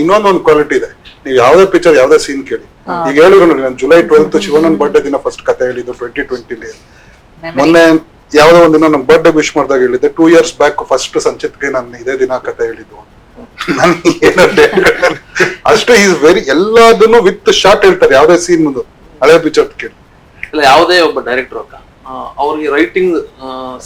ಇನ್ನೊಂದೊಂದು ಕ್ವಾಲಿಟಿ ಇದೆ. ನೀವು ಯಾವ್ದೇ ಪಿಕ್ಚರ್ ಯಾವ್ದೇ ಸೀನ್ ಕೇಳಿ, ಈಗ ಹೇಳಿದ್ರು ನೋಡಿ, ನಾನು ಜುಲೈ 12th ಶಿವಣ್ಣನ್ ಬರ್ಡೇ ದಿನ ಫಸ್ಟ್ ಕತೆ ಹೇಳಿದ್ದು 2020. ಮೊನ್ನೆ ಯಾವ್ದೋ ಒಂದಿನ ನಮ್ ಬರ್ಡೇ ವಿಶ್ ಮಾಡಿದಾಗ ಹೇಳಿದ್ದೆ. 2 years ಬ್ಯಾಕ್ ಫಸ್ಟ್ ಸಂಚಿತ್ಗೆ ನಾನು ಇದೇ ದಿನ ಕತೆ ಹೇಳಿದ್ದು. ಅಷ್ಟು ಈಸ್ ವೆರಿ ಎಲ್ಲದನ್ನು ವಿತ್ ಶಾರ್ಟ್ ಹೇಳ್ತಾರೆ. ಯಾವ್ದೇ ಸೀನ್ ಮುಂದೆ ಹಳೆ ಪಿಕ್ಚರ್ ಕೇಳಿ. ಇಲ್ಲ, ಯಾವುದೇ ಒಬ್ಬ ಡೈರೆಕ್ಟರ್ ಅಕ್ಕ ಅವ್ರಿಗೆ ರೈಟಿಂಗ್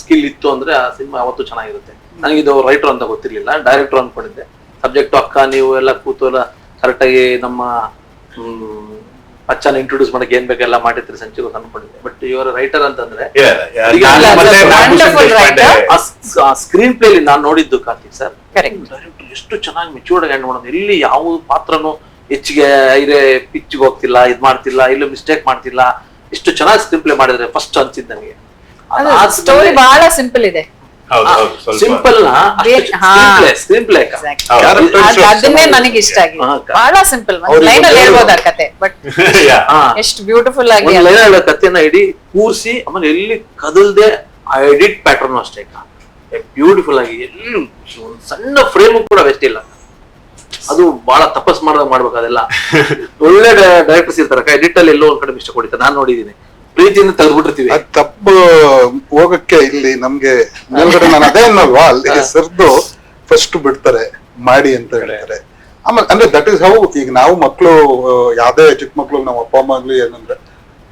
ಸ್ಕಿಲ್ ಇತ್ತು ಅಂದ್ರೆ ಆ ಸಿನಿಮಾ ಯಾವತ್ತೂ ಚೆನ್ನಾಗಿರುತ್ತೆ. ನನಗಿದು ರೈಟರ್ ಅಂತ ಗೊತ್ತಿರ್ಲಿಲ್ಲ, ಡೈರೆಕ್ಟರ್ ಅನ್ಕೊಂಡಿದ್ದೆ. ಸಬ್ಜೆಕ್ಟ್ ಅಕ್ಕ ನೀವು ಎಲ್ಲ ಕೂತು ಎಲ್ಲ ಕರೆಕ್ಟ್ ಆಗಿ ನಮ್ಮ ಅಚ್ಚನ ಇಂಟ್ರೊಡ್ಯೂಸ್ ಮಾಡಕ್ಕೆ ಏನ್ ಬೇಕೆಲ್ಲ ಮಾಡಿರ್ತೀರಿ ಸಂಚಿಗೆ ಅನ್ಕೊಂಡಿದ್ದೆ. ಬಟ್ ಇವರ ರೈಟರ್ ಅಂತಂದ್ರೆ ಸ್ಕ್ರೀನ್ ಪ್ಲೇ ನಾನು ನೋಡಿದ್ದು ಕಾರ್ತಿಕ್ ಸರ್ ಡೈರೆಕ್ಟರ್ ಎಷ್ಟು ಚೆನ್ನಾಗಿ ಮೆಚೂರ್ಡ್ ಆಗಿ ಮಾಡೋದು. ಇಲ್ಲಿ ಯಾವ ಪಾತ್ರನು ಹೆಚ್ಚಿಗೆ ಪಿಚ್ಗೆ ಹೋಗ್ತಿಲ್ಲ, ಇದ್ ಮಾಡ್ತಿಲ್ಲ, ಇಲ್ಲ ಮಿಸ್ಟೇಕ್ ಮಾಡ್ತಿಲ್ಲ. ಎಷ್ಟು ಚೆನ್ನಾಗಿ ಸ್ಕ್ರೀನ್ ಪ್ಲೇ ಮಾಡಿದ್ರೆ ಫಸ್ಟ್ ಅನ್ಸಿದ್ ನನಗೆ. ಸ್ಟೋರಿ ಬಹಳ ಸಿಂಪಲ್ ಇದೆ, ಸಿಂಪಲ್ ಸ್ಕ್ರೀನ್ ಪ್ಲೇ ಅದನ್ನೇ ನನಗೆ ಇಷ್ಟ ಆಗಿದೆ. ಬಹಳ ಸಿಂಪಲ್, ಒಂದ್ ಲೈನ್ ಅಲ್ಲಿ ಹೇಳ್ಬೋದ ಕತೆ, ಬಟ್ ಎಷ್ಟು ಬ್ಯೂಟಿಫುಲ್ ಆಗಿ ಲೈನ್ ಹೇಳೋ ಕಥೆಯನ್ನ ಇಡೀ ಕೂರ್ಸಿ ಆಮೇಲೆ ಎಲ್ಲಿ ಕದಲ್ದೆ ಆ ಎಡಿಟ್ ಪ್ಯಾಟರ್ನ್ ಅಷ್ಟೇ ಬ್ಯೂಟಿಫುಲ್ ಆಗಿ, ಎಲ್ಲಿ ಸಣ್ಣ ಫ್ರೇಮ್ ಕೂಡ ವೇಸ್ಟ್ ಇಲ್ಲ. ಅದು ಬಹಳ ತಪಸ್ ಮಾಡ್ಬೇಕು ಅದೆಲ್ಲ. ಒಳ್ಳೆ ಡೈರೆಕ್ಟರ್ಸ್ ಇರ್ತಾರೆ, ಎಡಿಟ್ ಅಲ್ಲಿ ಎಲ್ಲೋ ಒಂದ್ ಕಡೆ ಮಿಸ್ಟೇಕ್ ಹೊಡಿತಾರೆ. ನಾನು ನೋಡಿದೀನಿ, ಪ್ರೀತಿಯಿಂದ ತೆಗೆದ್ಬಿಟ್ಟಿರ್ತೀವಿ. ಅದ್ ತಪ್ಪು ಹೋಗಕ್ಕೆ ಇಲ್ಲಿ ನಮ್ಗೆ ಮೇಲ್ಗಡೆ ನಾನು ಅದೇ ಅನ್ನಲ್ವಾ, ಅಲ್ಲಿ ಸರ್ದು ಫಸ್ಟ್ ಬಿಡ್ತಾರೆ ಮಾಡಿ ಅಂತ ಹೇಳ್ತಾರೆ. ಆಮೇಲೆ ಅಂದ್ರೆ ದಟ್ ಇಸ್ ಹೌ. ಈಗ ನಾವು ಮಕ್ಳು, ಯಾವ್ದೇ ಚಿಕ್ಕ ಮಕ್ಳು ನಮ್ಮ ಅಪ್ಪ ಅಮ್ಮ ಆಗ್ಲಿ ಏನಂದ್ರೆ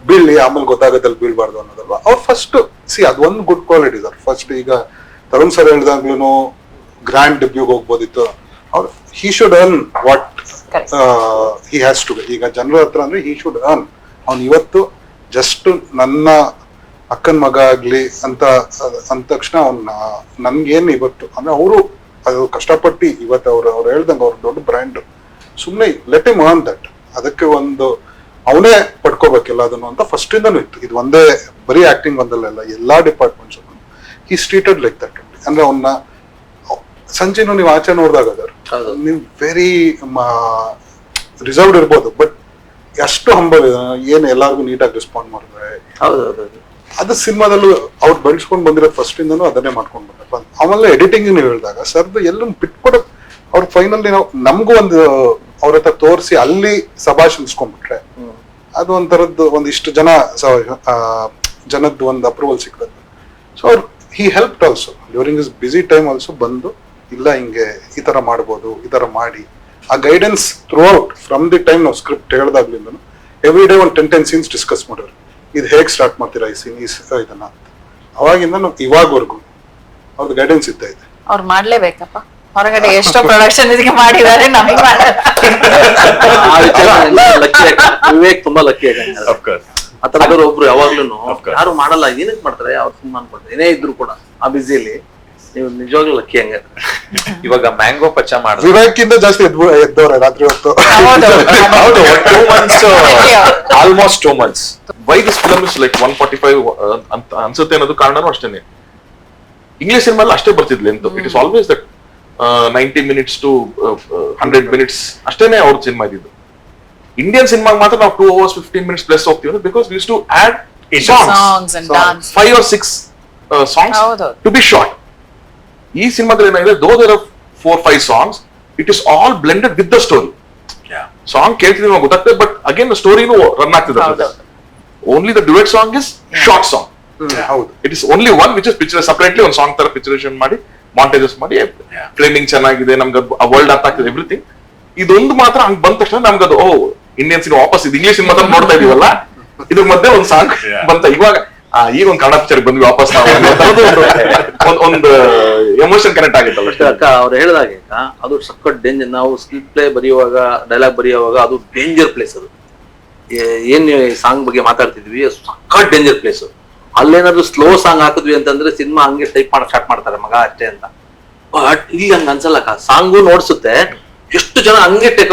ಬೀಳಿ ಆಮೇಲೆ ಗೊತ್ತಾಗತ್ತಲ್ಲಿ ಬೀಳ್ಬಾರ್ದು ಅನ್ನೋದಲ್ವಾ. ಅವ್ರು ಫಸ್ಟ್ ಅದ್ ಒಂದು ಗುಡ್ ಕ್ವಾಲಿಟಿ ಸರ್. ಫಸ್ಟ್ ಈಗ ತರುಣ್ ಸರ್ ಹೇಳ್ದಾಗ್ಲೂ ಗ್ರ್ಯಾಂಡ್ ಡೆಬ್ಯೂಗ್ ಹೋಗ್ಬೋದಿತ್ತು. ಅವ್ರು he should earn what Correct. He has to. ಈಗ ಜನರ ಹತ್ರ ಅಂದ್ರೆ ಹಿ ಶುಡ್ ಅರ್ನ್. ಅವ್ನು ಇವತ್ತು ಜಸ್ಟ್ ನನ್ನ ಅಕ್ಕನ ಮಗ ಆಗ್ಲಿ ಅಂತ ಅಂದ ತಕ್ಷಣ ಅವ್ನ ನನ್ಗೇನ್ ಇವತ್ತು ಅಂದ್ರೆ ಅವರು ಅದು ಕಷ್ಟಪಟ್ಟು ಇವತ್ತು ಅವ್ರು ಹೇಳ್ದಂಗೆ ಅವ್ರ ದೊಡ್ಡ ಬ್ರ್ಯಾಂಡ್, ಸುಮ್ನೆ ಲೆಟ್ ಹಿಮ್ ಅರ್ನ್ ದಟ್. ಅದಕ್ಕೆ ಒಂದು ಅವನೇ ಪಡ್ಕೋಬೇಕಿಲ್ಲ ಅದನ್ನು ಅಂತ ಫಸ್ಟ್ ಇಂದನೂ ಇತ್ತು. ಇದು ಒಂದೇ ಬರೀ ಆಕ್ಟಿಂಗ್ ಒಂದಲ್ಲ, ಎಲ್ಲಾ departments is treated like that. ಅಂದ್ರೆ ಅವನ್ನ ಸಂಜೆನೂ ನೀವು ಆಚೆ ನೋಡಿದಾಗ ನೀವು ವೆರಿ ರಿಸರ್ವ್ಡ್ ಇರ್ಬೋದು, ಬಟ್ ಎಷ್ಟು ಹಂಬಲ್ ಏನ್ ಎಲ್ಲಾರ್ಗು ನೀಟಾಗಿ ರೆಸ್ಪಾಂಡ್ ಮಾಡಿದ್ರೆ ಅದು ಸಿನಿಮಾದಲ್ಲೂ ಅವ್ರು ಬೆಳೆಸ್ಕೊಂಡ್ ಬಂದಿರೋದು ಫಸ್ಟ್ ಇಂದನೂ ಅದನ್ನೇ ಮಾಡ್ಕೊಂಡ್ ಬಂದ. ಆಮೇಲೆ ಎಡಿಟಿಂಗ್ ನೀವು ಹೇಳಿದಾಗ ಸರ್ದು ಎಲ್ಲ ಬಿಟ್ಕೊಡಕ್ ಅವ್ರ ಫೈನಲಿ ನಾವು ನಮಗೂ ಒಂದು ಅವ್ರ ಹತ್ರ ತೋರಿಸಿ ಅಲ್ಲಿ ಸಭಾಷ್ ಅನ್ಸ್ಕೊಂಡ್ಬಿಟ್ರೆ ಅದು ಒಂಥರದ್ದು ಒಂದಿಷ್ಟು ಜನದ್ದು ಒಂದು ಅಪ್ರೂವಲ್ ಸಿಕ್ತದೆ. ಸೊ ಅವ್ರು he help also during is busy time also ಬಂದು ಇಲ್ಲ ಹಿಂಗೆ ಈ ತರ ಮಾಡ್ಬೋದು, ಈ ತರ ಮಾಡಿ ಆ guidance through out from the time ನಾವು ಸ್ಕ್ರಿಪ್ಟ್ ಹೇಳ್ದಾಗ್ಲಿಂದ ಎವ್ರಿ ಡೇ ಒಂದು 10 ಸೀನ್ಸ್ ಡಿಸ್ಕಸ್ ಮಾಡೋರು. ಇದು ಹೇಗೆ ಸ್ಟಾರ್ಟ್ ಮಾಡ್ತೀರಾ ಈ ಸೀನ್ ಇದನ್ನ ಅವಾಗಿಂದ ನಾವು ಇವಾಗವರೆಗೂ ಅವ್ರದ್ದು ಗೈಡೆನ್ಸ್ ಇದ್ದ ಇದೆ. ಅವ್ರು ಮಾಡ್ಲೇಬೇಕಪ್ಪ, ಹೊರಗಡೆ ಎಷ್ಟೋ ಪ್ರೊಡಕ್ಷನ್ ಇದಕ್ಕೆ ಮಾಡಿದ್ದಾರೆ, ನಮಗೆ ವಿವೇಕ್ ತುಂಬಾ ಲಕ್ಕಿ ಆತರ ಒಬ್ರು ಯಾವಾಗ್ಲೂ ಯಾರು ಮಾಡಲ್ಲ, ಏನಕ್ಕೆ ಮಾಡ್ತಾರೆ ಅವ್ರು ಸಿನಿಮಾ ಅನ್ಕೊಳ್ತಾರೆ ಏನೇ ಇದ್ರು ಕೂಡ ಆ ಬಿಸಿಯಲ್ಲಿ. ನೀವು ನಿಜವಾಗ್ಲೂ ಲಕ್ಕಿ ಹಂಗ. ಇವಾಗ ಮ್ಯಾಂಗೋ ಪಚ್ಚ ಮಾಡಿದ್ರೆ ವಿವೇಕಿಂದ ಜಾಸ್ತಿ ಎದ್ದವ್ರೆ ರಾತ್ರಿ ಹೊತ್ತು. Almost 2 months. Why this film is like 145 ಅಂತ ಅನ್ಸುತ್ತೆ ಅನ್ನೋದು ಕಾರಣನೂ ಅಷ್ಟೇನೆ. ಇಂಗ್ಲಿಷ್ ಸಿನಿಮಾ ಅಷ್ಟೇ ಬರ್ತಿದ್ಲಿ ಅಂತ. It is always that 90 minutes to 100 minutes ಅಷ್ಟೇನೆ ಅವ್ರ ಸಿನಿಮಾ ಇದ್ದಿದ್ದು. ಇಂಡಿಯನ್ ಸಿನಿಮಾ ಮಾತ್ರ ನಾವು 2 hours 15 minutes ಪ್ಲಸ್ ಹೋಗ್ತೀವಿ, because we used to add songs and dance 5 or 6 songs to be short. ಈ ಸಿನಿಮಾದಲ್ಲಿ ಏನಾಗಿದೆ, though there are 4-5 songs, it is all blended with the story. Song ಕೇಳ್ತಿದೀವಿ ನಾವು ಗೊತ್ತಾಗ್ತದೆ, ಬಟ್ ಅಗೇನ್ ಸ್ಟೋರಿನೂ ರನ್ ಆಗ್ತಿದೆ. Only the duet song is short song. ಹೌದು, it is only one which is picture separately ಒಂದು ಸಾಂಗ್ ತರ ಪಿಕ್ಚರೇಷನ್ ಮಾಡಿ ಮಾಂಟೇಜಸ್ ಮಾಡಿ ಫ್ರೇಮಿಂಗ್ ಚೆನ್ನಾಗಿದೆ, ನಮ್ಗೆ ವರ್ಲ್ಡ್ ಅರ್ಥ ಆಗ್ತದೆ, ಎವ್ರಿಥಿಂಗ್. ಇದೊಂದು ಮಾತ್ರ ಹಂಗ್ ಬಂದ ತಕ್ಷಣ ನಮ್ಗೆ ಅದು ಇಂಡಿಯನ್ ಸಿನಿಮಾ ವಾಪಸ್ ಇದು ಇಂಗ್ಲಿಷ್ ಸಿನಿಮಾ ನೋಡ್ತಾ ಇದೀವಲ್ಲ, ಇದ್ರ ಮಧ್ಯೆ ಒಂದು ಸಾಂಗ್ ಬಂತ. ಇವಾಗ ಈಗ ಒಂದು ಕನ್ನಡ ಪಿಕ್ಚರ್ ಬಂದ್ವಿ ವಾಪಸ್ ನಾವು ಒಂದು ಎಮೋಷನ್ ಕನೆಕ್ಟ್ ಆಗಿತ್ತಲ್ಲ ಅಕ್ಕ ಅವ್ರು ಹೇಳಿದಾಗೆ. ಅದು ಸಖತ್ ಡೇಂಜರ್. ನಾವು ಸ್ಕ್ರೀನ್ ಪ್ಲೇ ಬರೆಯುವಾಗ, ಡೈಲಾಗ್ ಬರೆಯುವಾಗ ಅದು ಡೇಂಜರ್ ಪ್ಲೇಸ್. ಅದು ಏನ್ ಸಾಂಗ್ ಬಗ್ಗೆ ಮಾತಾಡ್ತಿದ್ವಿ, ಸಖತ್ ಡೇಂಜರ್ ಪ್ಲೇಸ್. ಅಲ್ಲೇನಾದ್ರು ಸ್ಲೋ ಸಾಂಗ್ ಹಾಕಿದ್ವಿ ಅಂತಂದ್ರೆ ಸಿನಿಮಾ ಹಂಗೆ ಟೈಪ್ ಮಾಡಕ್ ಸ್ಟಾರ್ಟ್ ಮಾಡ್ತಾರೆ ಮಗ ಅಷ್ಟೇ ಅಂತ. ಬಟ್ ಇಲ್ಲಿ ಹಂಗ ಅನ್ಸಲ್ಲಕ್ಕ, ಸಾಂಗು ನೋಡ್ಸುತ್ತೆ, ಎಷ್ಟು ಜನ ಹಂಗೆ ಟೇಕ್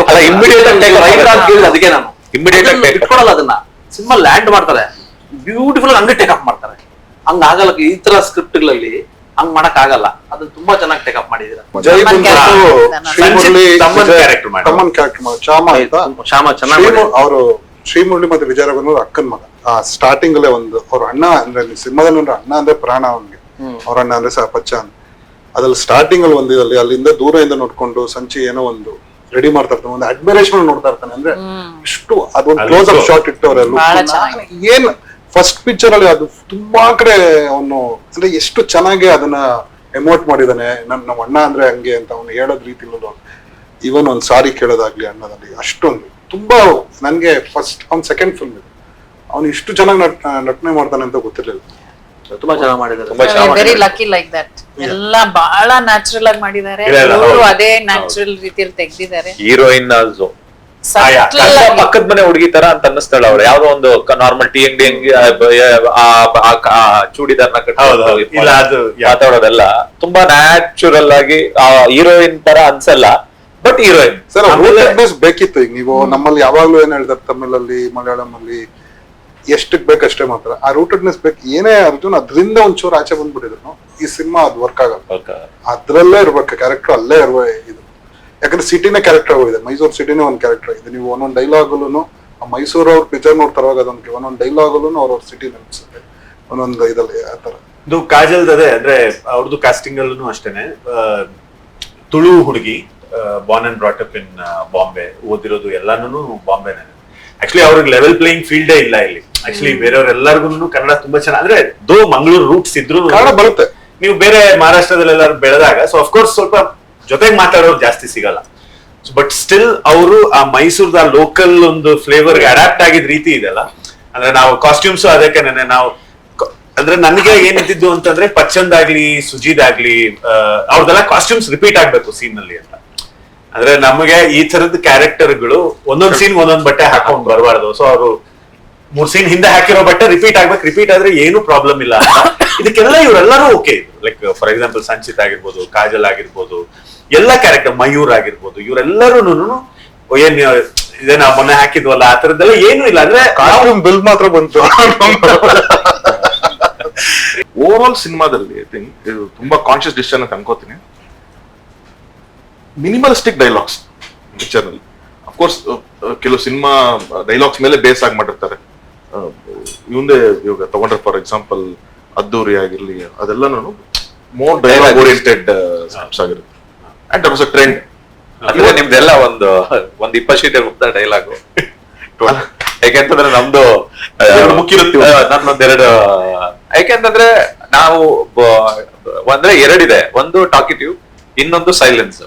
ಅದಕ್ಕೆ ನಾನು ಇಮಿಡಿಯೇಟ್ ಇಟ್ಕೊಳಲ್ಲ ಅದನ್ನ. ಸಿನಿಮಾ ಲ್ಯಾಂಡ್ ಮಾಡ್ತಾರೆ, ಬ್ಯೂಟಿಫುಲ್ ಹಂಗೆ ಟೇಕ್ ಅಪ್ ಮಾಡ್ತಾರೆ. ಹಂಗ ಆಗಲ್ಲ ಈ ತರ ಸ್ಕ್ರಿಪ್ಟ್ ಗಳಲ್ಲಿ, ಹಂಗ್ ಮಾಡಕ್ ಆಗಲ್ಲ. ಅದನ್ನ ತುಂಬಾ ಚೆನ್ನಾಗಿ ಟೇಕ್ ಅಪ್ ಮಾಡಿದೀರ. ತಮ್ಮನ್ ಕ್ಯಾರೆಕ್ಟರ್ ಶ್ಯಾಮ ಚೆನ್ನಾಗಿ ಅವರು ಶ್ರೀಮುರಳಿ ಮತ್ತೆ ವಿಜಯರಾಘವನ್ ಅಕ್ಕನ್ ಮಗ. ಸ್ಟಾರ್ಟಿಂಗ್ ಅಲ್ಲೇ ಒಂದು ಅವ್ರ ಅಣ್ಣ ಅಂದ್ರೆ ಸಿನಿಮಾದಲ್ಲಿ ಅಂದ್ರೆ ಅಣ್ಣ ಅಂದ್ರೆ ಪ್ರಾಣ ಅವನ್ಗೆ, ಅವ್ರ ಅಣ್ಣ ಅಂದ್ರೆ ಪಚ್ಚ ಅಂತ. ಅದ್ರಲ್ಲಿ ಸ್ಟಾರ್ಟಿಂಗ್ ಅಲ್ಲಿ ಒಂದಿದಲ್ಲಿ ಅಲ್ಲಿಂದ ದೂರದಿಂದ ನೋಡ್ಕೊಂಡು ಸಂಚಿ ಏನೋ ಒಂದು ರೆಡಿ ಮಾಡ್ತಾ ಇರ್ತಾನೆ, ಒಂದು ಅಡ್ಮಿರೇಷನ್ ನೋಡ್ತಾ ಇರ್ತಾನೆ. ಅಂದ್ರೆ ಇಷ್ಟು ಅದೊಂದು ಕ್ಲೋಸ್ ಅಪ್ ಶಾಟ್ ಇಟ್ಟವ್ರೆ. ಏನ್ ಫಸ್ಟ್ ಪಿಕ್ಚರ್ ಅಲ್ಲಿ ಅದು ತುಂಬಾ ಕಡೆ ಅವನು ಅಂದ್ರೆ ಎಷ್ಟು ಚೆನ್ನಾಗಿ ಅದನ್ನ ಎಮೋಟ್ ಮಾಡಿದಾನೆ. ನಮ್ಮ ಅಣ್ಣ ಅಂದ್ರೆ ಹಂಗೆ ಅಂತ ಅವ್ನು ಹೇಳೋದ್ ರೀತಿಲೂ, ಇವನ್ ಒಂದ್ ಸಾರಿ ಕೇಳೋದಾಗ್ಲಿ ಅಣ್ಣದಲ್ಲಿ ಅಷ್ಟೊಂದು ತುಂಬಾ ನನ್ಗೆ ಫಸ್ಟ್ ಅವ್ನ್ ಸೆಕೆಂಡ್ ಫಿಲ್ಮ್ ಇದು. ಅವ್ನು ಇಷ್ಟು ಚೆನ್ನಾಗಿ ನಟನೆ ಮಾಡ್ತಾನೆ ಅಂತ ಗೊತ್ತಿರ್ಲಿಲ್ಲ. ತುಂಬಾ ಚೆನ್ನಾಗಿ ಮಾಡಿದ್ದಾರೆ. Very lucky like that. ಎಲ್ಲ ಬಹಳ ನ್ಯಾಚುರಲ್ ಆಗಿ ಮಾಡಿದ್ದಾರೆ, ಅದೇ ನ್ಯಾಚುರಲ್ ರೀತಿಯಲ್ಲಿ ತೆಗ್ದಿದ್ದಾರೆ. ಹೀರೋಯಿನ್ ಆಲ್ಸೋ ಪಕ್ಕದ ಮನೆ ಹುಡುಗಿ ತರ ಅಂತ ಅನ್ನಿಸ್ತಾಳೆ ಅವ್ರು. ಯಾವ್ದೋ ಒಂದು ನಾರ್ಮಲ್ ಟೀ ಅಂಗಡಿ ಚೂಡಿದಾರ್ನ ಮಾತಾಡೋದೆಲ್ಲ ತುಂಬಾ ನ್ಯಾಚುರಲ್ ಆಗಿ ಹೀರೋಯಿನ್ ತರ ಅನ್ಸಲ್ಲ, ಬಟ್ ಹೀರೋಯಿನ್. ಸರ್ ರೂಟೆಡ್ನೆಸ್ ಬೇಕಿತ್ತು. ಈಗ ನೀವು ನಮ್ಮಲ್ಲಿ ಯಾವಾಗ್ಲೂ ಏನ್ ಹೇಳ್ತಾರೆ, ತಮಿಳಲ್ಲಿ ಮಲಯಾಳಂ ಅಲ್ಲಿ ಎಷ್ಟಕ್ ಬೇಕಷ್ಟೇ ಮಾತ್ರ ಆ ರೂಟೆಡ್ನೆಸ್ ಬೇಕು. ಏನೇ ಅರ್ಜುನ್ ಅದ್ರಿಂದ ಒಂಚೂರು ಆಚೆ ಬಂದ್ಬಿಟ್ಟಿದ್ರು ಈ ಸಿನಿಮಾ ಅದು ವರ್ಕ್ ಆಗಲ್ಲ. ಅದ್ರಲ್ಲೇ ಇರ್ಬೇಕು ಕ್ಯಾರೆಕ್ಟರ್, ಅಲ್ಲೇ ಇರುವ ಇದು. ಯಾಕಂದ್ರೆ ಸಿಟಿನೇ ಕ್ಯಾರೆಕ್ಟರ್ ಆಗೋಗಿದೆ, ಮೈಸೂರು ಸಿಟಿನೇ ಒಂದ್ ಕ್ಯಾರೆಕ್ಟರ್ ಆಗಿದೆ. ನೀವು ಒಂದೊಂದು ಡೈಲಾಗಲ್ಲೂ ಮೈಸೂರು ಅವ್ರ ಪಿಕ್ಚರ್ ನೋಡ್ತಾರವಾಗ ಅದೊಂದು ಒಂದೊಂದು ಡೈಲಾಗಲ್ಲೂ ಅವ್ರ ಸಿಟಿ ನೆನಪಿಸುತ್ತೆ ಒಂದೊಂದು ಇದಲ್ಲಿ ಆತರ. ಇದು ಕಾಜಲ್ದದೇ ಅಂದ್ರೆ ಅವ್ರದ್ದು ಕಾಸ್ಟಿಂಗ್ ಅಲ್ಲೂ ಅಷ್ಟೇನೆ. ತುಳು ಹುಡುಗಿ, Born and brought up in Bombay, ಓದಿರೋದು ಎಲ್ಲಾನು ಬಾಂಬೆನೇ. ಆಕ್ಚುಲಿ ಅವ್ರಿಗೆ ಲೆವೆಲ್ ಪ್ಲೇಯಿಂಗ್ ಫೀಲ್ಡೇ ಇಲ್ಲ ಇಲ್ಲಿ. ಆಕ್ಚುಲಿ ಬೇರೆಯವ್ರೆಲ್ಲರಿಗೂ ಕನ್ನಡ ತುಂಬಾ ಚೆನ್ನಾಗಿ ಅಂದ್ರೆ ದೋ ಮಂಗಳೂರು ರೂಟ್ಸ್ ಇದ್ರು ಕನ್ನಡ ಬರುತ್ತೆ. ನೀವು ಬೇರೆ ಮಹಾರಾಷ್ಟ್ರದಲ್ಲೆಲ್ಲಾರು ಬೆಳೆದಾಗ ಸೊ ಅಫ್ಕೋರ್ಸ್ ಸ್ವಲ್ಪ ಜೊತೆಗೆ ಮಾತಾಡೋರು ಜಾಸ್ತಿ ಸಿಗಲ್ಲ. ಬಟ್ ಸ್ಟಿಲ್ ಅವರು ಆ ಮೈಸೂರ್ದ ಲೋಕಲ್ ಒಂದು ಫ್ಲೇವರ್ ಅಡಾಪ್ಟ್ ಆಗಿದ್ ರೀತಿ ಇದೆಲ್ಲ. ಅಂದ್ರೆ ನಾವು ಕಾಸ್ಟ್ಯೂಮ್ಸ್ ಅದಕ್ಕೆ ನಾವು ಅಂದ್ರೆ ನನಗೆ ಏನಿದ್ದು ಅಂತಂದ್ರೆ ಪಚ್ಚಂದಾಗ್ಲಿ ಸುಜೀದಾಗ್ಲಿ ಅವ್ರದೆಲ್ಲ ಕಾಸ್ಟ್ಯೂಮ್ಸ್ ರಿಪೀಟ್ ಆಗ್ಬೇಕು ಸೀನ್ ನಲ್ಲಿ ಅಂತ. ಅಂದ್ರೆ ನಮಗೆ ಈ ತರದ ಕ್ಯಾರೆಕ್ಟರ್ಗಳು ಒಂದೊಂದ್ ಸೀನ್ ಒಂದೊಂದ್ ಬಟ್ಟೆ ಹಾಕೊಂಡ್ ಬರಬಾರ್ದು. ಸೊ ಅವರು 3 ಸೀನ್ ಹಿಂದೆ ಹಾಕಿರೋ ಬಟ್ಟೆ ರಿಪೀಟ್ ಆಗ್ಬೇಕು, ರಿಪೀಟ್ ಆದ್ರೆ ಏನು ಪ್ರಾಬ್ಲಮ್ ಇಲ್ಲ ಅಂತ. ಇದಕ್ಕೆಲ್ಲ ಇವರೆಲ್ಲರೂ okay. Like for example Sanchit ಆಗಿರ್ಬೋದು, ಕಾಜಲ್ ಆಗಿರ್ಬೋದು, ಎಲ್ಲ ಕ್ಯಾರೆಕ್ಟರ್, ಮಯೂರ್ ಆಗಿರ್ಬೋದು, ಇವರೆಲ್ಲರೂ ಏನ್ ಇದೇ ನಾವು ಮೊನ್ನೆ ಹಾಕಿದ್ವಲ್ಲ ಆ ತರದ್ದೆಲ್ಲ ಏನು ಇಲ್ಲ. ಅಂದ್ರೆ ಕಾಸ್ಟ್ಯೂಮ್ ಬಿಲ್ ಮಾತ್ರ ಬಂತು. ಓವರ್ ಆಲ್ ಸಿನಿಮಾದಲ್ಲಿ ಐ ಥಿಂಕ್ ಇದು ತುಂಬಾ ಕಾನ್ಶಿಯಸ್ ಡಿಸಿಷನ್ ಅಂತ ಅನ್ಕೋತೀನಿ. ಮಿನಿಮಲಿಸ್ಟಿಕ್ ಡೈಲಾಗ್ಸ್ ಪಿಕ್ಚರ್ ನಲ್ಲಿ. ಅಫ್ಕೋರ್ಸ್ ಕೆಲವು ಸಿನಿಮಾ ಡೈಲಾಗ್ಸ್ ಮೇಲೆ ಬೇಸ್ ಆಗಿ ಮಾಡಿರ್ತಾರೆ. ಇವಂದೇ ಇವಾಗ ತಗೊಂಡ್ರೆ ಫಾರ್ ಎಕ್ಸಾಂಪಲ್ ಅದ್ದೂರಿ ಆಗಿರ್ಲಿ, ಅದೆಲ್ಲನೂ ಮೋರ್ ಡೈಲಾಗ್ ಓರಿಯೆಂಟೆಡ್ ಸ್ಕ್ರಿಪ್ಟ್ಸ್ ಆಗಿರುತ್ತೆ. And that was a trend. ಅಂದ್ರೆ ನಿಮ್ದೆಲ್ಲ ಒಂದು 20 ಶೀಟ್ ಡೈಲಾಗು. ಯಾಕೆಂತಂದ್ರೆ ನಮ್ದು ಮುಖ್ಯಿರುತ್ತೆ. ನನ್ನೊಂದೆರಡು, ಯಾಕೆಂತಂದ್ರೆ ನಾವು ಅಂದ್ರೆ ಎರಡಿದೆ, ಒಂದು ಟಾಕಿಟಿವ್, ಇನ್ನೊಂದು ಸೈಲೆನ್ಸ್.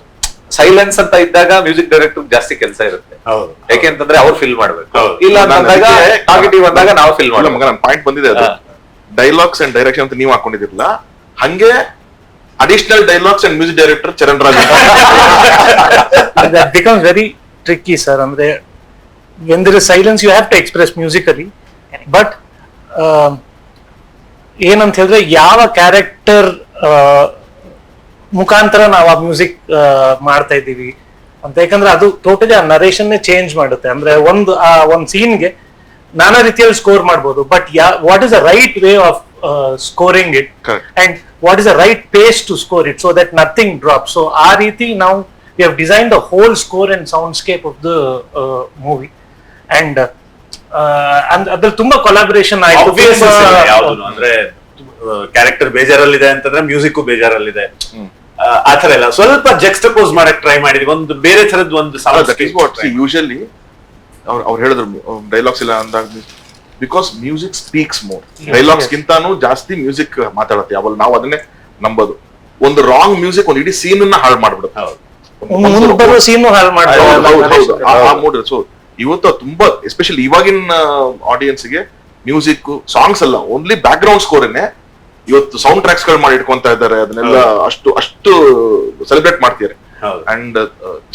ಸೈಲೆನ್ಸ್ ಅಂತ ಇದ್ದಾಗ ಮ್ಯೂಸಿಕ್ ಡೈರೆಕ್ಟರ್ ಜಾಸ್ತಿ ಕೆಲಸ ಇರುತ್ತೆ. ಯಾಕೆಂತಂದ್ರೆ ಅವ್ರು ಫಿಲ್ ಮಾಡ್ಬೇಕು. ಇಲ್ಲ ಅಂತಂದಾಗ ಟಾಕಿಟಿವ್ ಅಂದಾಗ ನಾವು ಫಿಲ್ ಮಾಡೋ ಮಗ. ನನ್ನ ಪಾಯಿಂಟ್ ಬಂದಿದೆ ಅದು. ಡೈಲಾಗ್ಸ್ ಅಂಡ್ ಡೈರೆಕ್ಷನ್ ಅಂತ ನೀವು ಹಾಕೊಂಡಿದಿರಲ್ಲ, ಹಂಗೆ additional dialogues and music director Charan Raj. That becomes very tricky, sir. ಅಂದ್ರೆ when there is silence, you have to express musically. But ಏನಂತ ಹೇಳಿದ್ರೆ ಯಾವ ಕ್ಯಾರೆಕ್ಟರ್ ಮುಖಾಂತರ ನಾವು ಆ ಮ್ಯೂಸಿಕ್ ಮಾಡ್ತಾ ಇದ್ದೀವಿ ಅಂತ. ಯಾಕಂದ್ರೆ ಅದು ಟೋಟಲಿ ಆ ನರೇಷನ್ನೇ ಚೇಂಜ್ ಮಾಡುತ್ತೆ. ಅಂದ್ರೆ ಒಂದ್ ಸೀನ್ಗೆ ನಾನಾ ರೀತಿಯಲ್ಲಿ ಸ್ಕೋರ್ ಮಾಡ್ಬೋದು, but what is the right way of scoring it and what is the right pace to score it so that nothing drop. So ಆ ರೀತಿ ನಾವು we have design the whole score and soundscape of the movie. And ಅದ್ರಲ್ಲಿ ತುಂಬಾ ಕೊಲಾಬರೇಷನ್ ಆಯ್ತು. ಯಾವ್ದು ಅಂದ್ರೆ ಕ್ಯಾರೆಕ್ಟರ್ ಬೇಜಾರಲ್ಲಿದೆ ಅಂತಂದ್ರೆ ಮ್ಯೂಸಿಕ್ ಬೇಜಾರಲ್ಲಿದೆ, ಆತರ ಎಲ್ಲ ಸ್ವಲ್ಪ ಜಕ್ಸ್ಟಪೋಸ್ ಮಾಡಕ್ ಟ್ರೈ ಮಾಡಿದ್ವಿ. ಒಂದು ಬೇರೆ ತರದ್ ಒಂದು ಯೂಶಲಿ ಅವ್ರು ಹೇಳಿದ್ರು ಡೈಲಾಗ್ಸ್ ಇಲ್ಲ ಅಂದಾಗ, because music speaks more. Dialogues ಗಿಂತಾನು ಜಾಸ್ತಿ ಮ್ಯೂಸಿಕ್ ಮಾತಾಡುತ್ತೆ. ಯಾವಾಗ ನಾವು ಅದನ್ನೇ ನಂಬೋದು. ಒಂದು ರಾಂಗ್ ಮ್ಯೂಸಿಕ್ ಒಂದು ಇಡೀ ಸೀನ್ ಅನ್ನ ಹಾಳು ಮಾಡ್ಬಿಡುತ್ತೆ. ಸೀನು ಹಾಳು ಮಾಡ್ತಾರೆ. ಸೊ ಇವತ್ತು ತುಂಬಾ ಎಸ್ಪೆಷಲಿ ಇವಾಗಿನ ಆಡಿಯನ್ಸ್ ಗೆ ಮ್ಯೂಸಿಕ್ ಸಾಂಗ್ಸ್ ಅಲ್ಲ, ಓನ್ಲಿ ಬ್ಯಾಕ್ ಗ್ರೌಂಡ್ ಸ್ಕೋರ್ನೇ ಇವತ್ತು ಸೌಂಡ್ ಟ್ರ್ಯಾಕ್ಸ್ ಗಳು ಮಾಡಿ ಇಟ್ಕೊಂತಾ ಇದ್ದಾರೆ. ಅದನ್ನೆಲ್ಲ ಅಷ್ಟು ಸೆಲೆಬ್ರೇಟ್ ಮಾಡ್ತಿದ್ದಾರೆ. And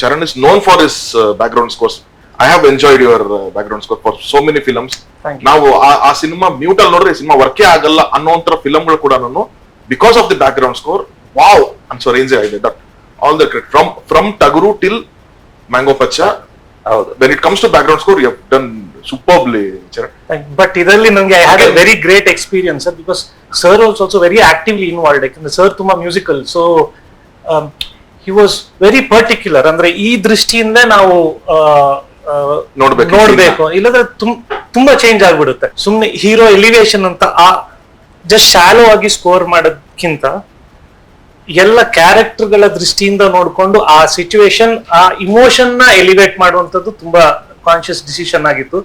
Charan is known for his back ground scores. I have enjoyed your back ground score for so many films. ನಾವು ಆ ಸಿನಿಮಾ ಮ್ಯೂಟ್ ಅಲ್ಲಿ ನೋಡಿದ್ರೆ ಸಿನಿಮಾ ವರ್ಕೇ ಆಗಲ್ಲ ಅನ್ನೋಂತರ ಫಿಲಮ್ಗಳು ಕೂಡ because of the background score wow ಅನ್ಸೋ ರೇಂಜ್ ಆಗಿದೆ. That all the credit from Tagaru till mango Pachcha. When it comes to background score, you have done superbly, Charan. But ಇದರಲ್ಲಿ ನನಗೆ I had a very great experience, sir, because sir was also very actively involved. ಯಾಕಂದ್ರೆ sir ತುಂಬಾ musical, so he was very particular. ಅಂದ್ರೆ ಈ ದೃಷ್ಟಿಯಿಂದ ನಾವು ನೋಡ್ಬೇಕು, ಇಲ್ಲದ್ರೆ ತುಂಬಾ ಚೇಂಜ್ ಆಗ್ಬಿಡುತ್ತೆ. ಸುಮ್ನೆ ಹೀರೋ ಎಲಿವೇಶನ್ ಅಂತ ಜಸ್ಟ್ ಶಾಲೋ ಆಗಿ ಸ್ಕೋರ್ ಮಾಡೋದಕ್ಕಿಂತ ಎಲ್ಲ ಕ್ಯಾರೆಕ್ಟರ್ ಗಳ ದೃಷ್ಟಿಯಿಂದ ನೋಡ್ಕೊಂಡು ಆ ಸಿಚುವೇಶನ್, ಆ ಇಮೋಷನ್ ನ ಎಲಿವೇಟ್ ಮಾಡುವಂತದ್ದು ತುಂಬಾ ಕಾನ್ಶಿಯಸ್ ಡಿಸಿಷನ್ ಆಗಿತ್ತು.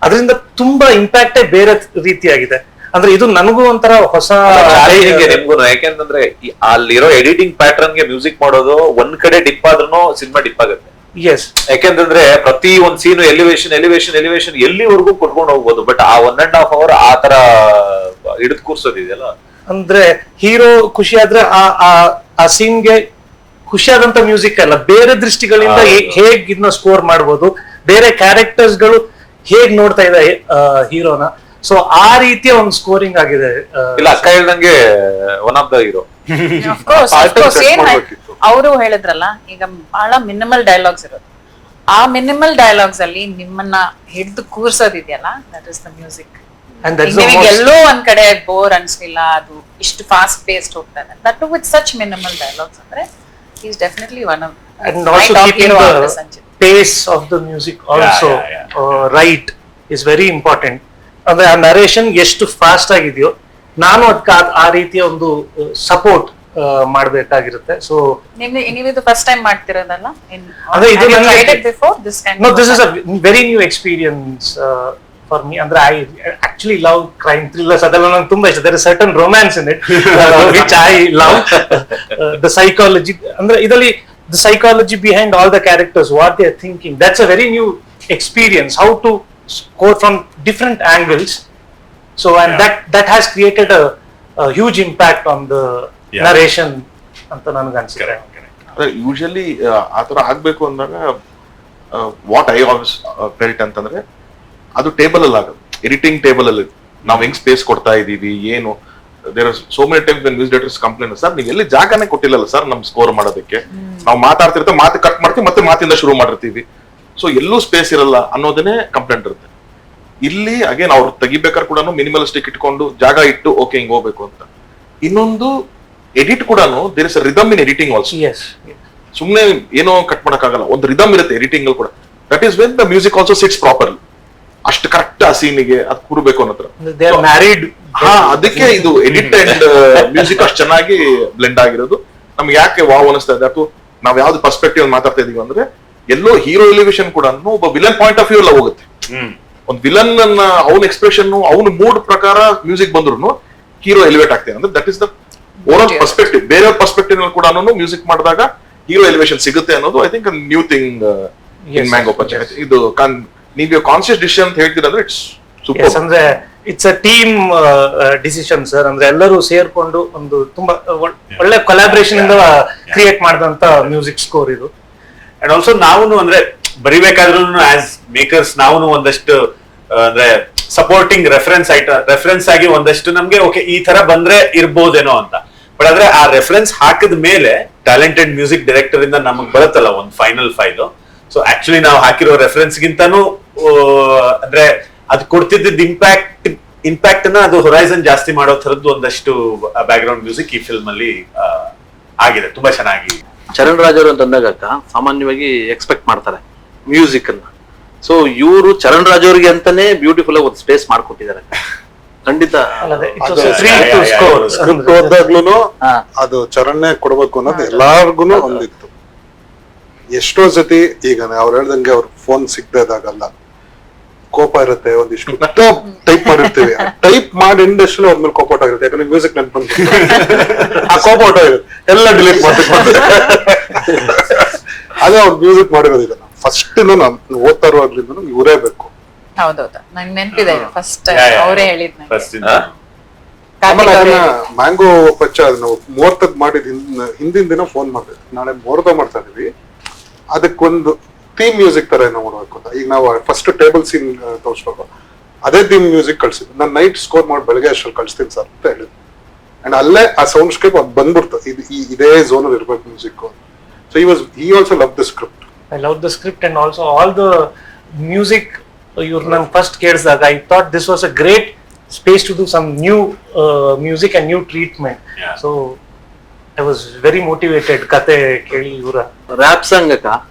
ಅದರಿಂದ ತುಂಬಾ ಇಂಪ್ಯಾಕ್ಟೇ ಬೇರೆ ರೀತಿಯಾಗಿದೆ. ಅಂದ್ರೆ ಇದು ನನಗೂ ಒಂಥರ ಹೊಸ ನಿಮ್ಗೂ. ಯಾಕೆಂತಂದ್ರೆ ಅಲ್ಲಿರೋ ಎಡಿಟಿಂಗ್ ಪ್ಯಾಟರ್ನ್ ಗೆ ಮ್ಯೂಸಿಕ್ ಮಾಡೋದು ಒಂದ್ ಕಡೆ ಡಿಪ್ ಆದ್ರೂ ಸಿನಿಮಾ ಡಿಪ್ ಆಗುತ್ತೆ. ಎಸ್, ಯಾಕೆಂತಂದ್ರೆ ಪ್ರತಿ ಒಂದ್ ಸೀನು ಎಲಿವೇಶನ್ ಎಲ್ಲಿವರೆಗೂ ಕೊಟ್ಕೊಂಡು ಹೋಗ್ಬೋದು. ಬಟ್ ಆ 1.5 hour ಆ ತರ ಹಿಡಿದು ಕೂರ್ಸೋದಿದೆಯಲ್ಲ, ಅಂದ್ರೆ ಹೀರೋ ಖುಷಿ ಆದ್ರೆ ಆ ಸೀನ್ಗೆ ಖುಷಿಯಾದಂತ ಮ್ಯೂಸಿಕ್ ಅಲ್ಲ, ಬೇರೆ ದೃಷ್ಟಿಗಳಿಂದ ಹೇಗ್ ಇದನ್ನ ಸ್ಕೋರ್ ಮಾಡ್ಬೋದು, ಬೇರೆ ಕ್ಯಾರೆಕ್ಟರ್ಸ್ ಗಳು ಹೇಗ್ ನೋಡ್ತಾ ಇದೆ ಹೀರೋನ. ಸೊ ಆ ರೀತಿಯ ಒಂದು ಸ್ಕೋರಿಂಗ್ ಆಗಿದೆ. ಇಲ್ಲ ಅಕ್ಕ ಹೇಳ್ದಂಗೆ ಒನ್ ಆಫ್ ದ ಹೀರೋ. ಅವರು ಹೇಳಿದ್ರಲ್ಲ, ಈಗ ಬಹಳ ಮಿನಿಮಲ್ ಡೈಲಾಗ್ಸ್ ಇರೋದು. ಆ ಮಿನಿಮಲ್ ಡೈಲಾಗ್ಸ್ ಅಲ್ಲಿ ನಿಮ್ಮನ್ನ ಹಿಡಿದು ಕೂರ್ಸೋದಿದೆಯಲ್ಲ, ದಟ್ ಇಸ್ ದ ಮ್ಯೂಸಿಕ್. ಎಲ್ಲೋ ಒಂದ್ ಕಡೆ ಬೋರ್ ಅನ್ಸ್ಲಿಲ್ಲ, ಅದು ಇಷ್ಟು ಫಾಸ್ಟ್ ಪೇಸ್ಡ್ ಹೋಗ್ತಾನೆ. That too with such minimal dialogues ಅಂದ್ರೆ he is definitely one of and also keeping the pace of the music also right is very important. ಅಂದ್ರೆ ಆ ನರೇಷನ್ ಎಷ್ಟು ಫಾಸ್ಟ್ ಆಗಿದೆಯೋ ನಾನು ಅದಕ್ಕೆ ಆ ರೀತಿಯ ಒಂದು ಸಪೋರ್ಟ್ ಮಾಡ್ಬೇಕಾಗಿರುತ್ತೆ. ಸೊ ನೀವು ಇದು ಫಸ್ಟ್ ಟೈಮ್ ಮಾಡ್ತಿರೋದಲ್ಲ? ಅದೇ ಇದು No, this is a very new experience for me. ಅಂದ್ರೆ I actually love crime thrillers. ಅದೆಲ್ಲ ನಂಗೆ ತುಂಬಾ ಇಷ್ಟ. There is certain romance in it which I love. The psychology, ಅಂದ್ರೆ ಇದರಲ್ಲಿ the psychology behind all the characters, what they are thinking, that's a very new experience. How to score from different angles. So and that has created a huge impact on the narration ಅಂತ ನನಗೆ ಅನ್ಸುತ್ತೆ. ಅದೇ ಯೂಶಲಿ ಆ ಥರ ಆಗ್ಬೇಕು ಅಂದಾಗ ವಾಟ್ ಐ ಆಲ್ವೇಸ್ ಫೆಲ್ಟ್ ಅಂತಂದ್ರೆ ಅದು ಟೇಬಲ್ ಅಲ್ಲಿ ಆಗೋದು, ಎಡಿಟಿಂಗ್ ಟೇಬಲ್ ಅಲ್ಲಿ ನಾವು ಹೆಂಗ್ ಸ್ಪೇಸ್ ಕೊಡ್ತಾ ಇದೀವಿ ಏನು. There are so many times when music directors complaint, sir ನೀವು ಎಲ್ಲಿ ಜಾಗನೇ ಕೊಟ್ಟಿಲ್ಲಲ್ಲ ಸರ್ ನಮ್ ಸ್ಕೋರ್ ಮಾಡೋದಕ್ಕೆ, ನಾವು ಮಾತಾಡ್ತಿರ್ತೀವಿ, ಮಾತು ಕಟ್ ಮಾಡ್ತೀವಿ, ಮತ್ತೆ ಮಾತಿಂದ ಶುರು ಮಾಡಿರ್ತೀವಿ, ಸೊ ಎಲ್ಲೂ ಸ್ಪೇಸ್ ಇರಲ್ಲ ಅನ್ನೋದನ್ನೇ ಕಂಪ್ಲೇಂಟ್ ಇರುತ್ತೆ. ಇಲ್ಲಿ ಅಗೇನ್ ಅವ್ರು ತೆಗಿಬೇಕಾದ್ರೆ ಕೂಡ ಮಿನಿಮಲಿಸ್ಟಿಕ್ ಇಟ್ಕೊಂಡು ಜಾಗ ಇಟ್ಟು ಓಕೆ ಹಿಂಗ್ ಹೋಗ್ಬೇಕು ಅಂತ. ಇನ್ನೊಂದು ಎಡಿಟ್ ಕೂಡ there is rhythm in editing also. ಸುಮ್ನೆ ಏನೋ ಕಟ್ ಮಾಡಕ್ಕಾಗಲ್ಲ, ಒಂದು ರಿದಮ್ ಇರುತ್ತೆ ಎಡಿಟಿಂಗ್ ಅಲ್ಲಿ ಕೂಡ. That is when the music also sits properly, ಅಷ್ಟು ಕರೆಕ್ಟ್ ಆ ಸೀನಿಗೆ ಅದು ಕೂರ್ಬೇಕು ಅನ್ನೋದ್ರ. ಹಾ, ಅದಕ್ಕೆ ಇದು ಎಡಿಟ್ ಅಂಡ್ ಮ್ಯೂಸಿಕ್ ಅಷ್ಟು ಚೆನ್ನಾಗಿ ಬ್ಲೆಂಡ್ ಆಗಿರೋದು. ನಮ್ಗೆ ಯಾಕೆ ವಾವ್ ಅನಿಸ್ತಾ ಇದೆ, ಅಥವಾ ನಾವ್ ಯಾವ್ದು ಪರ್ಸ್ಪೆಕ್ಟಿವ್ ಮಾತಾಡ್ತಾ ಇದೀವಿ ಅಂದ್ರೆ ಎಲ್ಲೋ ಹೀರೋ ಎಲಿವೇಶನ್ ಕೂಡ ಒಬ್ಬ ವಿಲನ್ ಪಾಯಿಂಟ್ ಆಫ್ ವ್ಯೂ ಎಲ್ಲ ಹೋಗುತ್ತೆ. ಒಂದು ವಿಲನ್ ಅನ್ನ ಅವನ ಎಕ್ಸ್ಪ್ರೆಷನ್ ಅವನ ಮೂಡ್ ಪ್ರಕಾರ ಮ್ಯೂಸಿಕ್ ಬಂದ್ರು ಹೀರೋ ಎಲಿವೇಟ್ ಆಗ್ತೇನೆ ಅಂದ್ರೆ that is the over perspective. ಬೇರೆ ಪರ್ಸ್ಪೆಕ್ಟಿವ್ ಕೂಡ ಮ್ಯೂಸಿಕ್ ಮಾಡಿದಾಗ ಹೀರೋ ಎಲಿವೇಶನ್ ಸಿಗುತ್ತೆ ಅನ್ನೋದು I think new thing in mango panchayat. ಇದು ನೀವು ಕಾನ್ಶಿಯಸ್ ಡಿಸಿಷನ್ ಅಂತ ಹೇಳ್ತೀರಂದ್ರೆ ಇಟ್ಸ್ ಸೂಪರ್. ಅಂದ್ರೆ it's a team decision sir. ಅಂದ್ರೆ ಎಲ್ಲರೂ ಸೇರ್ಕೊಂಡು ಒಂದು ತುಂಬಾ ಒಳ್ಳೆ ಕೊಲಾಬ್ರೇಷನ್ ಇಂದ ಕ್ರಿಯೇಟ್ ಮಾಡಿದಂತ ಮ್ಯೂಸಿಕ್ ಸ್ಕೋರ್ ಇದು. ಅಂಡ್ ಆಲ್ಸೋ ನಾವು ಅಂದ್ರೆ ಬರಿಬೇಕಾದ್ರೂ ಆಸ್ ಮೇಕರ್ಸ್ ನಾವು ಒಂದಷ್ಟು ಅಂದ್ರೆ ಸಪೋರ್ಟಿಂಗ್ ರೆಫರೆನ್ಸ್ ಆಗಿ ಒಂದಷ್ಟು ನಮ್ಗೆ ಓಕೆ ಈ ತರ ಬಂದ್ರೆ ಇರ್ಬೋದೇನೋ ಅಂತ. ಬಟ್ ಆದ್ರೆ ಆ ರೆಫರೆನ್ಸ್ ಹಾಕಿದ ಮೇಲೆ ಟ್ಯಾಲೆಂಟೆಡ್ ಮ್ಯೂಸಿಕ್ ಡೈರೆಕ್ಟರ್ ಇಂದ ನಮಗ್ ಬರುತ್ತಲ್ಲ ಒಂದು ಫೈನಲ್ ಫೈಲ್. ಸೊ ಆಕ್ಚುಲಿ ನಾವು ಹಾಕಿರೋ ರೆಫರೆನ್ಸ್ ಗಿಂತಾನು ಅಂದ್ರೆ ಅದು ಕೊಡ್ತಿದ್ದ ಇಂಪ್ಯಾಕ್ಟ್ ನ ಅದು ಹೊರೈಸನ್ ಜಾಸ್ತಿ ಮಾಡೋ ತರದ್ದು ಒಂದಷ್ಟು ಬ್ಯಾಕ್ ಗ್ರೌಂಡ್ ಮ್ಯೂಸಿಕ್ ಈ ಫಿಲ್ಮ್ ಅಲ್ಲಿ ಆಗಿದೆ, ತುಂಬಾ ಚೆನ್ನಾಗಿ. ಚರಣ್ ರಾಜ್ ಅವರು ಅಂತ ಅಂದಾಗ ಸಾಮಾನ್ಯವಾಗಿ ಎಕ್ಸ್ಪೆಕ್ಟ್ ಮಾಡ್ತಾರೆ ಮ್ಯೂಸಿಕ್ ಅನ್ನ. ಸೊ ಇವರು ಚರಣ್ ರಾಜ್ ಅವ್ರಿಗೆ ಅಂತಾನೆ ಬ್ಯೂಟಿಫುಲ್ ಆಗಿ ಒಂದು ಸ್ಪೇಸ್ ಮಾಡ್ಕೊಟ್ಟಿದ್ದಾರೆ. ಖಂಡಿತ ಸ್ಕ್ರಿಪ್ಟ್ ಓದಾಗ್ಲೂ ಅದು ಚರಣ್ನೇ ಕೊಡ್ಬೇಕು ಅನ್ನೋದು ಎಲ್ಲಾರ್ಗು ಒಂದಿತ್ತು. ಎಷ್ಟೋ ಸತಿ ಈಗ ಅವ್ರು ಹೇಳ್ದಂಗೆ ಅವ್ರ ಫೋನ್ ಸಿಗದೆ ಇದಾಗಲ್ಲ, ಕೋಪ ಇರುತ್ತೆ, ಒಂದಿಷ್ಟು ಟೈಪ್ ಮಾಡಿರ್ತೀವಿ, ಟೈಪ್ ಮಾಡಿ ಇಂಡಸ್ಟ್ರಿ ಅವ್ರ ಮೇಲೆ ಕೋಪ ಆಗಿರುತ್ತೆ. ಯಾಕಂದ್ರೆ ಮ್ಯೂಸಿಕ್ ನೆನ್ಪು ಆ ಕೋಪ ಹೊಟ್ಟೋಗಿರುತ್ತೆ, ಎಲ್ಲ ಡಿಲೀಟ್ ಮಾಡ್ತಾರೆ. ಅದೇ ಅವ್ರು ಮ್ಯೂಸಿಕ್ ಮಾಡಿರೋದಿಲ್ಲ. ಫಸ್ಟ್ ನಾನು ಓದ್ತಾ ಇರುವಾಗ್ಲಿಂದ ಇವರೇ ಬೇಕು. ಹೌದೌದು, ನಂಗೆ ನೆನಪಿದೆ ಫಸ್ಟ್ ಅವರೇ ಹೇಳಿದ್. ಆಮೇಲೆ ಅದನ್ನ ಮ್ಯಾಂಗೋ ಪಚ್ಚ ನಾವು ಮುಹೂರ್ತದ್ ಮಾಡಿದ ಹಿಂದಿನ ದಿನ ಫೋನ್ ಮಾಡಿದ್ವಿ, ನಾಳೆ ಮುಹೂರ್ತ ಮಾಡ್ತಾ ಇದೀವಿ, ಅದಕ್ಕೊಂದು ಥೀಮ್ ಮ್ಯೂಸಿಕ್ ತರ ಏನೋ ಮಾಡ್ಬೇಕು ಅಂತ. ಈಗ ನಾವು ಫಸ್ಟ್ ಟೇಬಲ್ ಸೀನ್ ತೋರಿಸ್ಬೇಕು, ಅದೇ ಥೀಮ್ ಮ್ಯೂಸಿಕ್ ಕಳ್ಸಿದ್ವಿ. ನಾನು ನೈಟ್ ಸ್ಕೋರ್ ಮಾಡಿ ಬೆಳಗ್ಗೆ ಅಷ್ಟ್ರಲ್ಲಿ ಕಳಿಸ್ತೀನಿ ಸರ್ ಅಂತ ಹೇಳಿದ್ವಿ. ಅಂಡ್ ಅಲ್ಲೇ ಆ ಸೌಂಡ್ ಸ್ಕೇಪ್ ಅದು ಬಂದ್ಬಿಡ್ತು, ಇದೇ ಝೋನ್ ಅಲ್ಲಿ ಇರ್ಬೇಕು music. So he also loved the script. I love the script and also all the music. ಇವ್ರು ನಾನು ಫಸ್ಟ್ ಕೇಳಿಸಿದಾಗ I thought this was a great space to do some new music and new treatment. So I was very motivated ಕತೆ ಕೇಳಿ. ಇವರ ರ್ಯಾಪ್ ಸಾಂಗ್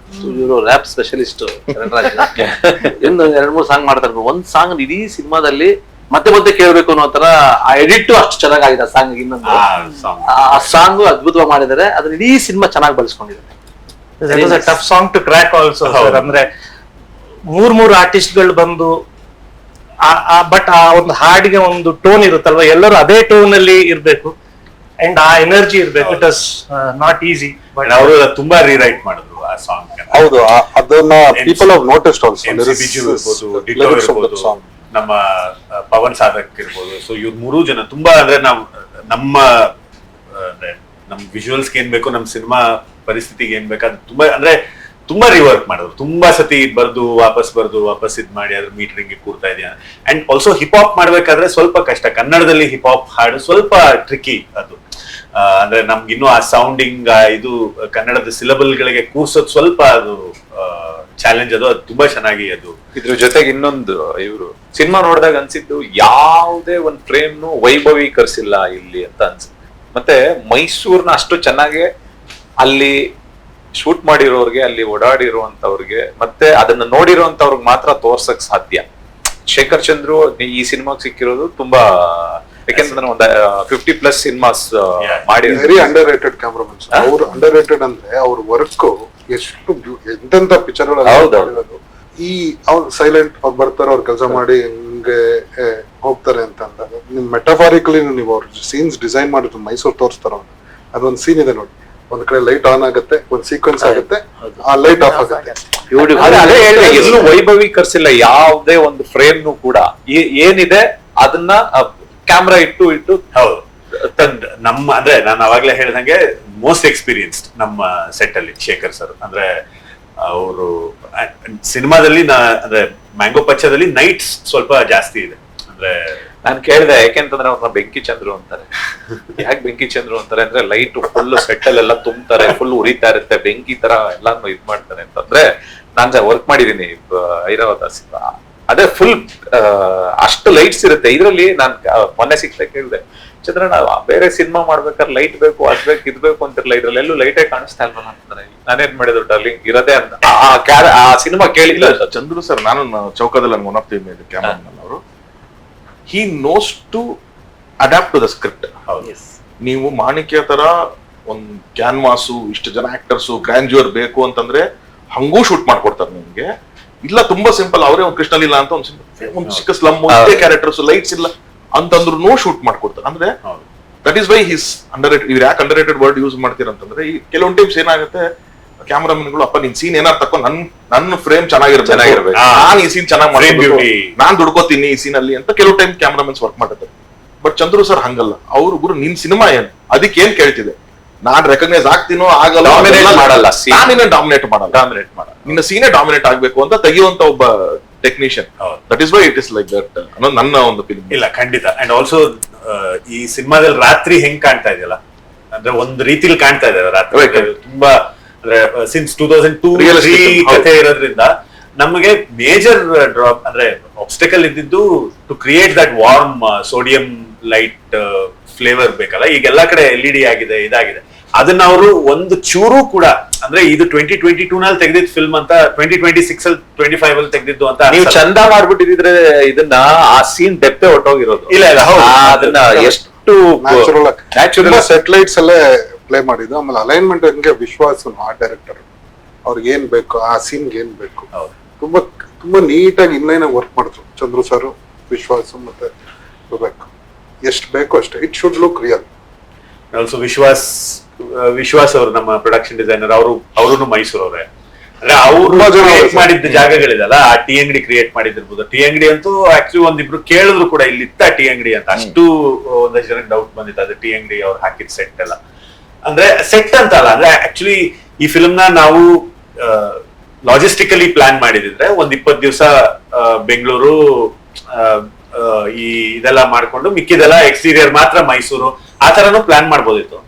ಇವರು ರ್ಯಾಪ್ ಸ್ಪೆಷಲಿಸ್ಟ್ ಇನ್ನು 2-3 ಸಾಂಗ್ ಮಾಡ್ತಾರೆ. ಒಂದ್ ಸಾಂಗ್ ಇಡೀ ಸಿನಿಮಾದಲ್ಲಿ ಮತ್ತೆ ಮತ್ತೆ ಕೇಳ್ಬೇಕು ಅನ್ನೋ ತರ ಆ ಎಡಿಟ್ ಅಷ್ಟು ಚೆನ್ನಾಗಿದೆ ಆ ಸಾಂಗ್. ಇನ್ನೊಂದು ಆ ಸಾಂಗ್ ಅದ್ಭುತವಾಗಿ ಮಾಡಿದ್ದಾರೆ, ಅದನ್ನ ಇಡೀ ಸಿನಿಮಾ ಚೆನ್ನಾಗಿ ಬಳಸ್ಕೊಂಡಿದ್ದಾರೆ. Tough song to crack also. ಅಂದ್ರೆ 3 ಆರ್ಟಿಸ್ಟ್ ಗಳು ಬಂದು ಬಟ್ ಆ ಒಂದು ಹಾಡಿಗೆ ಒಂದು ಟೋನ್ ಇರುತ್ತಲ್ವಾ, ಎಲ್ಲರೂ ಅದೇ ಟೋನ್ ಅಲ್ಲಿ ಇರ್ಬೇಕು ಅಂಡ್ ಆ ಎನರ್ಜಿ ಇರ್ಬೇಕು. It was not easy. But ಅವರು ತುಂಬಾ ರೀರೈಟ್ ಮಾಡಿದ್ರು ಆ ಸಾಂಗ್. ಹೌದು, ಅದನ್ನ ಪೀಪಲ್ ಹ್ಯಾವ್ ನೋಟಿಸ್ಡ್ ಆಲ್ಸೋ. ನಮ್ಮ ಪವನ್ ಸಾಧಕ್ ಇರ್ಬೋದು. ಸೊ ಇವ್ರು 3 ಜನ ತುಂಬಾ ಅಂದ್ರೆ ನಾವು ನಮ್ಮ ವಿಜುವಲ್ಸ್ ಏನ್ ಬೇಕು, ನಮ್ಮ ಸಿನಿಮಾ ಪರಿಸ್ಥಿತಿಗೆ ಏನ್ ಬೇಕು, ಅದು ತುಂಬಾ ಅಂದ್ರೆ ತುಂಬಾ ರಿವರ್ಕ್ ಮಾಡಿದ್ರು. ತುಂಬಾ ಸತಿ ಬರ್ದು ವಾಪಸ್ ಇದ್ ಮಾಡಿ ಅದ್ರ ಮೀಟರಿಂಗ್ ಕೂರ್ತಾ ಇದೆಯಾ. ಅಂಡ್ ಆಲ್ಸೋ ಹಿಪ್ ಹಾಪ್ ಮಾಡ್ಬೇಕಾದ್ರೆ ಸ್ವಲ್ಪ ಕಷ್ಟ. ಕನ್ನಡದಲ್ಲಿ ಹಿಪ್ ಹಾಪ್ ಹಾಡು ಸ್ವಲ್ಪ ಟ್ರಿಕಿ ಅದು. ಅಂದ್ರೆ ನಮ್ಗಿನ್ನೂ ಆ ಸೌಂಡಿಂಗ್ ಇದು ಕನ್ನಡದ ಸಿಲಬಲ್ ಗಳಿಗೆ ಕೂರ್ಸೋದು ಸ್ವಲ್ಪ ಅದು ಚಾಲೆಂಜ್. ಅದು ತುಂಬಾ ಚೆನ್ನಾಗಿ ಅದು. ಇದ್ರ ಜೊತೆಗೆ ಇನ್ನೊಂದು ಇವರು ಸಿನಿಮಾ ನೋಡಿದಾಗ ಅನ್ಸಿದ್ದು ಯಾವುದೇ ಒಂದ್ ಫ್ರೇಮ್ ವೈಭವೀಕರಿಸಿಲ್ಲ ಇಲ್ಲಿ ಅಂತ ಅನ್ಸುತ್ತೆ. ಮತ್ತೆ ಮೈಸೂರ್ನ ಅಷ್ಟು ಚೆನ್ನಾಗಿ ಅಲ್ಲಿ ಶೂಟ್ ಮಾಡಿರೋರ್ಗೆ, ಅಲ್ಲಿ ಓಡಾಡಿರುವಂತವ್ರಿಗೆ, ಮತ್ತೆ ಅದನ್ನ ನೋಡಿರೋಂತವ್ರಿಗೆ ಮಾತ್ರ ತೋರ್ಸಕ್ ಸಾಧ್ಯ. ಶೇಖರ್ ಚಂದ್ರು ಈ ಸಿನಿಮಾಗ್ ಸಿಕ್ಕಿರೋದು ತುಂಬಾ, ಯಾಕೆಂದ್ರೆ ಒಂದು 50+ ಸಿನಿಮಾಸ್ ಮಾಡಿ. Very underrated cameramans. ಅವ್ರು ಅಂಡರ್ ರೇಟೆಡ್ ಅಂದ್ರೆ ಅವ್ರ ವರ್ಕ್ ಎಷ್ಟು ಎಂತೆಂತ ಪಿಕ್ಚರ್ ಮಾಡಿರೋದು. ಈ ಅವ್ರು ಸೈಲೆಂಟ್ ಅವ್ರು ಬರ್ತಾರೆ, ಅವ್ರ ಕೆಲಸ ಮಾಡಿ ಹಿಂಗೆ ಹೋಗ್ತಾರೆ ಅಂತ ಅಂದಾಗ ನಿಮ್ ಮೆಟಫಾರಿಕಲಿ ನೀವು ಅವ್ರ ಸೀನ್ಸ್ ಡಿಸೈನ್ ಮಾಡಿದ್ರು ಮೈಸೂರು ತೋರಿಸ್ತಾರ. ಅದೊಂದು ಸೀನ್ ಇದೆ ನೋಡಿ, ಒಂದ್ ಕಡೆ ಲೈಟ್ ಆನ್ ಆಗುತ್ತೆ, ಒಂದ್ ಸೀಕ್ವೆನ್ಸ್ ಆಗುತ್ತೆ, ಆ ಲೈಟ್ ಆಫ್ ಆಗುತ್ತೆ. ಅದೇ ಹೇಳಿ, ಎಲ್ಲೂ ವೈಭವೀಕರಿಸಿಲ್ಲ ಯಾವುದೇ ಒಂದು ಫ್ರೇಮ್ ಕೂಡ. ಏನಿದೆ ಅದನ್ನ ಕ್ಯಾಮ್ರಾ ಇಟ್ಟು ನಮ್ಮ ಅಂದ್ರೆ ನಾನು ಅವಾಗ್ಲೇ ಹೇಳ್ದಂಗೆ ಮೋಸ್ಟ್ ಎಕ್ಸ್ಪೀರಿಯನ್ಸ್ಡ್ ನಮ್ಮ ಸೆಟ್ ಅಲ್ಲಿ ಶೇಖರ್ ಸರ್. ಅಂದ್ರೆ ಅವರು ಸಿನಿಮಾದಲ್ಲಿ ಅಂದ್ರೆ ಮ್ಯಾಂಗೋ ಪಚ್ಚದಲ್ಲಿ ನೈಟ್ಸ್ ಸ್ವಲ್ಪ ಜಾಸ್ತಿ ಇದೆ. ಅಂದ್ರೆ ನಾನು ಕೇಳಿದೆ ಯಾಕೆಂತಂದ್ರೆ ಅವ್ರನ್ನ ಬೆಂಕಿ ಚಂದ್ರು ಅಂತಾರೆ. ಯಾಕೆ ಬೆಂಕಿ ಚಂದ್ರು ಅಂತಾರೆ ಅಂದ್ರೆ ಲೈಟ್ ಫುಲ್ ಸೆಟ್ಟಲ್ ಎಲ್ಲ ತುಂಬ್ತಾರೆ, ಫುಲ್ ಉರಿತಾ ಇರುತ್ತೆ, ಬೆಂಕಿ ತರ ಎಲ್ಲಾನು ಇದ್ ಮಾಡ್ತಾರೆ ಅಂತಂದ್ರೆ. ನಾನ್ ವರ್ಕ್ ಮಾಡಿದೀನಿ ಐರಾವತ ಸಿನಿಮಾ, ಅದೇ ಫುಲ್ ಅಷ್ಟು ಲೈಟ್ಸ್ ಇರುತ್ತೆ. ಇದ್ರಲ್ಲಿ ನಾನ್ ಮೊನ್ನೆ ಸಿಗ್ತಾ ಕೇಳಿದೆ, ಚಂದ್ರ ನಾವು ಬೇರೆ ಸಿನಿಮಾ ಮಾಡ್ಬೇಕಾದ್ರೆ ಲೈಟ್ ಬೇಕು ಅದ್ ಬೇಕು ಇದ್ ಬೇಕು ಅಂತಿರ್ಲಿಲ್ಲ, ಇದ್ರಲ್ಲಿ ಎಲ್ಲೂ ಲೈಟೇ ಕಾಣಿಸ್ತಾ ಇಲ್ವಾ ಅಂತಾರೆ. ನಾನೇನ್ ಮಾಡಿದ್ರು ಡಾರ್ಲಿಂಗ್ ಇರೋದೇ ಅಂತ ಆ ಸಿನಿಮಾ ಕೇಳಿಲ್ಲ. ಚಂದ್ರು ಸರ್, ನಾನು ಚೌಕದಲ್ಲಿ ಒನ್ ಆಫ್ ದಿ ಕ್ಯಾಮರಾಮನ್ ಅವರು, he knows to adapt to the script. ನೀವು ಮಾಣಿಕ್ಯ ತರ ಒಂದ್ ಕ್ಯಾನ್ವಾಸು, ಇಷ್ಟು ಜನ ಆಕ್ಟರ್ಸು, ಗ್ರ್ಯಾಂಡ್ಯೂರ್ ಬೇಕು ಅಂತಂದ್ರೆ ಹಂಗೂ ಶೂಟ್ ಮಾಡ್ಕೊಡ್ತಾರೆ ನಿಮ್ಗೆ. ಇಲ್ಲ ತುಂಬಾ ಸಿಂಪಲ್, ಅವರೇ ಒಂದು ಕೃಷ್ಣಲೀಲಾ ಅಂತ ಒಂದು ಚಿಕ್ಕ ಸ್ಲಮ್, ಕ್ಯಾರೆಕ್ಟರ್ಸ್, ಲೈಟ್ಸ್ ಇಲ್ಲ ಅಂತಂದ್ರೂ ಶೂಟ್ ಮಾಡ್ಕೊಡ್ತಾರೆ. ಅಂದ್ರೆ ದಟ್ ಈಸ್ ವೈ ಹಿಸ್ ಅಂಡರ್ರೇಟೆಡ್. ಇವ್ರು ಯಾಕೆ ಅಂಡರ್ರೇಟೆಡ್ ವರ್ಡ್ ಯೂಸ್ ಮಾಡ್ತೀರಂತಂದ್ರೆ, ಈ ಕೆಲವೊಂದು ಟೈಮ್ಸ್ ಏನಾಗುತ್ತೆ, ಕ್ಯಾಮರಾಮನ್ಗಳು ಅಪ್ಪ ನಿನ್ ಸೀನ್ ಏನಾರು ತಕ್ಕೊ, ನನ್ನ ಫ್ರೇಮ್ ಚೆನ್ನಾಗಿರ್ಬೇಕು, ನಾನ್ ಈ ಸೀನ್ ಚೆನ್ನಾಗಿ ಮಾಡ್ಬೇಕು, ನಾನ್ ದುಡ್ಕೋತೀನಿ ಈ ಸೀನ್ ಅಲ್ಲಿ ಅಂತ ಕೆಲವು ಟೈಮ್ ಕ್ಯಾಮರಾಮನ್ಸ್ ವರ್ಕ್ ಮಾಡ್ತಾರೆ. ಬಟ್ ಚಂದ್ರು ಸರ್ ಹಂಗಲ್ಲ. ಅವ್ರು ಗುರು ನಿನ್ ಸಿನಿಮಾ ಏನು, ಅದಕ್ಕೆ ಏನ್ ಕೇಳ್ತಿದೆ, ನಾನ್ ರೆಕಗ್ನೈಸ್ ಆಗ್ತೀನೋ ಆಗಲ್ಲ ಮಾಡಲ್ಲ, ನಾನಿನ್ನ ಡಾಮಿನೇಟ್ ಮಾಡಲ್ಲ, ನಿನ್ನ ಸೀನೇ ಡಾಮಿನೇಟ್ ಆಗ್ಬೇಕು ಅಂತ ತೆಗೆಯುವಂತ ಒಬ್ಬ technician. That is why it is like that ಅನ್ನೋದು ನನ್ನ ಒಂದು ಫೀಲಿಂಗ್. ಇಲ್ಲ ಖಂಡಿತ. ಅಂಡ್ ಆಲ್ಸೋ ಈ ಸಿನಿಮಾದಲ್ಲಿ ರಾತ್ರಿ ಹೆಂಗ್ ಕಾಣ್ತಾ ಇದೆಯಲ್ಲ, ಅಂದ್ರೆ ಒಂದ್ ರೀತಿಲಿ ಕಾಣ್ತಾ ಇದೆ ರಾತ್ರಿ. ತುಂಬಾ ಅಂದ್ರೆ ಸಿನ್ಸ್ 2002 ಕಥೆ ಇರೋದ್ರಿಂದ ನಮಗೆ ಮೇಜರ್ ಡ್ರಾಪ್ ಅಂದ್ರೆ ಆಬ್ಸ್ಟಕಲ್ ಇದ್ದಿದ್ದು to create that warm sodium light flavour ಬೇಕಲ್ಲ. ಈಗ ಎಲ್ಲಾ ಕಡೆ LED ಆಗಿದೆ, ಇದಾಗಿದೆ. ಅದನ್ನ ಅವರು ಒಂದು ಚೂರು ಕೂಡ ಅಂದ್ರೆ ಇದು 2022 ನಲ್ಲಿ ತೆಗೆದಿದ್ದ ಫಿಲ್ಮ್ ಅಂತ 2026 ಅಲ್ಲಿ 25 ಅಲ್ಲಿ ತೆಗೆದಿದ್ದು ಅಂತ ನೀವು ಚಂದ ಮಾಡ್ಬಿಟ್ಟಿದ್ರೆ ಇದನ್ನ ಆ ಸೀನ್ ಡೆಪ್ತೆ ಹೊಟ್ಟೋಗಿರೋದು. ಇಲ್ಲ ಇಲ್ಲ, ಅದನ್ನ ಎಷ್ಟು ನ್ಯಾಚುರಲ್ ಸೆಟಲೈಟ್ಸ್ ಅಲ್ಲೇ ಪ್ಲೇ ಮಾಡಿದ್ದು. ಆಮೇಲೆ ಅಲೈನ್ಮೆಂಟ್ ಹಂಗೆ ವಿಶ್ವಾಸ ಆರ್ಟ್ ಡೈರೆಕ್ಟರ್, ಅವ್ರಿಗೆ ಏನ್ ಬೇಕು, ಆ ಸೀನ್ಗೆ ಏನ್ ಬೇಕು, ತುಂಬಾ ತುಂಬಾ ನೀಟಾಗಿ ಇನ್ಲೈನ್ ವರ್ಕ್ ಮಾಡಿದ್ರು ಚಂದ್ರು ಸರ್, ವಿಶ್ವಾಸ ಮತ್ತೆ ವಿವೇಕ್. ಎಷ್ಟು ಬೇಕು ಅಷ್ಟೇ, it should look real. Also Vishwas ಅವರು ನಮ್ಮ ಪ್ರೊಡಕ್ಷನ್ ಡಿಸೈನರ್, ಅವರು ಮೈಸೂರವ್ರೆ. ಅಂದ್ರೆ ಅವ್ರು ಕ್ರಿಯೇಟ್ ಮಾಡಿದ್ದ ಜಾಗಗಳಿದಲ್ಲ, ಆ ಟೀ ಅಂಗಡಿ ಕ್ರಿಯೇಟ್ ಮಾಡಿದಿರ್ಬೋದು. ಟೀ ಅಂಗಡಿ ಅಂತೂ ಆಕ್ಚುಲಿ ಒಂದಿಬ್ರು ಕೇಳಿದ್ರು ಕೂಡ ಇಲ್ಲಿ ಇತ್ತ ಟೀ ಅಂಗಡಿ ಅಂತ, ಅಷ್ಟು ಒಂದಷ್ಟು ಜನಕ್ಕೆ ಡೌಟ್ ಬಂದಿತ್ತು ಅದು ಟೀ ಅಂಗಡಿ ಅವ್ರು ಹಾಕಿದ ಸೆಟ್ ಎಲ್ಲ. ಅಂದ್ರೆ ಸೆಟ್ ಅಂತ ಅಲ್ಲ, ಅಂದ್ರೆ ಆಕ್ಚುಲಿ ಈ ಫಿಲ್ಮ್ ನ ನಾವು ಲಾಜಿಸ್ಟಿಕಲಿ ಪ್ಲಾನ್ ಮಾಡಿದಿದ್ರೆ ಒಂದ್ 20 ದಿವಸ ಬೆಂಗಳೂರು ಈ ಇದೆಲ್ಲ ಮಾಡ್ಕೊಂಡು ಮಿಕ್ಕಿದೆಲ್ಲ ಎಕ್ಸ್ಟೀರಿಯರ್ ಮಾತ್ರ ಮೈಸೂರು, ಆ ತರನು ಪ್ಲಾನ್ ಮಾಡ್ಬೋದಿತ್ತು.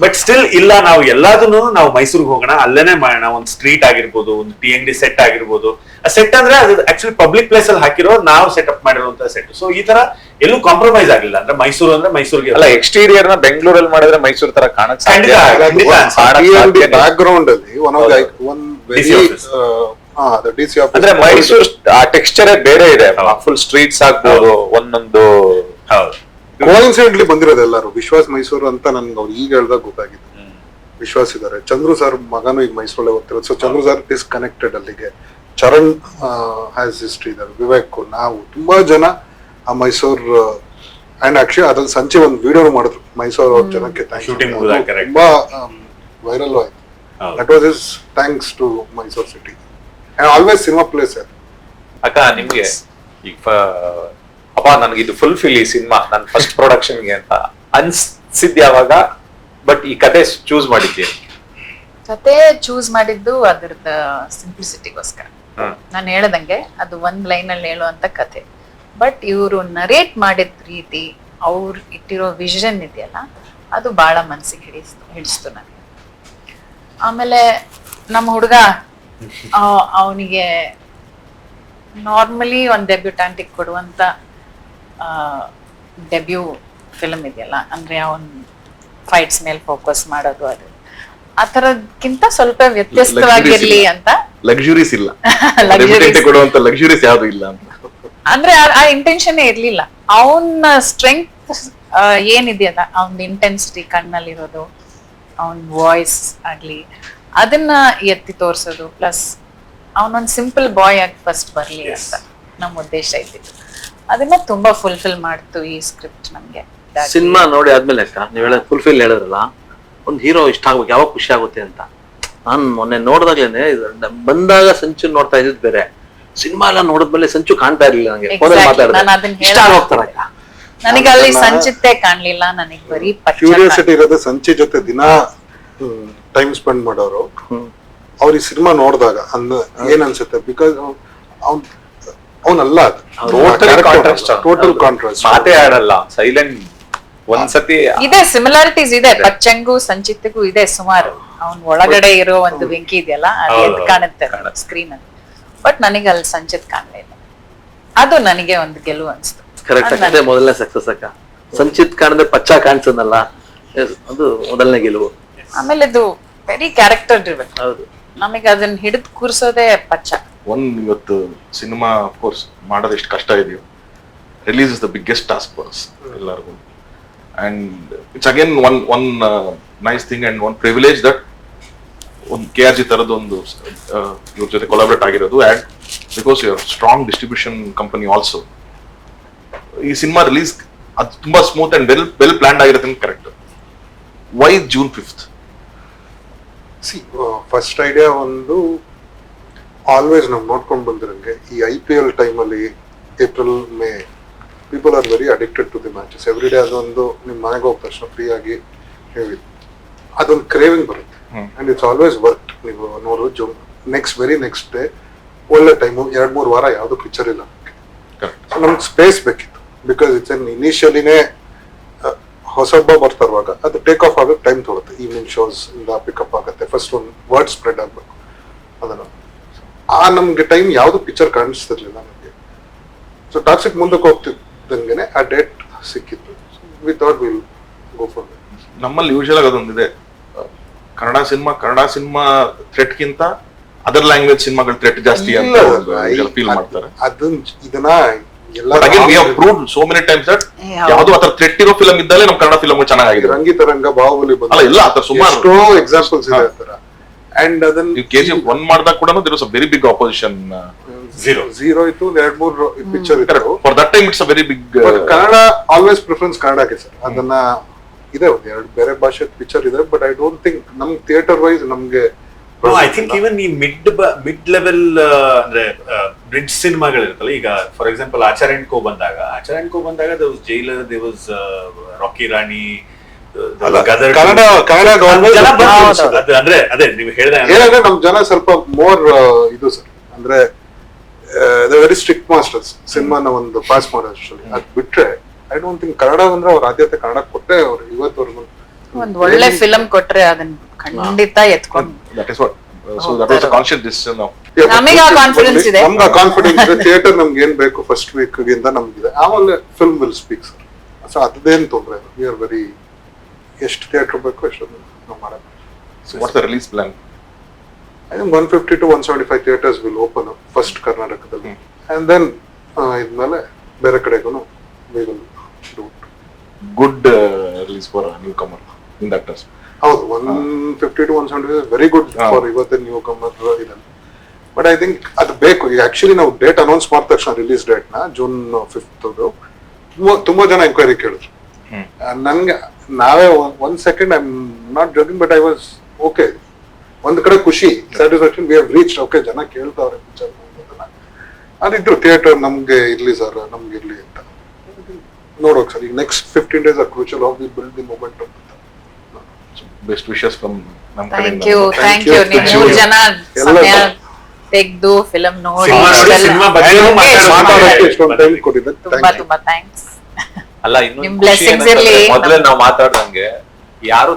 ಬಟ್ ಸ್ಟಿಲ್ ಇಲ್ಲ, ನಾವು ಎಲ್ಲದನ್ನು ನಾವು ಮೈಸೂರಿಗೆ ಹೋಗೋಣ, ಅಲ್ಲೇನೆ ಮಾಡೋಣ. ಒಂದು ಸ್ಟ್ರೀಟ್ ಆಗಿರ್ಬೋದು, ಒಂದು ಟೀ ಅಂಗಡಿ ಸೆಟ್ ಆಗಿರ್ಬೋದು. ಆ ಸೆಟ್ ಅಂದ್ರೆ ಅದು ಆಕ್ಚುಲಿ ಪಬ್ಲಿಕ್ ಪ್ಲೇಸ್ ಅಲ್ಲಿ ಹಾಕಿರೋ ನಾವು ಸೆಟಪ್ ಮಾಡಿರುವಂತ ಸೆಟ್. ಸೊ ಈ ತರ ಎಲ್ಲೂ ಕಾಂಪ್ರಮೈಸ್ ಆಗಿಲ್ಲ. ಅಂದ್ರೆ ಮೈಸೂರು ಅಂದ್ರೆ ಮೈಸೂರಿಗೆ ಅಲ್ಲ, ಎಕ್ಸ್ಟೀರಿಯರ್ ನ ಬೆಂಗಳೂರಲ್ಲಿ ಮಾಡಿದ್ರೆ ಮೈಸೂರು ತರ ಕಾಣಕ್ ಬ್ಯಾಕ್ ಗ್ರೌಂಡ್ ಅಲ್ಲಿ ಅಂದ್ರೆ ಮೈಸೂರು ಆ ಟೆಕ್ಸ್ಚರೇ ಬೇರೆ ಇದೆ. ಫುಲ್ ಸ್ಟ್ರೀಟ್ಸ್ ಆಗ್ಬೋದು, ಒಂದೊಂದು ಕೋಇನ್ಸಿಡೆಂಟ್ಲಿ ಬಂದಿರೋದು ಎಲ್ಲರೂ. ವಿಶ್ವಾಸ್ ಮೈಸೂರು ಅಂತ ನನ್ಗೆ ಅವ್ರು ಈಗ ಹೇಳ್ದಾಗ ಗೊತ್ತಾಗಿತ್ತು. ವಿಶ್ವಾಸ್ ಇದಾರೆ, ಚಂದ್ರು ಸರ್ ಮಗನು ಈಗ ಮೈಸೂರಲ್ಲೇ ಓದ್ತಿರೋದು. So Chandru sir is connected ಅಲ್ಲಿಗೆ. ಚರಣ್ ಹ್ಯಾಸ್ ಹಿಸ್ಟ್ರಿ ಇದಾರೆ, ವಿವೇಕ್, ನಾವು ತುಂಬಾ ಜನ ಆ ಮೈಸೂರು. ಅಂಡ್ ಆಕ್ಚುಲಿ ಅದ್ರಲ್ಲಿ ಸಂಚೆ ಒಂದು ವಿಡಿಯೋ ಮಾಡಿದ್ರು ಮೈಸೂರು ಅವ್ರ ಜನಕ್ಕೆ. ಶೂಟಿಂಗ್ ತುಂಬಾ ವೈರಲ್ ಆಯ್ತು. That was is thanks to Mysuru city and always cinema place. ಅಕ್ಕ ನಿಮ್ಗೆ ಈಗ ಅಪ್ಪ ನನ್ಗೆ ಇದು ಫುಲ್ ಫಿಲ್ ಈ ಸಿನಿಮಾ ನನ್ನ ಫಸ್ಟ್ ಪ್ರೊಡಕ್ಷನ್ಗೆ ಅಂತ ಅನ್ಸಿದ್ಯಾವಾಗ? ಬಟ್ ಈ ಕತೆ ಚೂಸ್ ಮಾಡಿದ್ದೀರಿ? ಕತೆ ಚೂಸ್ ಮಾಡಿದ್ದು ಅದ್ರದ್ದು ಸಿಂಪ್ಲಿಸಿಟಿಗೋಸ್ಕರ. ನಾನು ಹೇಳ್ದಂಗೆ ಅದು ಒಂದ್ ಲೈನ್ ಅಲ್ಲಿ ಹೇಳುವಂತ ಕತೆ. ಬಟ್ ಇವರು ನರೇಟ್ ಮಾಡಿದ ರೀತಿ, ಅವ್ರು ಇಟ್ಟಿರೋ ವಿಷನ್ ಇದೆಯಲ್ಲ, ಅದು ಬಹಳ ಮನ್ಸಿಗೆ ಹಿಡಿಸ್ತು ನನಗೆ. ಆಮೇಲೆ ನಮ್ಮ ಹುಡುಗ ಅವನಿಗೆ ನಾರ್ಮಲಿ ಒಂದು ಡೆಬ್ಯೂಟಾಂಟಿಗೆ ಕೊಡುವಂತ ಡೆಬ್ಯೂ ಫಿಲ್ಮ್ ಇದೆಯಲ್ಲ, ಅಂದ್ರೆ ಅವನ್ ಫೈಟ್ಸ್ ಮೇಲೆ ಫೋಕಸ್ ಮಾಡೋದು, ಅದು ಆ ತರಕ್ಕಿಂತ ಸ್ವಲ್ಪ ವ್ಯತ್ಯಸ್ತವಾಗಿರ್ಲಿ ಅಂತ. ಲಕ್ಸುರೀಸ್ ಇಲ್ಲ, ಕೊಡುವಂತ ಲಕ್ಸುರೀಸ್ ಯಾವ್ದು ಇಲ್ಲ ಅಂತ. ಅಂದ್ರೆ ಆ ಇಂಟೆನ್ಷನ್ ಇರ್ಲಿಲ್ಲ. ಅವನ ಸ್ಟ್ರೆಂತ್ ಏನಿದೆಯಲ್ಲ, ಅವನ ಇಂಟೆನ್ಸಿಟಿ ಕಣ್ಣಲ್ಲಿರೋದು, ಅವನ್ ವಾಯ್ಸ್ ಆಗ್ಲಿ, ಅದನ್ನ ಎತ್ತಿ ತೋರ್ಸೋದು. ಪ್ಲಸ್ ಅವನೊಂದ್ ಸಿಂಪಲ್ ಬಾಯ್ ಆಗಿ ಫಸ್ಟ್ ಬರ್ಲಿ ಅಂತ ನಮ್ಮ ಉದ್ದೇಶ ಇದ್ದಿತ್ತು. ಅದನ್ನ ತುಂಬಾ ಫುಲ್ಫಿಲ್ ಮಾಡ್ತು ಈ ಸ್ಕ್ರಿಪ್ಟ್ ನಮ್ಗೆ. ಸಿನಿಮಾ ನೋಡಿ ಆದ್ಮೇಲೆ ನೀವ್ ಹೇಳ ಫುಲ್ಫಿಲ್ ಹೇಳಿದ್ರಲ್ಲ, ಒಂದ್ ಹೀರೋ ಇಷ್ಟ ಆಗ್ಬೇಕು, ಯಾವಾಗ ಖುಷಿ ಆಗುತ್ತೆ ಅಂತ. ನಾನ್ ಮೊನ್ನೆ ನೋಡ್ದಾಗ್ಲೇನೆ, ಬಂದಾಗ ಸಂಚು ನೋಡ್ತಾ ಇದ್ದಿದ್ ಬೇರೆ, ಸಿನಿಮಾ ಎಲ್ಲ ನೋಡಿದ್ಮೇಲೆ ಸಂಚು ಕಾಣ್ತಾ ಇರ್ಲಿಲ್ಲ ನಂಗೆ. ಫೋನಲ್ಲಿ ಮಾತಾಡಿದ್ರೆ ಇಷ್ಟ ಆಗೋಗ್ತಾರ. ನನಗೆ ಅಲ್ಲಿ ಸಂಚಿತ್ತೆ ಕಾಣ್ಲಿಲ್ಲ, ನನಗೆ ಬರೀ ಪಚ್ಚ ಕ್ಯೂರಿಯಾಸಿಟಿ ಇರೋದು ಸಂಚಿ ಜೊತೆ ದಿನ ಟೈಮ್ ಸ್ಪೆಂಡ್ ಮಾಡೋರು ಅವ್ರ ಈ ಸಿನಿಮಾ ನೋಡಿದಾಗ ಏನ್ ಅನ್ಸುತ್ತೆ, ಬಿಕಾಸ್ ಅವನಲ್ಲ ಟೋಟಲ್ ಕಾಂಟ್ರಾಸ್ಟ್, ಮಾತೇ ಆಡಲ್ಲ, ಸೈಲೆಂಟ್. ಒಂದ್ಸತಿ ಇದೆ ಸಿಮಿಲಾರಿಟೀಸ್ ಇದೆ, ಪಚ್ಚಂಗೂ ಸಂಚಿತ್ಗೂ ಇದೆ ಸುಮಾರು. ಅವ್ನ್ ಒಳಗಡೆ ಇರೋ ಒಂದು ಬೆಂಕಿ ಇದೆಯಲ್ಲ ಅದು ಎದ್ದು ಕಾಣುತ್ತೆ ಸ್ಕ್ರೀನ್ ಅಲ್ಲಿ. ಬಟ್ ನನಗೆ ಅಲ್ಲಿ ಸಂಚಿತ್ ಕಾಣ್ಲಿಲ್ಲ, ಅದು ನನಗೆ ಒಂದು ಗೆಲುವು ಅನ್ಸ್ತು. ಕರೆಕ್ಟ್ ಆಗಿದೆ, ಮೊದಲನೇ ಸಕ್ಸಸ್ ಅಕ್ಕ. ಸಂಚಿತ್ ಕಾಣಿದ್ರೆ ಪಚ್ಚ ಕಾಣಿಸೋದಲ್ಲ, ಅದು ಮೊದಲನೇ ಗೆಲುವು. ಆಮೇಲೆ ಇದು ವೆರಿ ಕ್ಯಾರೆಕ್ಟರ್ ಡ್ರಿವನ್, ಹೌದು. ನಮಗೆ ಅದನ್ನ ಹಿಡಿದು ಕೂರ್ಸೋದೇ ಪಚ್ಚ. ಇವತ್ತು ಸಿನಿಮಾ ಕೋರ್ಸ್ ಮಾಡೋದು ಎಷ್ಟು ಕಷ್ಟ ಇದೆಯೋ, release is the biggest task for us ಎಲ್ಲರಿಗೂ. And it's again one nice thing and one privilege that ಒಂದು KRG ತರದ್ದು ಒಂದು ಇವ್ರ ಜೊತೆ ಕೊಲಾಬ್ರೇಟ್ ಆಗಿರೋದು. And because your strong distribution company also, ಈ ಸಿನಿಮಾ ರಿಲೀಸ್ ಅದು ತುಂಬಾ ಸ್ಮೂತ್ ಅಂಡ್ ವೆಲ್ ಪ್ಲಾನ್ಡ್ ಆಗಿರುತ್ತೆ. Correct. Why June 5th? First idea ಒಂದು ಆಲ್ವೇಸ್ ನಾವು ನೋಡ್ಕೊಂಡು ಬಂದಿರಂಗೆ ಈ IPL ಟೈಮಲ್ಲಿ April May people are very addicted to the matches. Every day ಅದೊಂದು ನಿಮ್ಮ ಮನೆಗೆ ಹೋದ ತಕ್ಷಣ ಫ್ರೀ ಆಗಿ ಹೇಳಿ ಅದೊಂದು ಕ್ರೇವಿಂಗ್ ಬರುತ್ತೆ. And it's always work. ನೀವು ನೋಡು ವೆರಿ ನೆಕ್ಸ್ಟ್ ಡೇ ಒಳ್ಳೆ ಟೈಮು, 2-3 ವಾರ ಯಾವ್ದು ಪಿಕ್ಚರ್ ಇಲ್ಲ. ಸೊ ನಮ್ಗೆ ಸ್ಪೇಸ್ ಬೇಕಿತ್ತು, ಬಿಕಾಸ್ ಇಟ್ಸ್ ಎನ್ ಇನಿಷಿಯಲಿನೇ ಹೊಸೊಬ್ಬ ಬರ್ತಾ ಇರುವಾಗ ಅದು ಟೇಕ್ ಆಫ್ ಆಗಕ್ಕೆ ಟೈಮ್ ತೊಗೊಳುತ್ತೆ. ಈವ್ನಿಂಗ್ ಶೋಸ್ ಇಂದ ಪಿಕಪ್ ಆಗುತ್ತೆ, ಫಸ್ಟ್ ಒಂದು ವರ್ಡ್ ಸ್ಪ್ರೆಡ್ ಆಗ್ಬೇಕು. ಅದನ್ನು ನಮ್ಗೆ ಟೈಮ್ ಯಾವ್ದು ಪಿಕ್ಚರ್ ಕಾಣಿಸ್ತಿರ್ಲಿಲ್ಲ ನಮಗೆ. ಸೊ ಟಾಕ್ಸಿಕ್ ಮುಂದಕ್ಕೆ ಹೋಗ್ತಿದ್ದಂಗೆನೆ ಆ ಡೇಟ್ ಸಿಕ್ಕಿತ್ತು. We thought will go for that. ನಮ್ಮಲ್ಲಿ ಯೂಶಲ್ ಆಗಿ ಅದೊಂದಿದೆ, ಕನ್ನಡ ಸಿನಿಮಾ ಥ್ರೆಟ್ಗಿಂತ ಅದರ್ ಲ್ಯಾಂಗ್ವೇಜ್ ಸಿನಿಮಾಗಳ ಥ್ರೆಟ್ ಜಾಸ್ತಿ ಅಂತ ಫೀಲ್ ಮಾಡ್ತಾರೆ. ಇದನ್ನ ಸೋ ಮೆನಿ ಟೈಮ್ಸ್ ದಟ್ ಯಾವ್ದು ಆತರ ಥ್ರೆಟ್ ಇರೋ ಫಿಲಂ ಇದ್ದಲ್ಲಿ ನಮ್ಮ ಕನ್ನಡ ಫಿಲಂ ಚೆನ್ನಾಗಿದೆ. ರಂಗಿತರಂಗ, ಬಾಹುಬಲಿ ಅಲ್ಲ ಎಲ್ಲ ಆತರ ಸುಮಾರು ಎಷ್ಟೋ ಎಕ್ಸಾಂಪಲ್ಸ್ ಇದೆ ಆ ತರ. ಅಂಡ್ ಅದನ್ನ KGF 1 ಮಾಡಿದಾಗ ಕೂಡ there was a very big opposition. Zero ಇತ್ತು, 2-3 ಪಿಕ್ಚರ್ ಇತ್ತು. For that time it's a very big. Kannada always preference ಕನ್ನಡಕ್ಕೆ ಸರ್. ಅದನ್ನ ಇದೆ ಒಂದು 2 ಬೇರೆ ಭಾಷೆ ಪಿಕ್ಚರ್ ಇದೆ, ಬಟ್ ಐ ಡೋಂಟ್ ಥಿಂಕ್ ನಮ್ ಥಿಯೇಟರ್ ವೈಸ್ ನಮ್ಗೆ ಐ ಥಿಂಕ್ ಈವನ್ ಈ ಮಿಡ್ ಲೆವೆಲ್ ಅಂದ್ರೆ ಬ್ರಿಡ್ಜ್ ಸಿನಿಮಾಗಳಿರುತ್ತಲ್ಲ, ಈಗ for example Acharya and co ಬಂದಾಗ there was Jailer, there was Rocky Rani, ಅಂದ್ರೆ ಅದೇ ನೀವು ಹೇಳಿದ್ರೆ ನಮ್ ಜನ ಸ್ವಲ್ಪ ಮೋರ್ ಇದು ಸರ್, ಅಂದ್ರೆ ವೆರಿ ಸ್ಟ್ರಿಕ್ಟ್ ಮಾಸ್ಟರ್ಸ್ ಸಿನಿಮಾನ ಒಂದು ಪಾಸ್ ಮಾಡೋದ್ರಲ್ಲಿ. ಅದ್ ಬಿಟ್ರೆ ಐ ಡೋಂಟ್ ಥಿಂಕ್ ಕನ್ನಡ ಅಂದ್ರೆ ಅವ್ರ ಆದ್ಯತೆ ಕನ್ನಡ ಕೊಟ್ಟೆ ಅವ್ರು ಇವತ್ತವರೆಗೂ. ಒಂದ್ ಒಳ್ಳೆ ಫಿಲಂ ಕೊಟ್ರೆ ಅದನ್ನ ಖಂಡಿತ ಎತ್ಕೊಂಡು So that was a conscious decision now. ನಮಗೆ ಆ ಕಾನ್ಫಿಡೆನ್ಸ್ ಇದೆ. ನಮ್ಗೆ ಕಾನ್ಫಿಡೆನ್ಸ್ ಇದೆ. ಥಿಯೇಟರ್ ನಮ್ಗೆ ಏನ್ ಬೇಕು ಫಸ್ಟ್ ವೀಕ್ ಗಿಂತ ನಮ್ಗಿದೆ. ಆಮೇಲೆ film will speak sir. So ಅದೇನ್ ತೊಂದ್ರೆ ಇಲ್ಲ. ವಿ ಆರ್ ವೆರಿ ಎಷ್ಟು ಥಿಯೇಟರ್ ಬೇಕು ಅಷ್ಟೊಂದು ನಾವು ಮಾಡೋಣ. So what's the release plan? I think 150 to 175 theaters will open up first ಕರ್ನಾಟಕದಲ್ಲಿ. And then ಇದ್ಮೇಲೆ ಬೇರೆ ಕಡೆಗೂ we will do it. Good release for a newcomer in that terms. ಹೌದು, 150 to 175 is very good for ಇವತ್ತಿನ ನ್ಯೂ ಕಮರ್ ಇದನ್ನು. ಬಟ್ ಐ ಥಿಂಕ್ ಅದು ಬೇಕು. ಈಗ ಆಕ್ಚುಲಿ ನಾವು ಡೇಟ್ ಅನೌನ್ಸ್ ಮಾಡಿದ ತಕ್ಷಣ ರಿಲೀಸ್ ಡೇಟ್ ನ June 5th ತುಂಬಾ ಜನ ಎಂಕ್ವೈರಿ ಕೇಳಿದ್ರು. ನನ್ಗೆ ನಾವೇ ಒಂದ್ second I am not joking, but I was okay. ಒಂದ್ ಕಡೆ ಖುಷಿ, satisfaction, we have reached. Okay, ಜನ ಕೇಳ್ತಾವ್ರೆ ಪಿಕ್ಚರ್ ಅದಿದ್ರು. ಥಿಯೇಟರ್ ನಮ್ಗೆ ಇರ್ಲಿ ಸರ್, ನಮ್ಗೆ ಇರ್ಲಿ ಅಂತ ನೋಡೋಕ್ ಸರ್. ಈಗ next 15 days are crucial. How we build the momentum. Best wishes from ನಮ್ಮ ಥ್ಯಾಂಕ್ ಯು ನೀವು 3 ಜನ ಸಮಯ ತೆಗೆದು ಫಿಲಂ ನೋಡಿ ತುಂಬಾ ಥ್ಯಾಂಕ್ಸ್. ಅಲ್ಲ ಇನ್ನು ನಿಮ್ blessings ಇರ್ಲಿ. ಮೊದಲೇ ನಾವು ಮಾತಾಡ್ದಂಗೆ ಯಾರು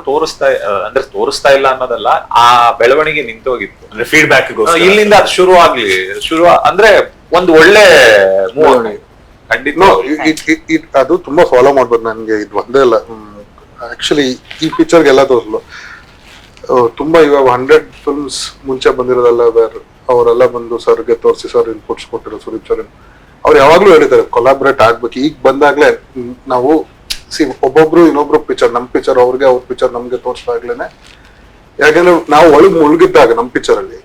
ತೋರಿಸ್ತಾ ಇಲ್ಲ ಅನ್ನೋದಲ್ಲ, ಆ ಬೆಳವಣಿಗೆ ನಿಂತೋಗಿತ್ತು. ಅಂದ್ರೆ ಫೀಡ್ಬ್ಯಾಕ್ ಇಲ್ಲಿಂದ ಅದು ಶುರು ಅಂದ್ರೆ ಒಂದು ಒಳ್ಳೆ ಮೂವ್ ಖಂಡಿತ. ಅದು ತುಂಬಾ ಫಾಲೋ ಮಾಡ್ಬೋದು. ನನ್ಗೆ ಇದು ಒಂದೇ ಅಲ್ಲ, ಆಕ್ಚುಲಿ ಈ ಪಿಕ್ಚರ್ಗೆಲ್ಲ ತೋರಿಸ್ಲು ತುಂಬಾ ಇವಾಗ 100 ಫಿಲ್ಮ್ಸ್ ಮುಂಚೆ ಬಂದಿರೋದಲ್ಲ, ಬೇರೆ ಅವರೆಲ್ಲ ಬಂದು ಸರ್ಗೆ ತೋರಿಸಿ ಸರ್ ಇನ್ಪುಟ್ಸ್ ಕೊಟ್ಟಿರೋ ಸುದೀಪ್ ಸರ್ ಅವ್ರು ಯಾವಾಗ್ಲೂ ಹೇಳಿದ್ದಾರೆ ಕೊಲಾಬ್ರೇಟ್ ಆಗ್ಬೇಕು. ಈಗ ಬಂದಾಗ್ಲೇ ನಾವು ಒಬ್ಬೊಬ್ರು ಇನ್ನೊಬ್ರು ಪಿಕ್ಚರ್, ನಮ್ ಪಿಕ್ಚರ್ ಅವ್ರಿಗೆ, ಅವ್ರ ಪಿಕ್ಚರ್ ನಮ್ಗೆ ತೋರಿಸ್ದಾಗ್ಲೇನೆ. ಯಾಕಂದ್ರೆ ನಾವು ಒಳಗ್ ಮುಳುಗಿದ್ದಾಗ ನಮ್ ಪಿಕ್ಚರ್ ಅಲ್ಲಿ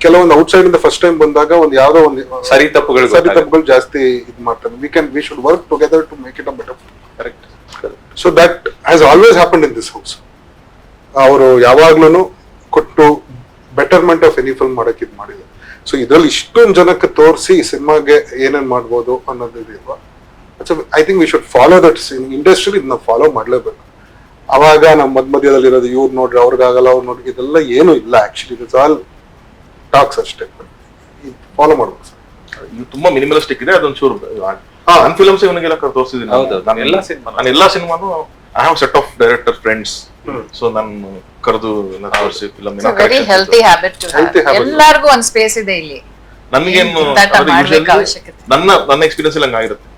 ಕೆಲವೊಂದು ಔಟ್ಸೈಡ್ ಇಂದ ಫಸ್ಟ್ ಟೈಮ್ ಬಂದಾಗ ಒಂದು ಯಾವ್ದೋ ಒಂದು ಸರಿ ತಪ್ಪುಗಳು ಜಾಸ್ತಿ ಇದು ಮಾಡ್ತಾರೆ. We should work together to make it a better film. Correct. So that has always happened in this house. ಅವರು ಯಾವಾಗ್ಲೂ ಕೊಟ್ಟು ಬೆಟರ್ಮೆಂಟ್ ಆಫ್ ಎನಿ ಫಿಲ್ಮ್ ಮಾಡಕ್ ಇದು ಮಾಡಿದ್ರು. ಸೊ ಇದ್ರಲ್ಲಿ ಇಷ್ಟೊಂದು ಜನಕ್ಕೆ ತೋರಿಸಿ ಸಿನಿಮಾಗೆ ಏನೇನ್ ಮಾಡ್ಬೋದು ಅನ್ನೋದು ಇದೆಯಲ್ವಾ, I think we should follow that industry ಇದನ್ನ ಫಾಲೋ ಮಾಡ್ಲೇಬೇಕು. ಅವಾಗ ನಮ್ಮ ಮಧ್ಯದಲ್ಲಿ ಇರೋದು ಇವ್ರು ನೋಡ್ರಿ ಅವ್ರಿಗಾಗಲ್ಲ ಅವ್ರು ನೋಡ್ರಿ ಇದೆಲ್ಲ ಏನು ಇಲ್ಲ. ಆಕ್ಚುಲಿ ಇಟ್ಸ್ ಆಲ್ ಟಾಕ್ಸ್ ಅಷ್ಟೇ. ಫಾಲೋ ಮಾಡ್ಬೇಕು ಸರ್. ಇದು ತುಂಬಾ ಮಿನಿಮಲಿಸ್ಟಿಕ್ ಇದೆ. ಅದೊಂಚೂರು ನನ್ನ ಫಿಲ್ಮ್ಸ್ ಇವನಿಗೆಲ್ಲ ತೋರಿಸಿದ್ದೀನಿ. ನಾನು ಎಲ್ಲಾ ಸಿನಿಮಾನು I have set of director friends. So ನಾನು ಕರೆದು ತೋರಿಸಿ film very healthy habit to have. ಎಲ್ಲರಿಗೂ ಒಂದು ಸ್ಪೇಸ್ ಇದೆ ಇಲ್ಲಿ. ನನ್ಗೇನು ನನ್ನ ಎಕ್ಸ್ಪೀರಿಯನ್ಸ್ ಅಲ್ಲಿ ಹಂಗಾಗಿರುತ್ತೆ.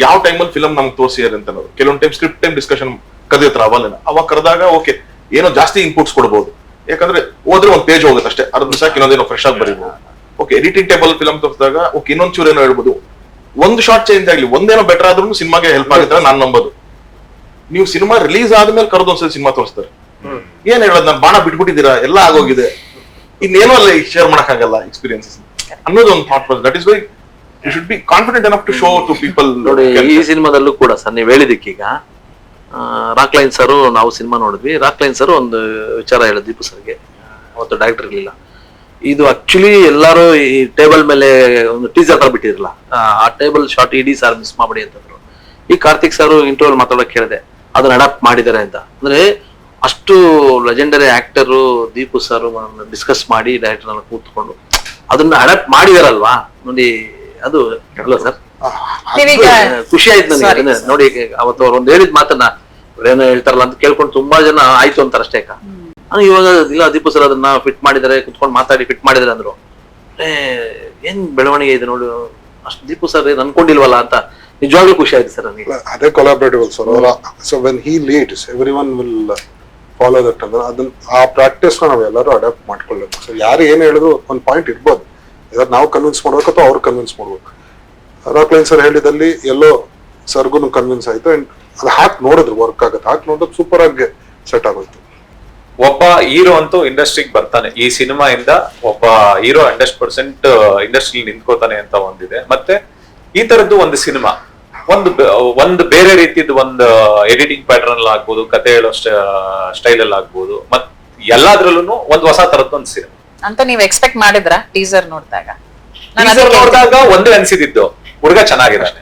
ಯಾವ ಟೈಮಲ್ಲಿ ಫಿಲಮ್ ನಮ್ಗೆ ತೋರಿಸಿದಾರೆ ಅಂತ ಅನ್ನೋದು. ಕೆಲವೊಂದು ಟೈಮ್ ಸ್ಕ್ರಿಪ್ಟ್ ಟೈಮ್ ಡಿಸ್ಕಷನ್ ಕರೆದಿರ್ತಾರೆ ಅವಾಗ ಕರೆದಾಗ ಓಕೆ ಏನೋ ಜಾಸ್ತಿ ಇನ್ಪುಟ್ಸ್ ಕೊಡ್ಬೋದು. ಯಾಕಂದ್ರೆ ಹೋದ್ರೆ ಒಂದು ಪೇಜ್ ಹೋಗುತ್ತೆ ಅಷ್ಟೇ, ಅದ್ರ ದಿವಸ ಇನ್ನೊಂದೇನೋ ಫ್ರೆಶ್ ಆಗಿ ಬರೀಬಹುದು. ಓಕೆ ಎಡಿಟಿಂಗ್ ಟೇಬಲ್ ಫಿಲಮ್ ತೋರಿಸಿದಾಗ ಓಕೆ ಇನ್ನೊಂದ್ ಚೂರು ಏನೋ ಹೇಳ್ಬೋದು. ಒಂದು ಶಾರ್ಟ್ ಚೇಂಜ್ ಆಗ್ಲಿ, ಒಂದೇನೋ ಬೆಟರ್ ಆದ್ರೂ ಸಿನಿಮಾಗೆ ಹೆಲ್ಪ್ ಆಗುತ್ತೆ ನಾನು ನಂಬೋದು. ನೀವು ಸಿನಿಮಾ ರಿಲೀಸ್ ಆದ್ಮೇಲೆ ಕರೆದು ಒಂದ್ಸಲ ಸಿನಿಮಾ ತೋರಿಸ್ತಾರೆ. ಏನ್ ಹೇಳೋದು, ನಾನು ಬಾಣ ಬಿಟ್ಬಿಟ್ಟಿದ್ದೀರಾ, ಎಲ್ಲ ಆಗೋಗಿದೆ, ಇನ್ನೇನೋ ಅಲ್ಲ ಶೇರ್ ಮಾಡಕ್ಕಾಗಲ್ಲ ಎಕ್ಸ್ಪೀರಿಯನ್ಸಸ್ ಅನ್ನೋದು ಒಂದು thought process. That is why you should be confident enough to show to people. ನೋಡಿ ಈ ಸಿನಿಮಾದಲ್ಲೂ ಕೂಡ ಸರ್ ನೀವು ಹೇಳಿದಕ್ಕೀಗ ರಾಕ್ಲೈನ್ ಸರ್ ನಾವು ಸಿನಿಮಾ ನೋಡಿದ್ವಿ. ರಾಕ್ಲೈನ್ ಸರ್ ಒಂದು ವಿಚಾರ ಹೇಳಿದ್ ದೀಪು ಸರ್ಗೆ, ಅವತ್ತು ಡೈರೆಕ್ಟರ್ ಇರ್ಲಿಲ್ಲ. ಇದು ಆಕ್ಚುಲಿ ಎಲ್ಲಾರು ಈ ಟೇಬಲ್ ಮೇಲೆ ಒಂದು ಟೀಸರ್ ತರ ಬಿಟ್ಟಿರಲ್ಲ, ಆ ಟೇಬಲ್ ಶಾರ್ಟ್ ಇಡೀ ಸರ್ ಮಿಸ್ ಮಾಡ್ಬಿಡಿ ಅಂತಂದ್ರು. ಈ ಕಾರ್ತಿಕ್ ಸರ್ ಇಂಟರ್ವ್ಯೂ ಮಾತಾಡೋಕೆ ಹೇಳಿದೆ ಅದನ್ನ ಅಡಾಪ್ಟ್ ಮಾಡಿದ್ದಾರೆ ಅಂತ. ಅಂದ್ರೆ ಅಷ್ಟು legendary actor Deepu sir discuss ಮಾಡಿ ಡೈರೆಕ್ಟರ್ ಕೂತ್ಕೊಂಡು ಅದನ್ನ ಅಡಾಪ್ಟ್ ಮಾಡಿದಾರಲ್ವಾ ನೋಡಿ. ಅದು ಅಲ್ಲ ಸರ್, ಖುಷಿ ಆಯ್ತು ನನಗೆ ನೋಡಿ. ಅವತ್ತು ಅವ್ರು ಒಂದ್ ಹೇಳಿದ ಮಾತನ್ನ ಏನೋ ಹೇಳ್ತಾರಲ್ಲ ಅಂತ ಕೇಳ್ಕೊಂಡು ತುಂಬಾ ಜನ ಆಯ್ತು ಅಂತಾರ ಅಷ್ಟೇ. ಇವಾಗ ಇಲ್ಲ ದೀಪು ಸರ್ ಅದನ್ನ ಫಿಟ್ ಮಾಡಿದಾರೆ, ಕುತ್ಕೊಂಡು ಮಾತಾಡಿ ಫಿಟ್ ಮಾಡಿದಾರೆ ಅಂದ್ರು. ಏನ್ ಬೆಳವಣಿಗೆ ಇದೆ ನೋಡಿ, ಅಷ್ಟು ದೀಪು ಸರ್ ಏನ್ ಅನ್ಕೊಂಡಿಲ್ವಲ್ಲ ಅಂತ ನಿಜವಾಗ್ಲೂ ಖುಷಿ ಆಯ್ತು ಸರ್ ನನಗೆ. ಅದೇ collaborative sir. So when he leads everyone will follow that. ಅಂದ್ರೆ ಅದನ್ನ ಆ ಪ್ರಾಕ್ಟೀಸ್ ನಾವು ಎಲ್ಲರೂ ಅಡಾಪ್ಟ್ ಮಾಡ್ಕೊಳ್ಬೇಕು. ಸೊ ಯಾರು ಏನ್ ಹೇಳಿದ್ರು ಒಂದ್ ಪಾಯಿಂಟ್ ಇರ್ಬೋದು, ನಾವು ಕನ್ವಿನ್ಸ್ ಮಾಡ್ಬೇಕು ಅಥವಾ ಅವ್ರು ಕನ್ವಿನ್ಸ್ ಮಾಡ್ಬೇಕು. ರಾಕ್ಲೈನ್ ಸರ್ ಹೇಳಿದಲ್ಲಿ ಎಲ್ಲೋ ಸರ್ಗುನು ಕನ್ವಿನ್ಸ್ ಆಯ್ತು. ಅಂಡ್ ಅದು ಹಾಕಿ ನೋಡಿದ್ರು ವರ್ಕ್ ಆಗುತ್ತೆ, ಹಾಕಿ ನೋಡಿದ್ರೆ ಸೂಪರ್ ಆಗಿ ಸೆಟ್ ಆಗೋಯ್ತು. ಒಬ್ಬ ಹೀರೋ ಅಂತೂ ಇಂಡಸ್ಟ್ರಿಗೆ ಬರ್ತಾನೆ, ಈ ಸಿನಿಮಾ ಇಂದ ಒಬ್ಬ ಹೀರೋ 100% ಇಂಡಸ್ಟ್ರಿ ನಿಂತ್ಕೋತಾನೆ ಅಂತ ಒಂದಿದೆ. ಮತ್ತೆ ಈ ತರದ್ದು ಒಂದು ಸಿನಿಮಾ ಒಂದು ಬೇರೆ ರೀತಿದ್ ಒಂದು ಎಡಿಟಿಂಗ್ ಪ್ಯಾಟರ್ನ್ ಅಲ್ಲಿ ಆಗ್ಬೋದು, ಕತೆ ಹೇಳೋ ಸ್ಟೈಲ್ ಅಲ್ಲಿ ಆಗ್ಬೋದು, ಮತ್ ಎಲ್ಲಾದ್ರಲ್ಲೂ ಒಂದು ಹೊಸ ತರದ್ದು ಒಂದು ಸಿನಿಮಾ ಅಂತ ನೀವು ಎಕ್ಸ್ಪೆಕ್ಟ್ ಮಾಡಿದ್ರಾ ಟೀಸರ್ ನೋಡಿದಾಗ? ನೋಡಿದಾಗ ಒಂದೇ ಅನ್ಸಿದ್ದು ಹುಡುಗ ಚೆನ್ನಾಗಿದ್ದಾನೆ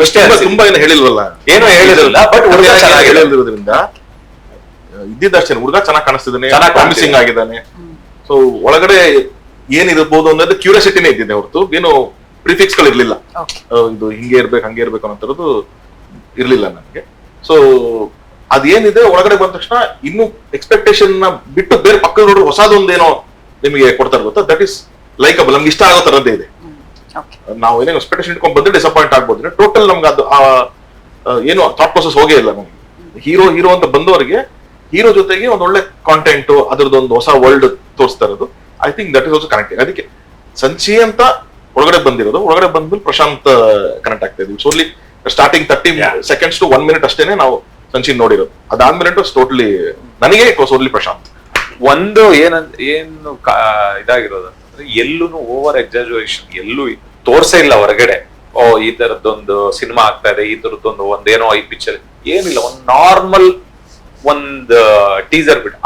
ಅಷ್ಟೇ. ತುಂಬಾ ಏನು ಹೇಳಿಲ್ವಲ್ಲ, ಏನು ಹೇಳಿರಲಿಲ್ಲ, ಬಟ್ ಹುಡುಗ ಹೇಳಿರೋದ್ರಿಂದ ಇದ್ದಿದ್ದಷ್ಟೇ ಹುಡುಗ ಚೆನ್ನಾಗಿ ಕಾಣಿಸ್ತಿದ್ದಾನೆ, ಪ್ರಾಮಿಸಿಂಗ್ ಆಗಿದ್ದಾನೆ. ಸೊ ಒಳಗಡೆ ಏನಿರ್ಬೋದು ಅನ್ನೋದು ಕ್ಯೂರಿಯಾಸಿಟಿನೇ ಇದ್ದಿದೆ ಹೊರತು ಏನು ಪ್ರಿಫಿಕ್ಸ್ ಗಳು ಇರ್ಲಿಲ್ಲ. ಇದು ಹಿಂಗೆ ಇರ್ಬೇಕು ಹಂಗೆ ಇರ್ಬೇಕು ಅನ್ನೋದು ಇರ್ಲಿಲ್ಲ ನನಗೆ. ಸೊ ಅದೇನಿದೆ ಒಳಗಡೆ ಬಂದ ತಕ್ಷಣ ಇನ್ನು ಎಕ್ಸ್ಪೆಕ್ಟೇಷನ್ ನ ಬಿಟ್ಟು ಬೇರೆ ಪಕ್ಕದ ನೋಡ್ರಿ ಹೊಸದೊಂದೇನೋ ನಿಮಗೆ ಕೊಡ್ತಾರೆ ಗೊತ್ತಾ, ದಟ್ ಇಸ್ ಲೈಕಬಲ್, ನಮ್ಗೆ ಇಷ್ಟ ಆಗೋ ತರದ್ದೇ ಇದೆ. ನಾವು ಏನೇನು ಎಕ್ಸ್ಪೆಕ್ಟೇಷನ್ ಇಟ್ಕೊಂಡು ಬಂದ್ರೆ ಡಿಸಪಾಯಿಂಟ್ ಆಗ್ಬೋದು. ಟೋಟಲ್ ನಮ್ಗೆ ಅದು ಏನು ಥಾಟ್ ಪ್ರೊಸೆಸ್ ಹೋಗೇ ಇಲ್ಲ ನಮ್ಗೆ. ಹೀರೋ ಅಂತ ಬಂದವರಿಗೆ ಹೀರೋ ಜೊತೆಗೆ ಒಂದ್ ಒಳ್ಳೆ ಕಾಂಟೆಂಟ್, ಅದ್ರದ್ದು ಒಂದು ಹೊಸ ವರ್ಲ್ಡ್ ತೋರಿಸ್ತಾ ಇರೋದು. I think that is also connecting. ಅದಕ್ಕೆ ಸಂಚಿ ಅಂತ ಒಳಗಡೆ ಬಂದಿರೋದು, ಒಳಗಡೆ ಬಂದ್ಮೇಲೆ ಪ್ರಶಾಂತ್ ಕನೆಕ್ಟ್ ಆಗ್ತಾ ಇದ್ವಿ. ಸೋಲಿ ಸ್ಟಾರ್ಟಿಂಗ್ 30 seconds to 1 minute ಅಷ್ಟೇನೆ ನಾವು ಸಂಚಿ ನೋಡಿರೋದು. ಅದಾದ್ಮೇಲೆ ಟೋಟಲಿ ನನಗೆ ಓನ್ಲಿ ಪ್ರಶಾಂತ್. ಒಂದು ಏನು ಇದಾಗಿರೋದು ಅಂತಂದ್ರೆ ಎಲ್ಲೂ ಓವರ್ ಎಕ್ಸಾಜುರೇಷನ್ ಎಲ್ಲೂ ತೋರ್ಸೇ ಇಲ್ಲ ಹೊರಗಡೆ. ಈ ತರದ್ದೊಂದು ಸಿನಿಮಾ ಆಗ್ತಾ ಇದೆ, ಈ ತರದ್ದೊಂದು ಒಂದೇನೋ ಈ ಪಿಕ್ಚರ್ ಏನಿಲ್ಲ. ಒಂದ್ ನಾರ್ಮಲ್ ಒಂದ್ ಟೀಸರ್ ಬಿಟ್ಟು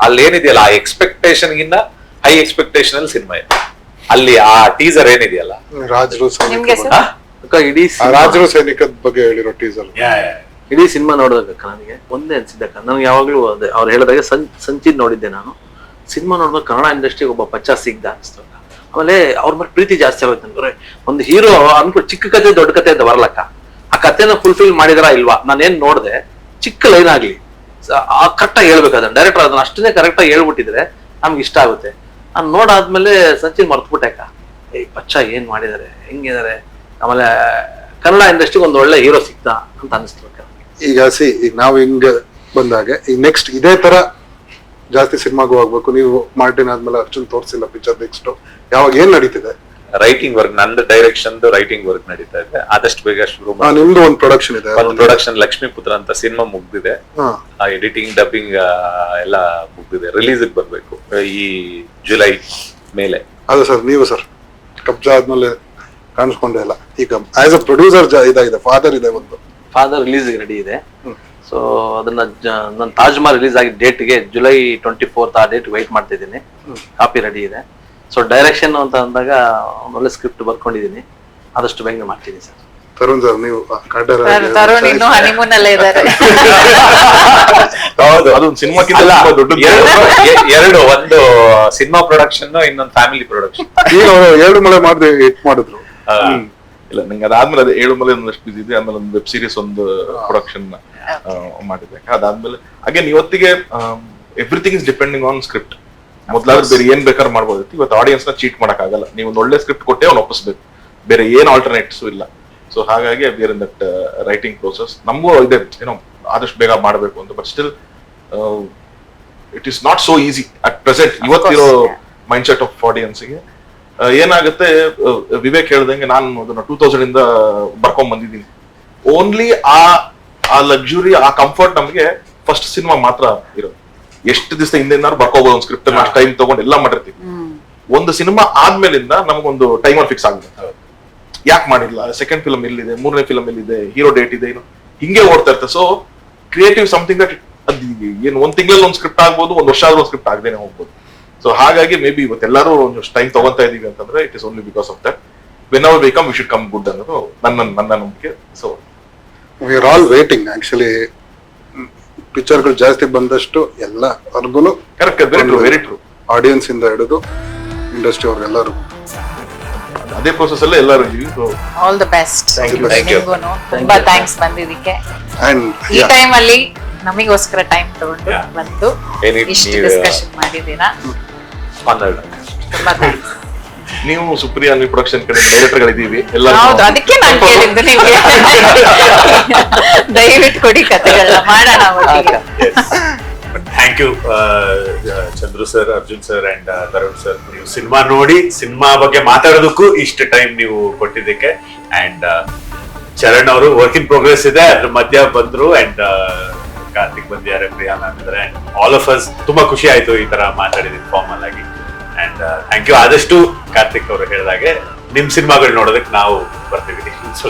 ಅಲ್ಲಿ ಏನಿದೆಯಲ್ಲ ಆ ಎಕ್ಸ್ಪೆಕ್ಟೇಷನ್ ಗಿನ್ನ ಹೈ ಎಕ್ಸ್ಪೆಕ್ಟೇಷನ್ ಅಲ್ಲಿ ಸಿನಿಮಾ ಇದೆ. ಅಲ್ಲಿ ಆ ಟೀಸರ್ ಏನಿದೆಯಲ್ಲ ರಾಜರು ಇಡೀ ರಾಜರು ಸೈನಿಕದ ಬಗ್ಗೆ ಹೇಳಿರೋ ಟೀಸರ್ ಇಡೀ ಸಿನಿಮಾ ನೋಡಿದಾಗ ನನಗೆ ಒಂದೇ ಅನ್ಸಿದ್ದಕ್ಕ, ನನಗೆ ಯಾವಾಗ್ಲೂ ಅದೇ ಅವ್ರು ಹೇಳಿದಾಗ ಸಂಚಿದ್ ನೋಡಿದ್ದೆ ನಾನು. ಸಿನಿಮಾ ನೋಡಿದಾಗ ಕನ್ನಡ ಇಂಡಸ್ಟ್ರಿಗೆ ಒಬ್ಬ ಪಚ್ಚ ಸಿಗ್ದ ಅನಿಸ್ತು. ಆಮೇಲೆ ಅವ್ರ ಮೇಲೆ ಪ್ರೀತಿ ಜಾಸ್ತಿ ಆಗುತ್ತೆ ನನ್ಗೆ. ಒಂದು ಹೀರೋ ಅನ್ಕೊ ಚಿಕ್ಕ ಕತೆ ದೊಡ್ಡ ಕತೆ ಅಂತ ಬರಲಕ್ಕ, ಆ ಕತೆನ ಫುಲ್ಫಿಲ್ ಮಾಡಿದಾರ ಇಲ್ವಾ? ನಾನೇನ್ ನೋಡ್ದೆ, ಚಿಕ್ಕ ಲೈನ್ ಆಗ್ಲಿ ಕರೆಕ್ಟಾಗಿ ಹೇಳ್ಬೇಕು ಅದನ್ನ ಡೈರೆಕ್ಟರ್ ಅದನ್ನ ಅಷ್ಟನ್ನೇ ಕರೆಕ್ಟಾಗಿ ಹೇಳ್ಬಿಟ್ಟಿದ್ರೆ ನಮ್ಗೆ ಇಷ್ಟ ಆಗುತ್ತೆ. ನಾನು ನೋಡಾದ್ಮೇಲೆ ಸಂಚಿನ್ ಮರ್ತ್ಬಿಟ್ಟೆಕ್ಕ, ಪಚ್ಚ ಏನ್ ಮಾಡಿದಾರೆ, ಹೆಂಗಿದಾರೆ. ಆಮೇಲೆ ಕನ್ನಡ ಇಂಡಸ್ಟ್ರಿಗೆ ಒಂದು ಒಳ್ಳೆ ಹೀರೋ ಸಿಗ್ತಾ ಅಂತ ಅನಿಸ್ತು. ಈಗ ಈಗ ನಾವು ಹಿಂಗ ಬಂದಾಗ ಈಗ ನೆಕ್ಸ್ಟ್ ಇದೇ ತರ ಜಾಸ್ತಿ ಸಿನಿಮಾಗೂ ಆಗ್ಬೇಕು. ನೀವು ಮಾರ್ಟಿನ್ ಆದ್ಮೇಲೆ ಅರ್ಜುನ್ ತೋರಿಸಿಲ್ಲ ಪಿಕ್ಚರ್, ನೆಕ್ಸ್ಟ್ ಯಾವಾಗ ಏನ್ ನಡೀತಿದೆ? ರೈಟಿಂಗ್ ವರ್ಕ್, ನಂದು ಡೈರೆಕ್ಷನ್ ರೈಟಿಂಗ್ ವರ್ಕ್ ನಡೀತಾ ಇದೆ. ಆದಷ್ಟು ಬೇಗ ಶುರು ನಿಮ್ದು ಒಂದು ಪ್ರೊಡಕ್ಷನ್ ಇದೆ, ಒಂದು ಪ್ರೊಡಕ್ಷನ್ ಲಕ್ಷ್ಮೀಪುತ್ರ ಅಂತ ಸಿನಿಮಾ ಮುಗ್ದಿದೆ. ಎಡಿಟಿಂಗ್ ಡಬ್ಬಿಂಗ್ ಎಲ್ಲ ಮುಗ್ದಿದೆ. ರಿಲೀಸ್ ಬರ್ಬೇಕು ಈ ಜುಲೈ ಮೇಲೆ. ಅದು ಸರ್ ನೀವು ಸರ್ ಕಬ್ಜಾ ಆದ್ಮೇಲೆ ಕಾಣಿಸ್ಕೊಂಡೆ ಇಲ್ಲ. ಈಗ ಆಸ್ ಅ ಪ್ರೊಡ್ಯೂಸರ್ ಇದಾಗಿದೆ, ಫಾದರ್ ಇದೆ, ಒಂದು ಫಾದರ್ ರಿಲೀಸ್ ರೆಡಿ ಇದೆ. ಸೊ ಅದನ್ನ ನನ್ನ ತಾಜ್ ಮಹಲ್ ರಿಲೀಸ್ ಆಗಿ ಡೇಟ್ಗೆ ಜುಲೈ 24th ಆ ಡೇಟ್ ವೆಯ್ಟ್ ಮಾಡ್ತಿದ್ದೀನಿ. ಕಾಪಿ ರೆಡಿ ಇದೆ. ಸೊ ಡೈರೆಕ್ಷನ್ ಅಂತ ಅಂದಾಗ ಒಂದು ಒಳ್ಳೆ ಸ್ಕ್ರಿಪ್ಟ್ ಬರ್ಕೊಂಡಿದ್ದೀನಿ, ಆದಷ್ಟು ಬೇಗ ಮಾಡ್ತೀನಿ ಸರ್. ತರುಣ್ ಸರ್ ನೀವು ತರುಣ್ ಇನ್ನು ಹನಿಮೂನ್ ಅಲ್ಲೇ ಇದ್ದಾರೆ. ಹೌದು ಅದೊಂದು ಸಿನಿಮಾಕ್ಕಿಂತ ಅಲ್ಲ, ತುಂಬಾ ದೊಡ್ಡದು. ಎರಡು ಒಂದು ಸಿನಿಮಾ ಪ್ರೊಡಕ್ಷನ್ ಇನ್ನೊಂದು ಫ್ಯಾಮಿಲಿ ಪ್ರೊಡಕ್ಷನ್. ಈಗ ಅವರು 2 ಮಳೆ ಮಾಡಿದ್ರೆ ಹಿಟ್ ಮಾಡಿದ್ರು. ಇಲ್ಲ ನಂಗೆ ಅದಾದ್ಮೇಲೆ ಅದೇ 7 ಮಲೆ ಒಂದಷ್ಟು ಬಿಸಿ ಇದೆ, ಆಮೇಲೆ ಒಂದು ವೆಬ್ ಸೀರೀಸ್ ಒಂದು ಪ್ರೊಡಕ್ಷನ್ ಮಾಡಿದೆ. ಅದಾದ್ಮೇಲೆ ಅಗೇನ್ ಇವತ್ತಿಗೆ everything is depending on script. ಮೊದ್ಲಾದ್ರೆ ಬೇರೆ ಏನ್ ಬೇಕಾದ್ರೂ ಮಾಡ್ಬೋದಿತ್ತು, ಇವತ್ತು ಆಡಿಯನ್ಸ್ ನ ಚೀಟ್ ಮಾಡಕ್ ಆಗಲ್ಲ. ನೀವು ಒಂದು ಒಳ್ಳೆ ಸ್ಕ್ರಿಪ್ಟ್ ಕೊಟ್ಟೆ ಅವ್ನು ಒಪ್ಪಿಸ್ಬೇಕು, ಬೇರೆ ಏನ್ ಆಲ್ಟರ್ನೇಟ್ಸ್ ಇಲ್ಲ. ಸೊ ಹಾಗಾಗಿ ಬೇರೆ ದಟ್ ರೈಟಿಂಗ್ ಪ್ರೋಸೆಸ್ ನಮಗೂ ಇದೆ, ಏನೋ ಆದಷ್ಟು ಬೇಗ ಮಾಡಬೇಕು ಅಂತ. But still it is not so easy at present ಇವತ್ತಿರೋ ಮೈಂಡ್ ಸೆಟ್ ಆಫ್ ಆಡಿಯನ್ಸ್ಗೆ. ಏನಾಗುತ್ತೆ, ವಿವೇಕ್ ಹೇಳ್ದಂಗೆ ನಾನು ಅದನ್ನ 2000 ಇಂದ ಬರ್ಕೊಂಡ್ ಬಂದಿದ್ದೀನಿ. ಓನ್ಲಿ ಆ ಲಕ್ಸುರಿ, ಆ ಕಂಫರ್ಟ್ ನಮಗೆ ಫಸ್ಟ್ ಸಿನಿಮಾ ಮಾತ್ರ ಇರೋದು. ಎಷ್ಟು ದಿವಸ ಹಿಂದೆ ಬರ್ಕೋಬಹುದು ಒಂದು ಸ್ಕ್ರಿಪ್ಟ್ ಅಷ್ಟು ಟೈಮ್ ತಗೊಂಡು ಎಲ್ಲ ಮಾಡಿರ್ತೀವಿ. ಒಂದು ಸಿನಿಮಾ ಆದ್ಮೇಲಿಂದ ನಮಗೊಂದು ಟೈಮರ್ ಫಿಕ್ಸ್ ಆಗುತ್ತೆ, ಯಾಕೆ ಮಾಡಿಲ್ಲ, ಸೆಕೆಂಡ್ ಫಿಲಮ್ ಎಲ್ಲಿದೆ, 3ನೇ ಫಿಲಮ್ ಎಲ್ಲಿದೆ, ಹೀರೋ ಡೇಟ್ ಇದೆ, ಏನು ಹಿಂಗೆ ಓಡ್ತಾ ಇರ್ತದೆ. ಸೊ ಕ್ರಿಯೇಟಿವ್ ಸಮಥಿಂಗ್ ದಟ್ ಏನು 1 ತಿಂಗಳಲ್ಲಿ ಒಂದು ಸ್ಕ್ರಿಪ್ಟ್ ಆಗ್ಬೋದು, 1 ವರ್ಷ ಆದ್ರೂ ಒಂದು ಸ್ಕ್ರಿಪ್ಟ್ ಆಗದೇನೆ ಹೋಗ್ಬೋದು. ಸೊ ಹಾಗಾಗಿ ಮೇ ಬಿ ಇವತ್ತೆಲ್ಲರೂ ಒಂದಷ್ಟು ಟೈಮ್ ತಗೊಂತಾ ಇದೀವಿ ಅಂತಂದ್ರೆ it is only because of that. When our we come we should come good ಅನ್ನೋದು ನನ್ನ ನಂಬಿಕೆ. So we are all waiting actually. ಪಿಕ್ಚರ್ಗಳು ಜಾಸ್ತಿ ಬಂದಷ್ಟು ಎಲ್ಲರಿಗೂ correct, very true, very true. Audience ಇಂದ ಹಿಡಿದು ಇಂಡಸ್ಟ್ರಿ ಅವ್ರಿಗೆಲ್ಲರೂ ಅದೇ ಪ್ರೋಸೆಸ್ ಅಲ್ಲೇ ಎಲ್ಲರೂ ಇದೀವಿ. So all the best. Thank you. ನಿಮ್ಗೂನು ತುಂಬಾ ಥ್ಯಾಂಕ್ಸ್ ಬಂದಿದ್ದಕ್ಕೆ. ಅಂಡ್ ಈ ಟೈಮ್ ಅಲ್ಲಿ ನಮಗೋಸ್ಕರ ಟೈಮ್ ತಗೊಂಡು ಬಂದು ಇಷ್ಟು ಡಿಸ್ಕಷನ್ ಮಾಡಿದೀರಾ, ತುಂಬಾ ಥ್ಯಾಂಕ್ಸ್. ನೀವು ಸುಪ್ರಿಯಾ ಪ್ರೊಡಕ್ಷನ್ ಕಡೆ ಡೈರೆಕ್ಟರ್ ಗಳಿದ್ದೀವಿ ಎಲ್ಲ. ಹೌದು, ಅದಕ್ಕೆ ನಾನು ಕೇಳಿದ್ದು ನಿಮ್ಗೆ. ದಯವಿಟ್ಟು ಕೊಡಿ ಕಥೆಗಳನ್ನ ಮಾಡೋಣ ಒಟ್ಟಿಗೆ. Thank you Chandru sir, Arjun sir and Tarun sir. ನೀವು ಸಿನಿಮಾ ನೋಡಿ ಸಿನಿಮಾ ಬಗ್ಗೆ ಮಾತಾಡೋದಕ್ಕೂ ಇಷ್ಟು ಟೈಮ್ ನೀವು ಕೊಟ್ಟಿದ್ದಕ್ಕೆ. ಅಂಡ್ ಚರಣ್ ಅವರು ವರ್ಕ್ ಇನ್ ಪ್ರೋಗ್ರೆಸ್ ಇದೆ, ಅದ್ರ ಮಧ್ಯ ಬಂದ್ರು. ಅಂಡ್ ಕಾರ್ತಿಕ್ ಬಂದಿದ್ದಾರೆ, ಪ್ರಿಯಾನ್ ಆಗಿದ್ದಾರೆ. ಆಲ್ ಆಫ್ ಅಸ್ ತುಂಬಾ ಖುಷಿ ಆಯ್ತು ಈ ತರ ಮಾತಾಡಿದ ಫಾರ್ಮಲ್ ಆಗಿ. And thank you. ಆದಷ್ಟು ಕಾರ್ತಿಕ್ ಅವರು ಹೇಳಿದಾಗೆ ನಿಮ್ ಸಿನಿಮಾಗಳು ನೋಡೋದಕ್ಕೆ ನಾವು ಬರ್ತೀವಿ. So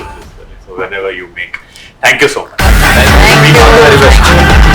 whenever you make. Thank you so much. Thank you.